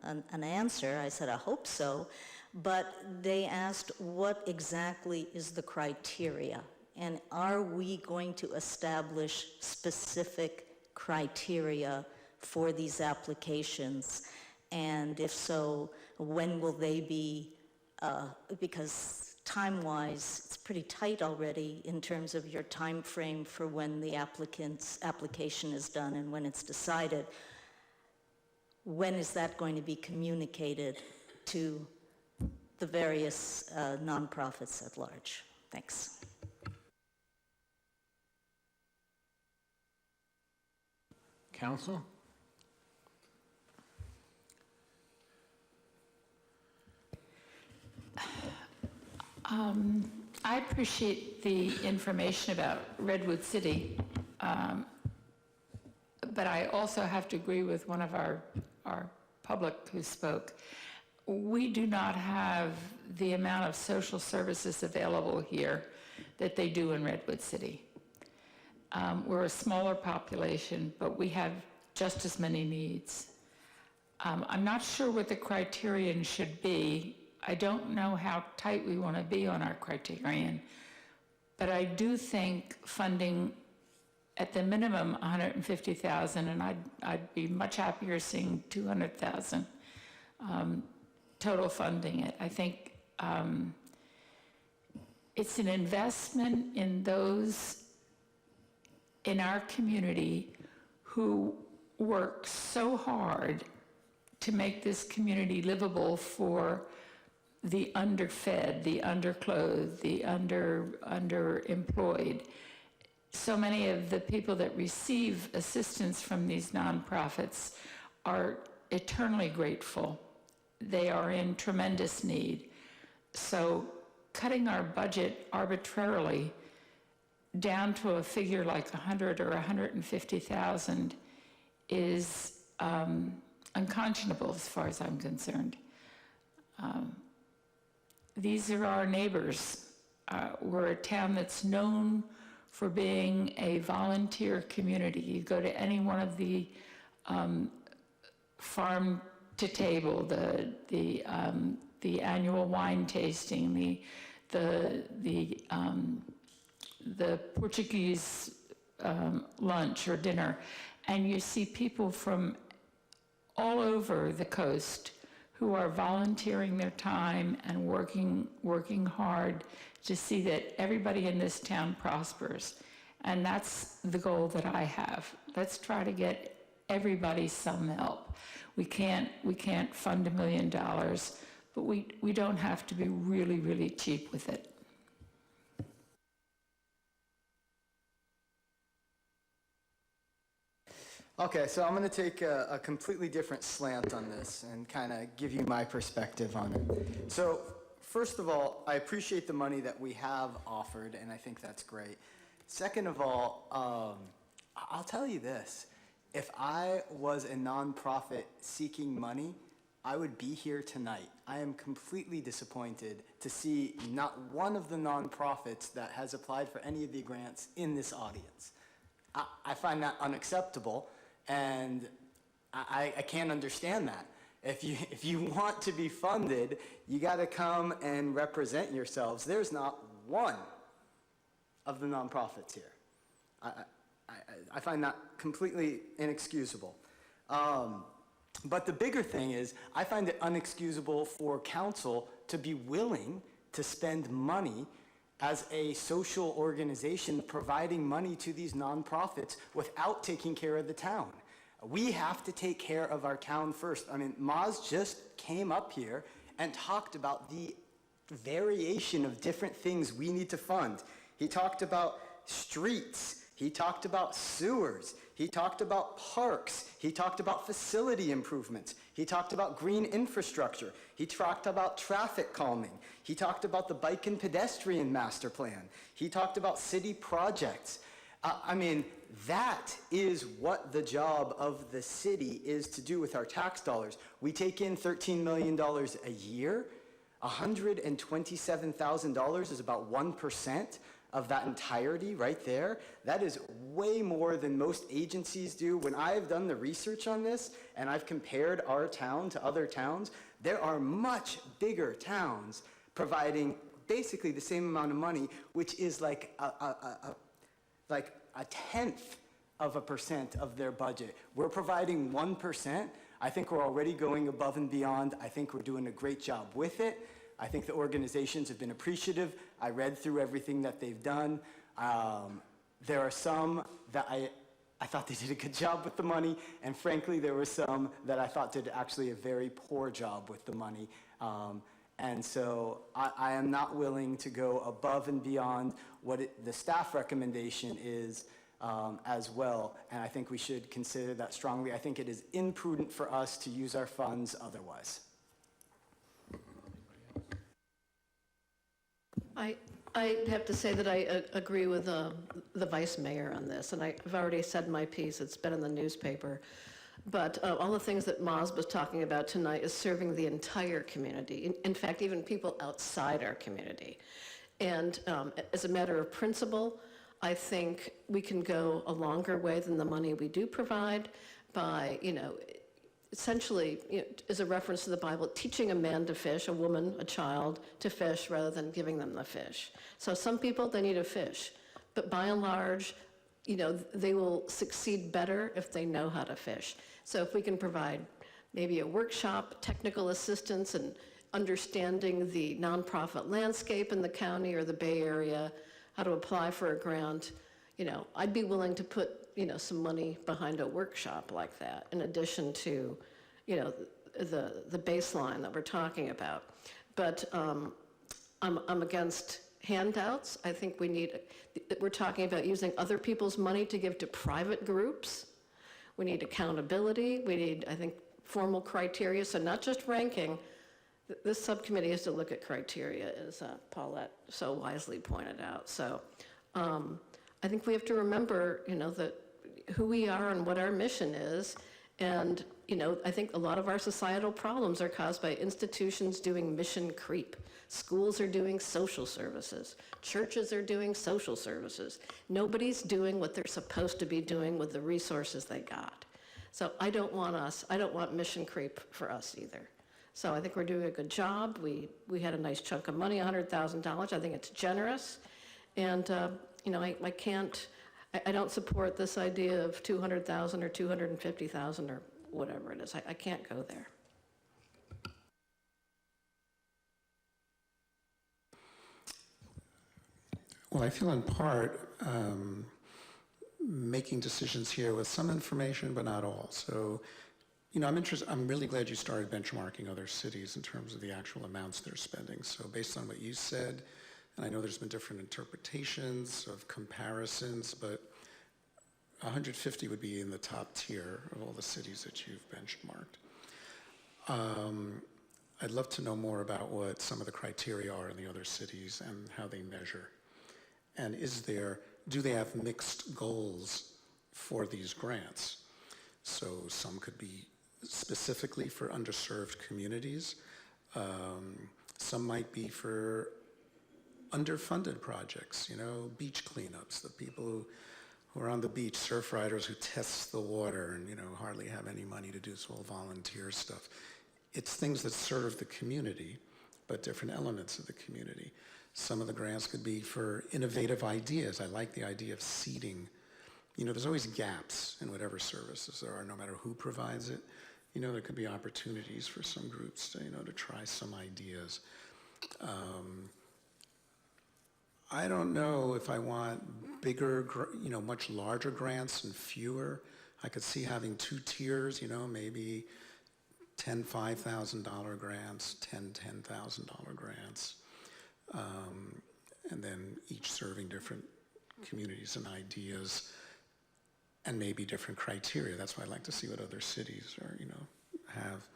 an answer, I said, I hope so, but they asked what exactly is the criteria? And are we going to establish specific criteria for these applications? And if so, when will they be, because time-wise, it's pretty tight already in terms of your time frame for when the applicant's application is done and when it's decided. When is that going to be communicated to the various nonprofits at large? Thanks. Council? I appreciate the information about Redwood City, but I also have to agree with one of our public who spoke. We do not have the amount of social services available here that they do in Redwood City. We're a smaller population, but we have just as many needs. I'm not sure what the criterion should be. I don't know how tight we want to be on our criterion, but I do think funding at the minimum $150,000, and I'd be much happier seeing $200,000 total funding it. I think it's an investment in those in our community who work so hard to make this community livable for the underfed, the underclothed, the underemployed. So many of the people that receive assistance from these nonprofits are eternally grateful. They are in tremendous need. So cutting our budget arbitrarily down to a figure like 100 or 150,000 is unconscionable as far as I'm concerned. These are our neighbors. We're a town that's known for being a volunteer community. You go to any one of the farm to table, the annual wine tasting, the Portuguese lunch or dinner, and you see people from all over the coast who are volunteering their time and working hard to see that everybody in this town prospers. And that's the goal that I have. Let's try to get everybody some help. We can't fund $1 million, but we don't have to be really, really cheap with it. Okay, so I'm going to take a completely different slant on this and kind of give you my perspective on it. So, first of all, I appreciate the money that we have offered, and I think that's great. Second of all, I'll tell you this. If I was a nonprofit seeking money, I would be here tonight. I am completely disappointed to see not one of the nonprofits that has applied for any of the grants in this audience. I find that unacceptable. And I can't understand that. If you want to be funded, you got to come and represent yourselves. There's not one of the nonprofits here. I find that completely inexcusable. But the bigger thing is, I find it unexcusable for council to be willing to spend money as a social organization providing money to these nonprofits without taking care of the town. We have to take care of our town first. I mean, Maz just came up here and talked about the variation of different things we need to fund. He talked about streets. He talked about sewers. He talked about parks. He talked about facility improvements. He talked about green infrastructure. He talked about traffic calming. He talked about the bike and pedestrian master plan. He talked about city projects. I mean, that is what the job of the city is to do with our tax dollars. We take in $13 million a year. $127,000 is about 1% of that entirety right there. That is way more than most agencies do. When I've done the research on this and I've compared our town to other towns, there are much bigger towns providing basically the same amount of money, which is like a 0.1% of their budget. We're providing 1%. I think we're already going above and beyond. I think we're doing a great job with it. I think the organizations have been appreciative. I read through everything that they've done. There are some that I thought they did a good job with the money, and frankly, there were some that I thought did actually a very poor job with the money. And so I am not willing to go above and beyond what the staff recommendation is as well, and I think we should consider that strongly. I think it is imprudent for us to use our funds otherwise. I have to say that I agree with the vice mayor on this, and I've already said my piece. It's been in the newspaper. But all the things that Maz was talking about tonight is serving the entire community. In fact, even people outside our community. And as a matter of principle, I think we can go a longer way than the money we do provide by, essentially, as a reference to the Bible, teaching a man to fish, a woman, a child to fish rather than giving them the fish. So some people, they need a fish. But by and large, they will succeed better if they know how to fish. So if we can provide maybe a workshop, technical assistance, and understanding the nonprofit landscape in the county or the Bay Area, how to apply for a grant, I'd be willing to put, some money behind a workshop like that, in addition to, the baseline that we're talking about. But I'm against handouts. I think we're talking about using other people's money to give to private groups. We need accountability. We need, I think, formal criteria. So not just ranking. This subcommittee has to look at criteria, as Paulette so wisely pointed out. So I think we have to remember, that who we are and what our mission is. And, I think a lot of our societal problems are caused by institutions doing mission creep. Schools are doing social services. Churches are doing social services. Nobody's doing what they're supposed to be doing with the resources they got. So I don't want mission creep for us either. So I think we're doing a good job. We had a nice chunk of money, $100,000. I think it's generous. And, I don't support this idea of 200,000 or 250,000 or whatever it is. I can't go there. Well, I feel in part making decisions here with some information, but not all. So, I'm really glad you started benchmarking other cities in terms of the actual amounts they're spending. So based on what you said, and I know there's been different interpretations of comparisons, but 150 would be in the top tier of all the cities that you've benchmarked. I'd love to know more about what some of the criteria are in the other cities and how they measure. And do they have mixed goals for these grants? So some could be specifically for underserved communities. Some might be for underfunded projects, beach cleanups, the people who are on the beach, surf riders who test the water and, hardly have any money to do, so all volunteer stuff. It's things that serve the community, but different elements of the community. Some of the grants could be for innovative ideas. I like the idea of seeding. There's always gaps in whatever services there are, no matter who provides it. There could be opportunities for some groups to, to try some ideas. I don't know if I want bigger, much larger grants and fewer. I could see having two tiers, maybe 10 $5,000 grants, 10 $10,000 grants, and then each serving different communities and ideas, and maybe different criteria. That's why I'd like to see what other cities are, have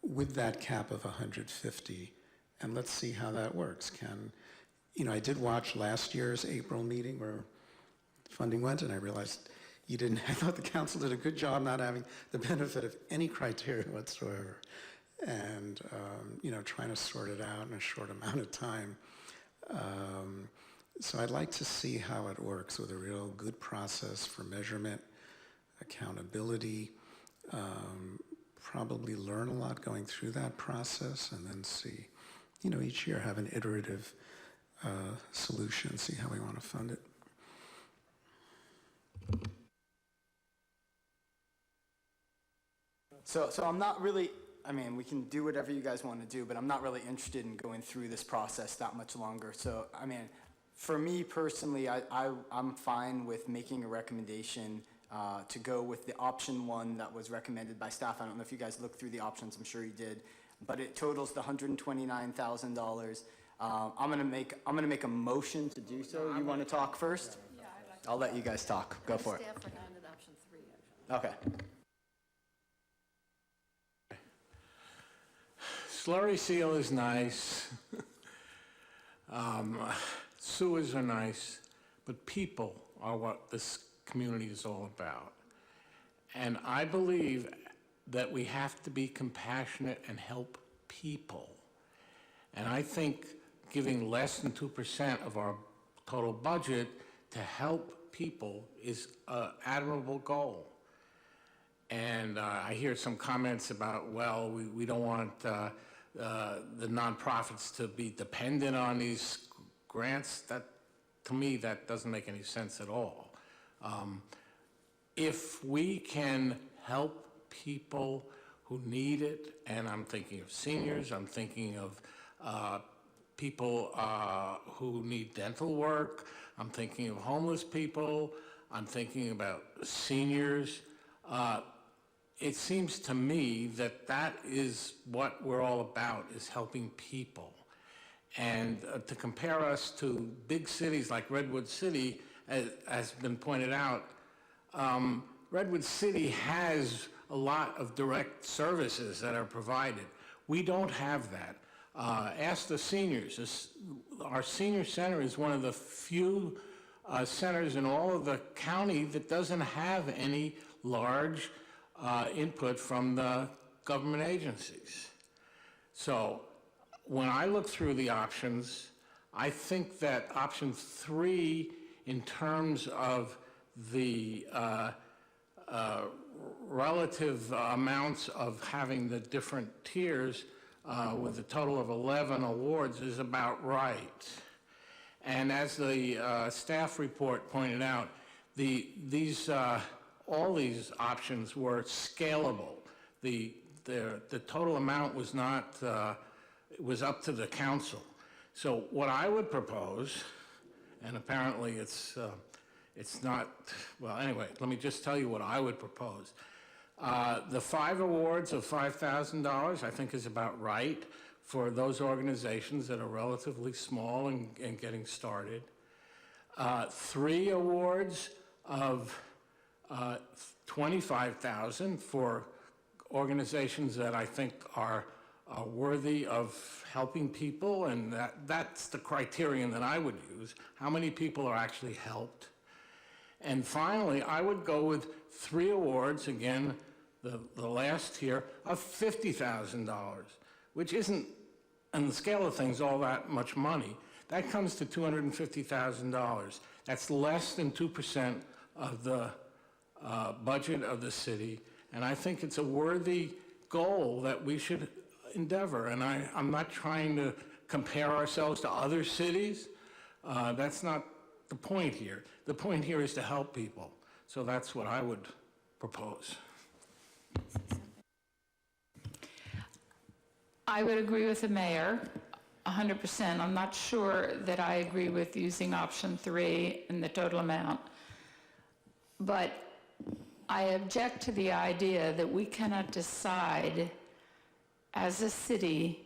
with that cap of 150, and let's see how that works. I did watch last year's April meeting where funding went, and I realized I thought the council did a good job not having the benefit of any criteria whatsoever, and, trying to sort it out in a short amount of time. So I'd like to see how it works with a real good process for measurement, accountability, probably learn a lot going through that process, and then see, each year have an iterative solution, see how we want to fund it. So I'm not really, we can do whatever you guys want to do, but I'm not really interested in going through this process that much longer. So, for me personally, I'm fine with making a recommendation to go with the option one that was recommended by staff. I don't know if you guys looked through the options, I'm sure you did, but it totals the $129,000. I'm gonna make a motion to do so. You want to talk first? Yeah, I'll let you guys talk. Go for it. Staff recommended option 3, actually. Okay. Slurry seal is nice. Sewers are nice, but people are what this community is all about. And I believe that we have to be compassionate and help people. And I think giving less than 2% of our total budget to help people is an admirable goal. And I hear some comments about, well, we don't want the nonprofits to be dependent on these grants. To me, that doesn't make any sense at all. If we can help people who need it, and I'm thinking of seniors, I'm thinking of people who need dental work, I'm thinking of homeless people, I'm thinking about seniors. It seems to me that that is what we're all about, is helping people. And to compare us to big cities like Redwood City, as has been pointed out, Redwood City has a lot of direct services that are provided. We don't have that. Ask the seniors. Our senior center is one of the few centers in all of the county that doesn't have any large input from the government agencies. So when I look through the options, I think that option 3, in terms of the relative amounts of having the different tiers with a total of 11 awards, is about right. And as the staff report pointed out, all these options were scalable. The total amount was not, it was up to the council. So what I would propose, and apparently it's It's not, well, anyway, let me just tell you what I would propose. The 5 awards of $5,000, I think, is about right for those organizations that are relatively small and getting started. 3 awards of $25,000 for organizations that I think are worthy of helping people, and that's the criterion that I would use. How many people are actually helped? And finally, I would go with 3 awards, again, the last tier, of $50,000, which isn't, on the scale of things, all that much money. That comes to $250,000. That's less than 2% of the budget of the city, and I think it's a worthy goal that we should endeavor. And I'm not trying to compare ourselves to other cities. That's not the point here. The point here is to help people. So that's what I would propose. I would agree with the mayor 100%. I'm not sure that I agree with using option 3 and the total amount. But I object to the idea that we cannot decide as a city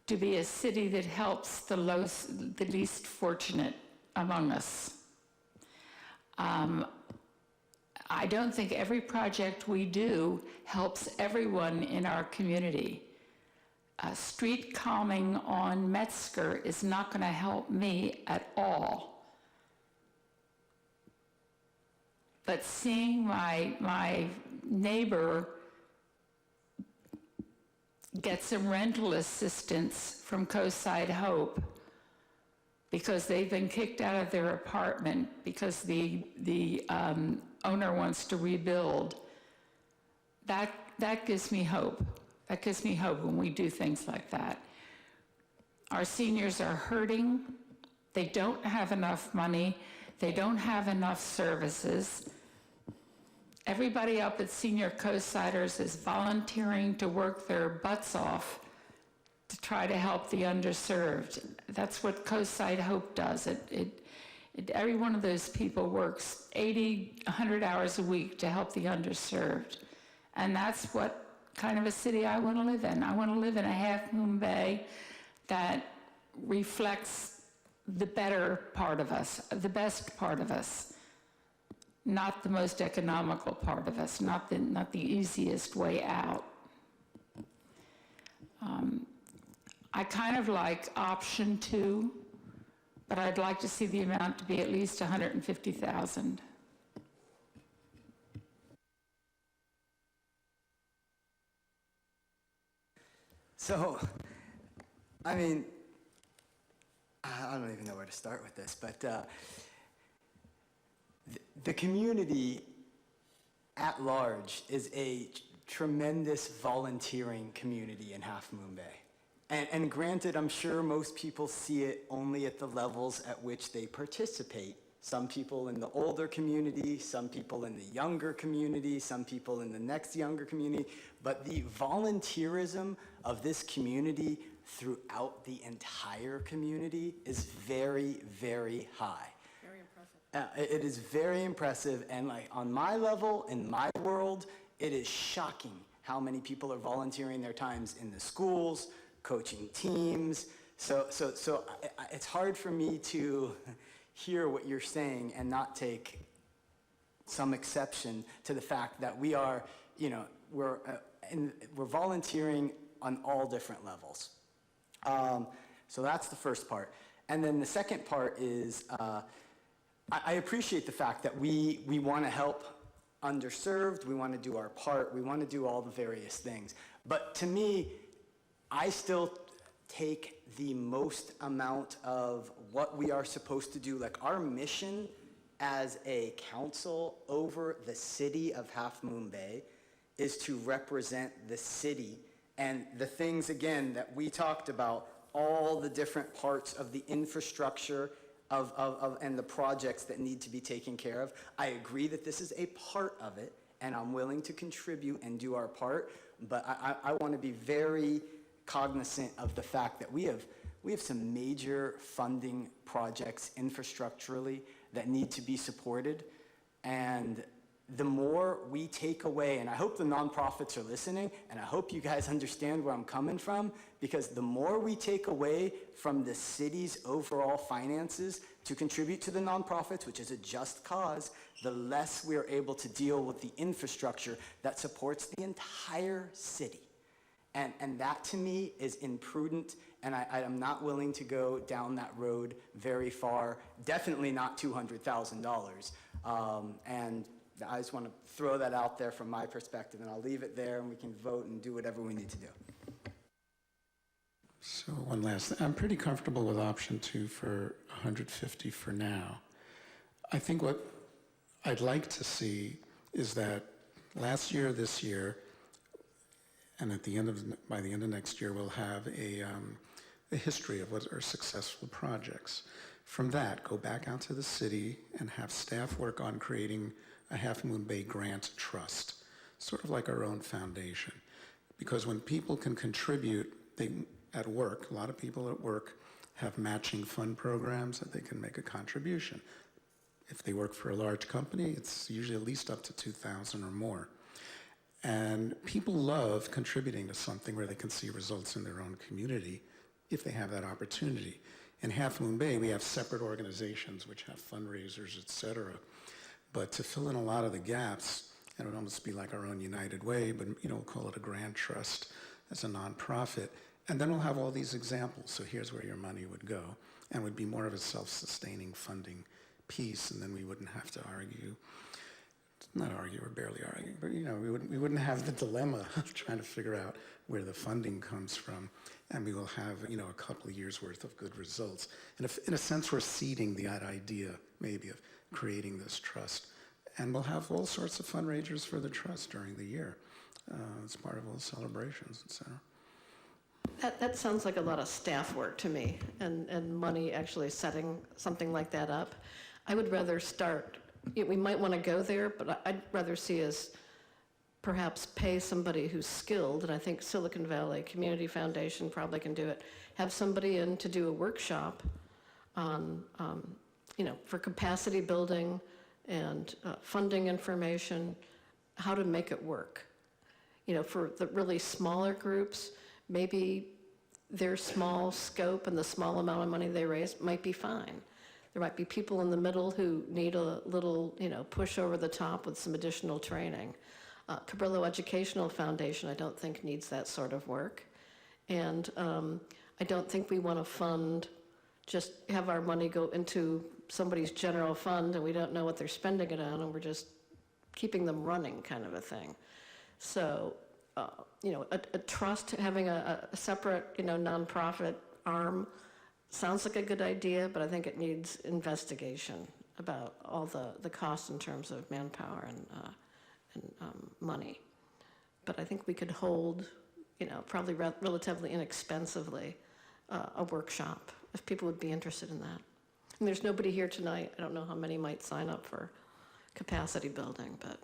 to be a city that helps the least fortunate among us. I don't think every project we do helps everyone in our community. Street calming on Metzger is not going to help me at all. But seeing my neighbor get some rental assistance from Coastside Hope because they've been kicked out of their apartment because the owner wants to rebuild, that gives me hope. That gives me hope when we do things like that. Our seniors are hurting. They don't have enough money. They don't have enough services. Everybody up at Senior Coastsiders is volunteering to work their butts off to try to help the underserved. That's what Coastside Hope does. Every one of those people works 80, 100 hours a week to help the underserved. And that's what kind of a city I want to live in. I want to live in a Half Moon Bay that reflects the better part of us, the best part of us, not the most economical part of us, not the easiest way out. I kind of like option 2, but I'd like to see the amount to be at least $150,000. So, I mean, I don't even know where to start with this, but the community at large is a tremendous volunteering community in Half Moon Bay. And granted, I'm sure most people see it only at the levels at which they participate. Some people in the older community, some people in the younger community, some people in the next younger community. But the volunteerism of this community throughout the entire community is very, very high. Very impressive. It is very impressive, and like on my level, in my world, it is shocking how many people are volunteering their times in the schools, coaching teams. So it's hard for me to hear what you're saying and not take some exception to the fact that we are, we're volunteering on all different levels. So that's the first part. And then the second part is, I appreciate the fact that we want to help underserved, we want to do our part, we want to do all the various things. But to me, I still take the most amount of what we are supposed to do, like our mission as a council over the city of Half Moon Bay is to represent the city and the things, again, that we talked about, all the different parts of the infrastructure and the projects that need to be taken care of. I agree that this is a part of it, and I'm willing to contribute and do our part, but I want to be very cognizant of the fact that we have some major funding projects infrastructurally that need to be supported. And the more we take away, and I hope the nonprofits are listening, and I hope you guys understand where I'm coming from, because the more we take away from the city's overall finances to contribute to the nonprofits, which is a just cause, the less we are able to deal with the infrastructure that supports the entire city. And that to me is imprudent, and I am not willing to go down that road very far, definitely not $200,000. And I just want to throw that out there from my perspective, and I'll leave it there, and we can vote and do whatever we need to do. So one last thing. I'm pretty comfortable with option 2 for 150 for now. I think what I'd like to see is that last year, this year, and by the end of next year, we'll have a history of what are successful projects. From that, go back out to the city and have staff work on creating a Half Moon Bay Grant Trust, sort of like our own foundation. Because when people can contribute, at work, a lot of people at work have matching fund programs that they can make a contribution. If they work for a large company, it's usually at least up to $2,000 or more. And people love contributing to something where they can see results in their own community if they have that opportunity. In Half Moon Bay, we have separate organizations which have fundraisers, et cetera. But to fill in a lot of the gaps, it would almost be like our own United Way, but we'll call it a grant trust as a nonprofit. And then we'll have all these examples. So here's where your money would go, and would be more of a self-sustaining funding piece, and then we wouldn't have to argue. Not argue, or barely argue, but we wouldn't have the dilemma of trying to figure out where the funding comes from, and we will have a couple of years worth of good results. And if, in a sense, we're seeding that idea maybe of creating this trust, and we'll have all sorts of fundraisers for the trust during the year as part of all the celebrations, etc. That sounds like a lot of staff work to me, and money actually setting something like that up. I would rather start. We might want to go there, but I'd rather see us perhaps pay somebody who's skilled, and I think Silicon Valley Community Foundation probably can do it. Have somebody in to do a workshop on, for capacity building and funding information, how to make it work. For the really smaller groups, maybe their small scope and the small amount of money they raise might be fine. There might be people in the middle who need a little, push over the top with some additional training. Cabrillo Educational Foundation, I don't think needs that sort of work. And I don't think we want to just have our money go into somebody's general fund and we don't know what they're spending it on and we're just keeping them running kind of a thing. So, a trust, having a separate, nonprofit arm sounds like a good idea, but I think it needs investigation about all the costs in terms of manpower and money. But I think we could hold, probably relatively inexpensively, a workshop if people would be interested in that. And there's nobody here tonight. I don't know how many might sign up for capacity building, but.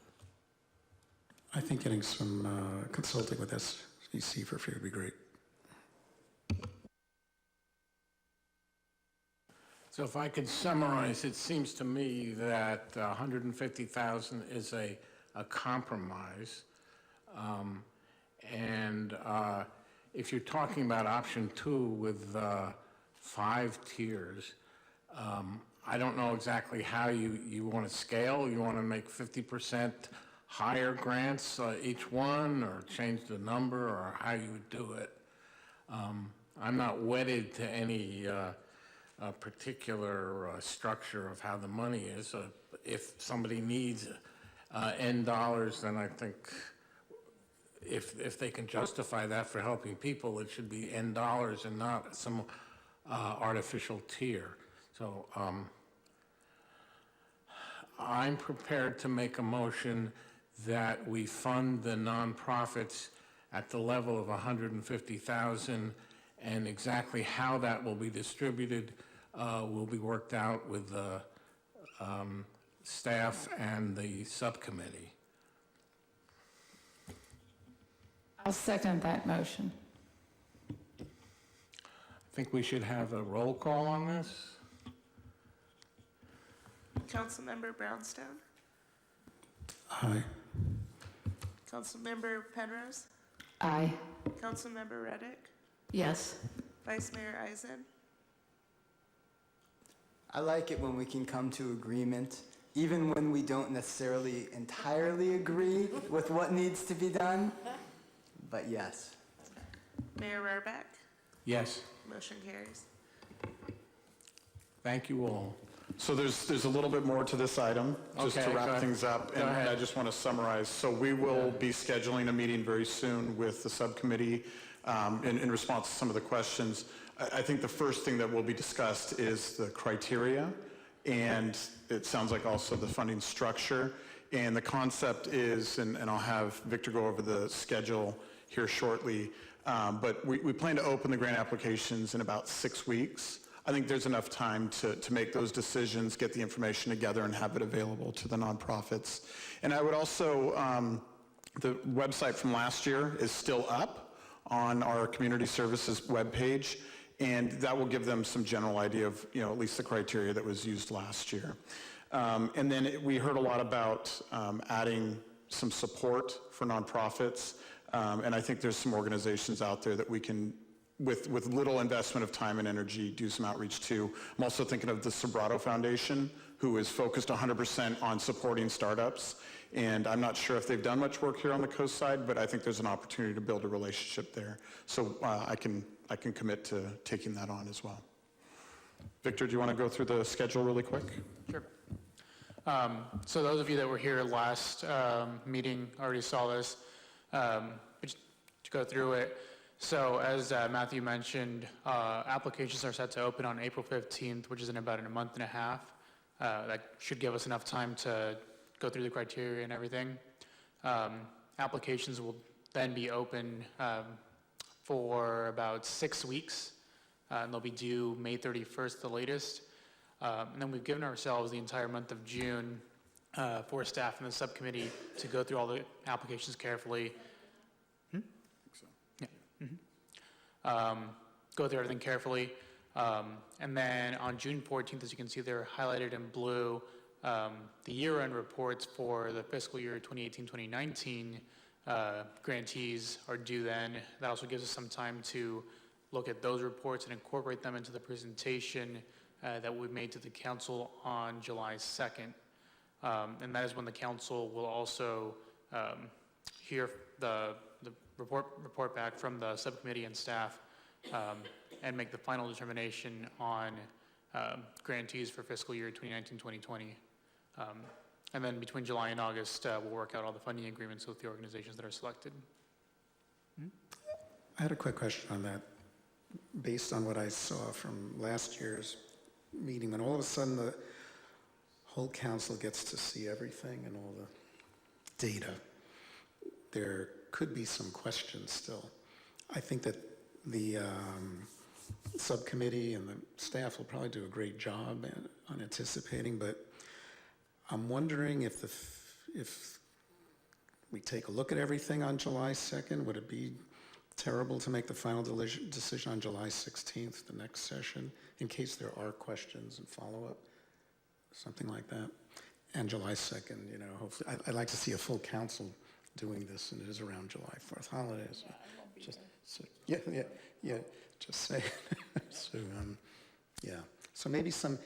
I think getting some consulting with SBC for free would be great. So if I could summarize, it seems to me that 150,000 is a compromise. And if you're talking about option 2 with 5 tiers, I don't know exactly how you want to scale. You want to make 50% higher grants each one, or change the number, or how you would do it. I'm not wedded to any particular structure of how the money is. If somebody needs N dollars, then I think if they can justify that for helping people, it should be N dollars and not some artificial tier. So I'm prepared to make a motion that we fund the nonprofits at the level of 150,000, and exactly how that will be distributed will be worked out with the staff and the subcommittee. I'll second that motion. I think we should have a roll call on this. Councilmember Brownstone, Aye. Councilmember Penrose, Aye. Councilmember Reddick, Yes. Vice Mayor Eisen. I like it when we can come to agreement, even when we don't necessarily entirely agree with what needs to be done, but yes. Mayor Rohrbeck, Yes. motion carries. Thank you all. So there's a little bit more to this item, just to Okay, go wrap ahead. things up. Go And ahead. I just want to summarize. So we will be scheduling a meeting very soon with the subcommittee in response to some of the questions. I think the first thing that will be discussed is the criteria, and it sounds like also the funding structure. And the concept is, and I'll have Victor go over the schedule here shortly, but we plan to open the grant applications in about 6 weeks. I think there's enough time to make those decisions, get the information together, and have it available to the nonprofits. And I would also, the website from last year is still up on our community services webpage, and that will give them some general idea of, at least the criteria that was used last year. And then we heard a lot about adding some support for nonprofits, and I think there's some organizations out there that we can, with little investment of time and energy, do some outreach to. I'm also thinking of the Sobrato Foundation, who is focused 100% on supporting startups. And I'm not sure if they've done much work here on the coast side, but I think there's an opportunity to build a relationship there. So I can commit to taking that on as well. Victor, do you want to go through the schedule really quick? Sure. So those of you that were here last meeting already saw this. Just to go through it. So as Matthew mentioned, applications are set to open on April 15th, which is in about a month and a half. That should give us enough time to go through the criteria and everything. Applications will then be open for about 6 weeks, and they'll be due May 31st, the latest. And then we've given ourselves the entire month of June for staff in the subcommittee to go through all the applications carefully. Go through everything carefully. And then on June 14th, as you can see, they're highlighted in blue. The year-end reports for the fiscal year 2018-2019 grantees are due then. That also gives us some time to look at those reports and incorporate them into the presentation that we made to the council on July 2nd. And that is when the council will also hear the report back from the subcommittee and staff and make the final determination on grantees for fiscal year 2019-2020. And then between July and August, we'll work out all the funding agreements with the organizations that are selected. I had a quick question on that. Based on what I saw from last year's meeting, when all of a sudden the whole council gets to see everything and all the data, there could be some questions still. I think that the subcommittee and the staff will probably do a great job on anticipating, but I'm wondering if we take a look at everything on July 2nd, would it be terrible to make the final decision on July 16th, the next session, in case there are questions and follow-up, something like that? And July 2nd, hopefully, I'd like to see a full council doing this, and it is around July 4th holidays. Just say. So maybe some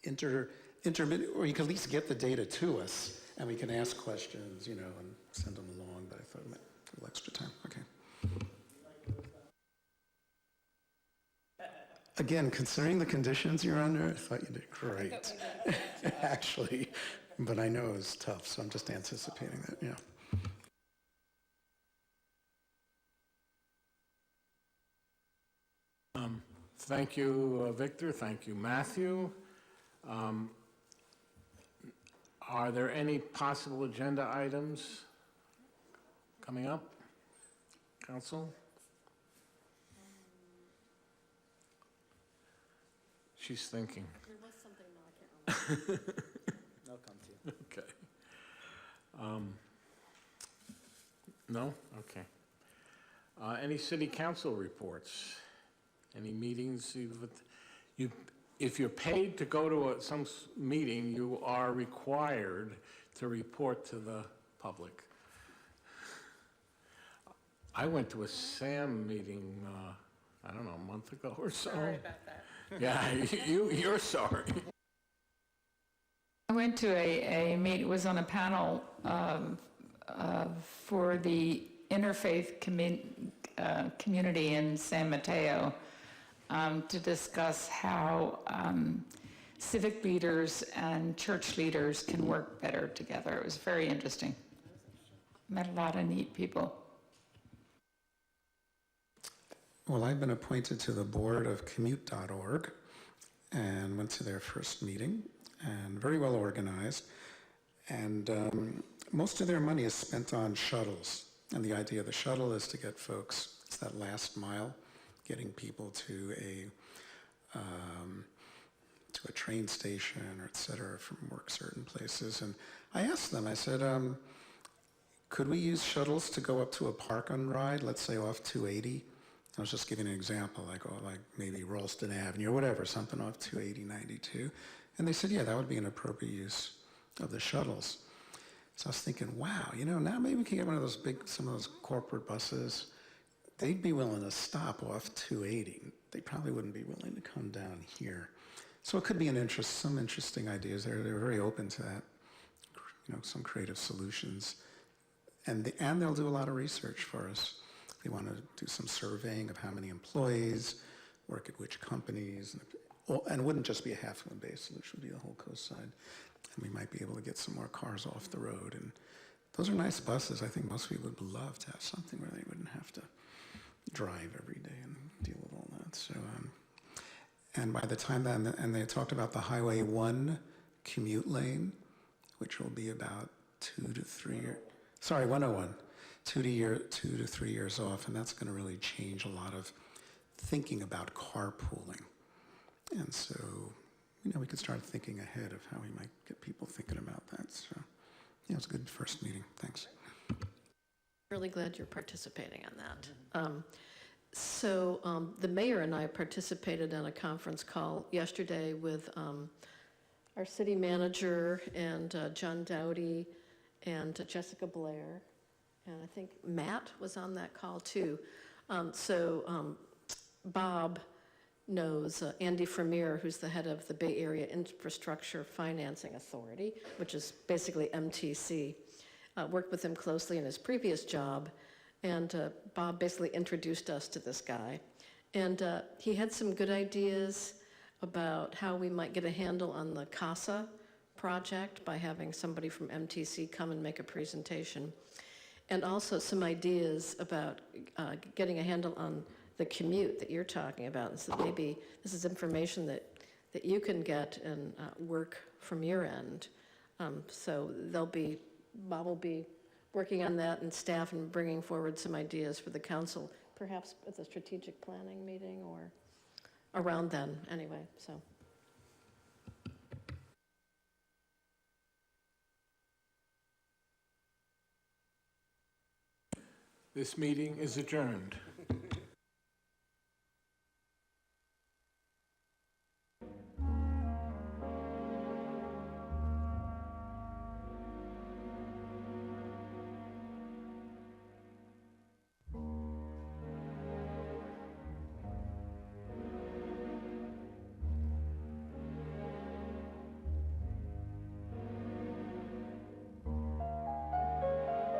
intermittent, or you can at least get the data to us, and we can ask questions, and send them along. But I thought it meant a little extra time. Okay. Again, considering the conditions you're under, I thought you did great. Actually, but I know it was tough, so I'm just anticipating that. Yeah. Thank you, Victor. Thank you, Matthew. Are there any possible agenda items coming up? Council? She's thinking. There was something, no, I can't remember. They'll come to you. Okay. No? Okay. Any city council reports? Any meetings if you're paid to go to some meeting, you are required to report to the public. I went to a SAM meeting, I don't know, a month ago or so. Sorry about that. Yeah, you're sorry. I went to a meet, was on a panel for the interfaith community in San Mateo to discuss how civic leaders and church leaders can work better together. It was very interesting. Met a lot of neat people. Well, I've been appointed to the board of commute.org and went to their first meeting, and very well organized. And most of their money is spent on shuttles. And the idea of the shuttle is to get folks, it's that last mile, getting people to a train station or et cetera from work certain places. And I asked them, I said, could we use shuttles to go up to a park and ride, let's say off 280? I was just giving an example, like maybe Ralston Avenue or whatever, something off 280, 92. And they said, yeah, that would be an appropriate use of the shuttles. So I was thinking, wow, now maybe we can get one of those some of those corporate buses. They'd be willing to stop off 280. They probably wouldn't be willing to come down here. So it could be some interesting ideas there. They're very open to that, some creative solutions. And they'll do a lot of research for us. They want to do some surveying of how many employees work at which companies. And it wouldn't just be a Half Moon Bay solution, it would be the whole coast side. And we might be able to get some more cars off the road. And those are nice buses. I think most people would love to have something where they wouldn't have to drive every day and deal with all that. So, and by the time and they talked about the Highway 1 commute lane, which will be about 2 to 3 years. Sorry, 101. 2 to 3 years off, and that's going to really change a lot of thinking about carpooling. And so, we could start thinking ahead of how we might get people thinking about that. So, yeah, it was a good first meeting. Thanks. Really glad you're participating on that. The mayor and I participated in a conference call yesterday with our city manager and John Dowdy and Jessica Blair. And I think Matt was on that call too. Bob knows Andy Fremier, who's the head of the Bay Area Infrastructure Financing Authority, which is basically MTC. Worked with him closely in his previous job, and Bob basically introduced us to this guy. And he had some good ideas about how we might get a handle on the CASA project by having somebody from MTC come and make a presentation. And also some ideas about getting a handle on the commute that you're talking about. And so maybe this is information that you can get and work from your end. So Bob will be working on that and staff and bringing forward some ideas for the council, perhaps at the strategic planning meeting or around then anyway, so. This meeting is adjourned.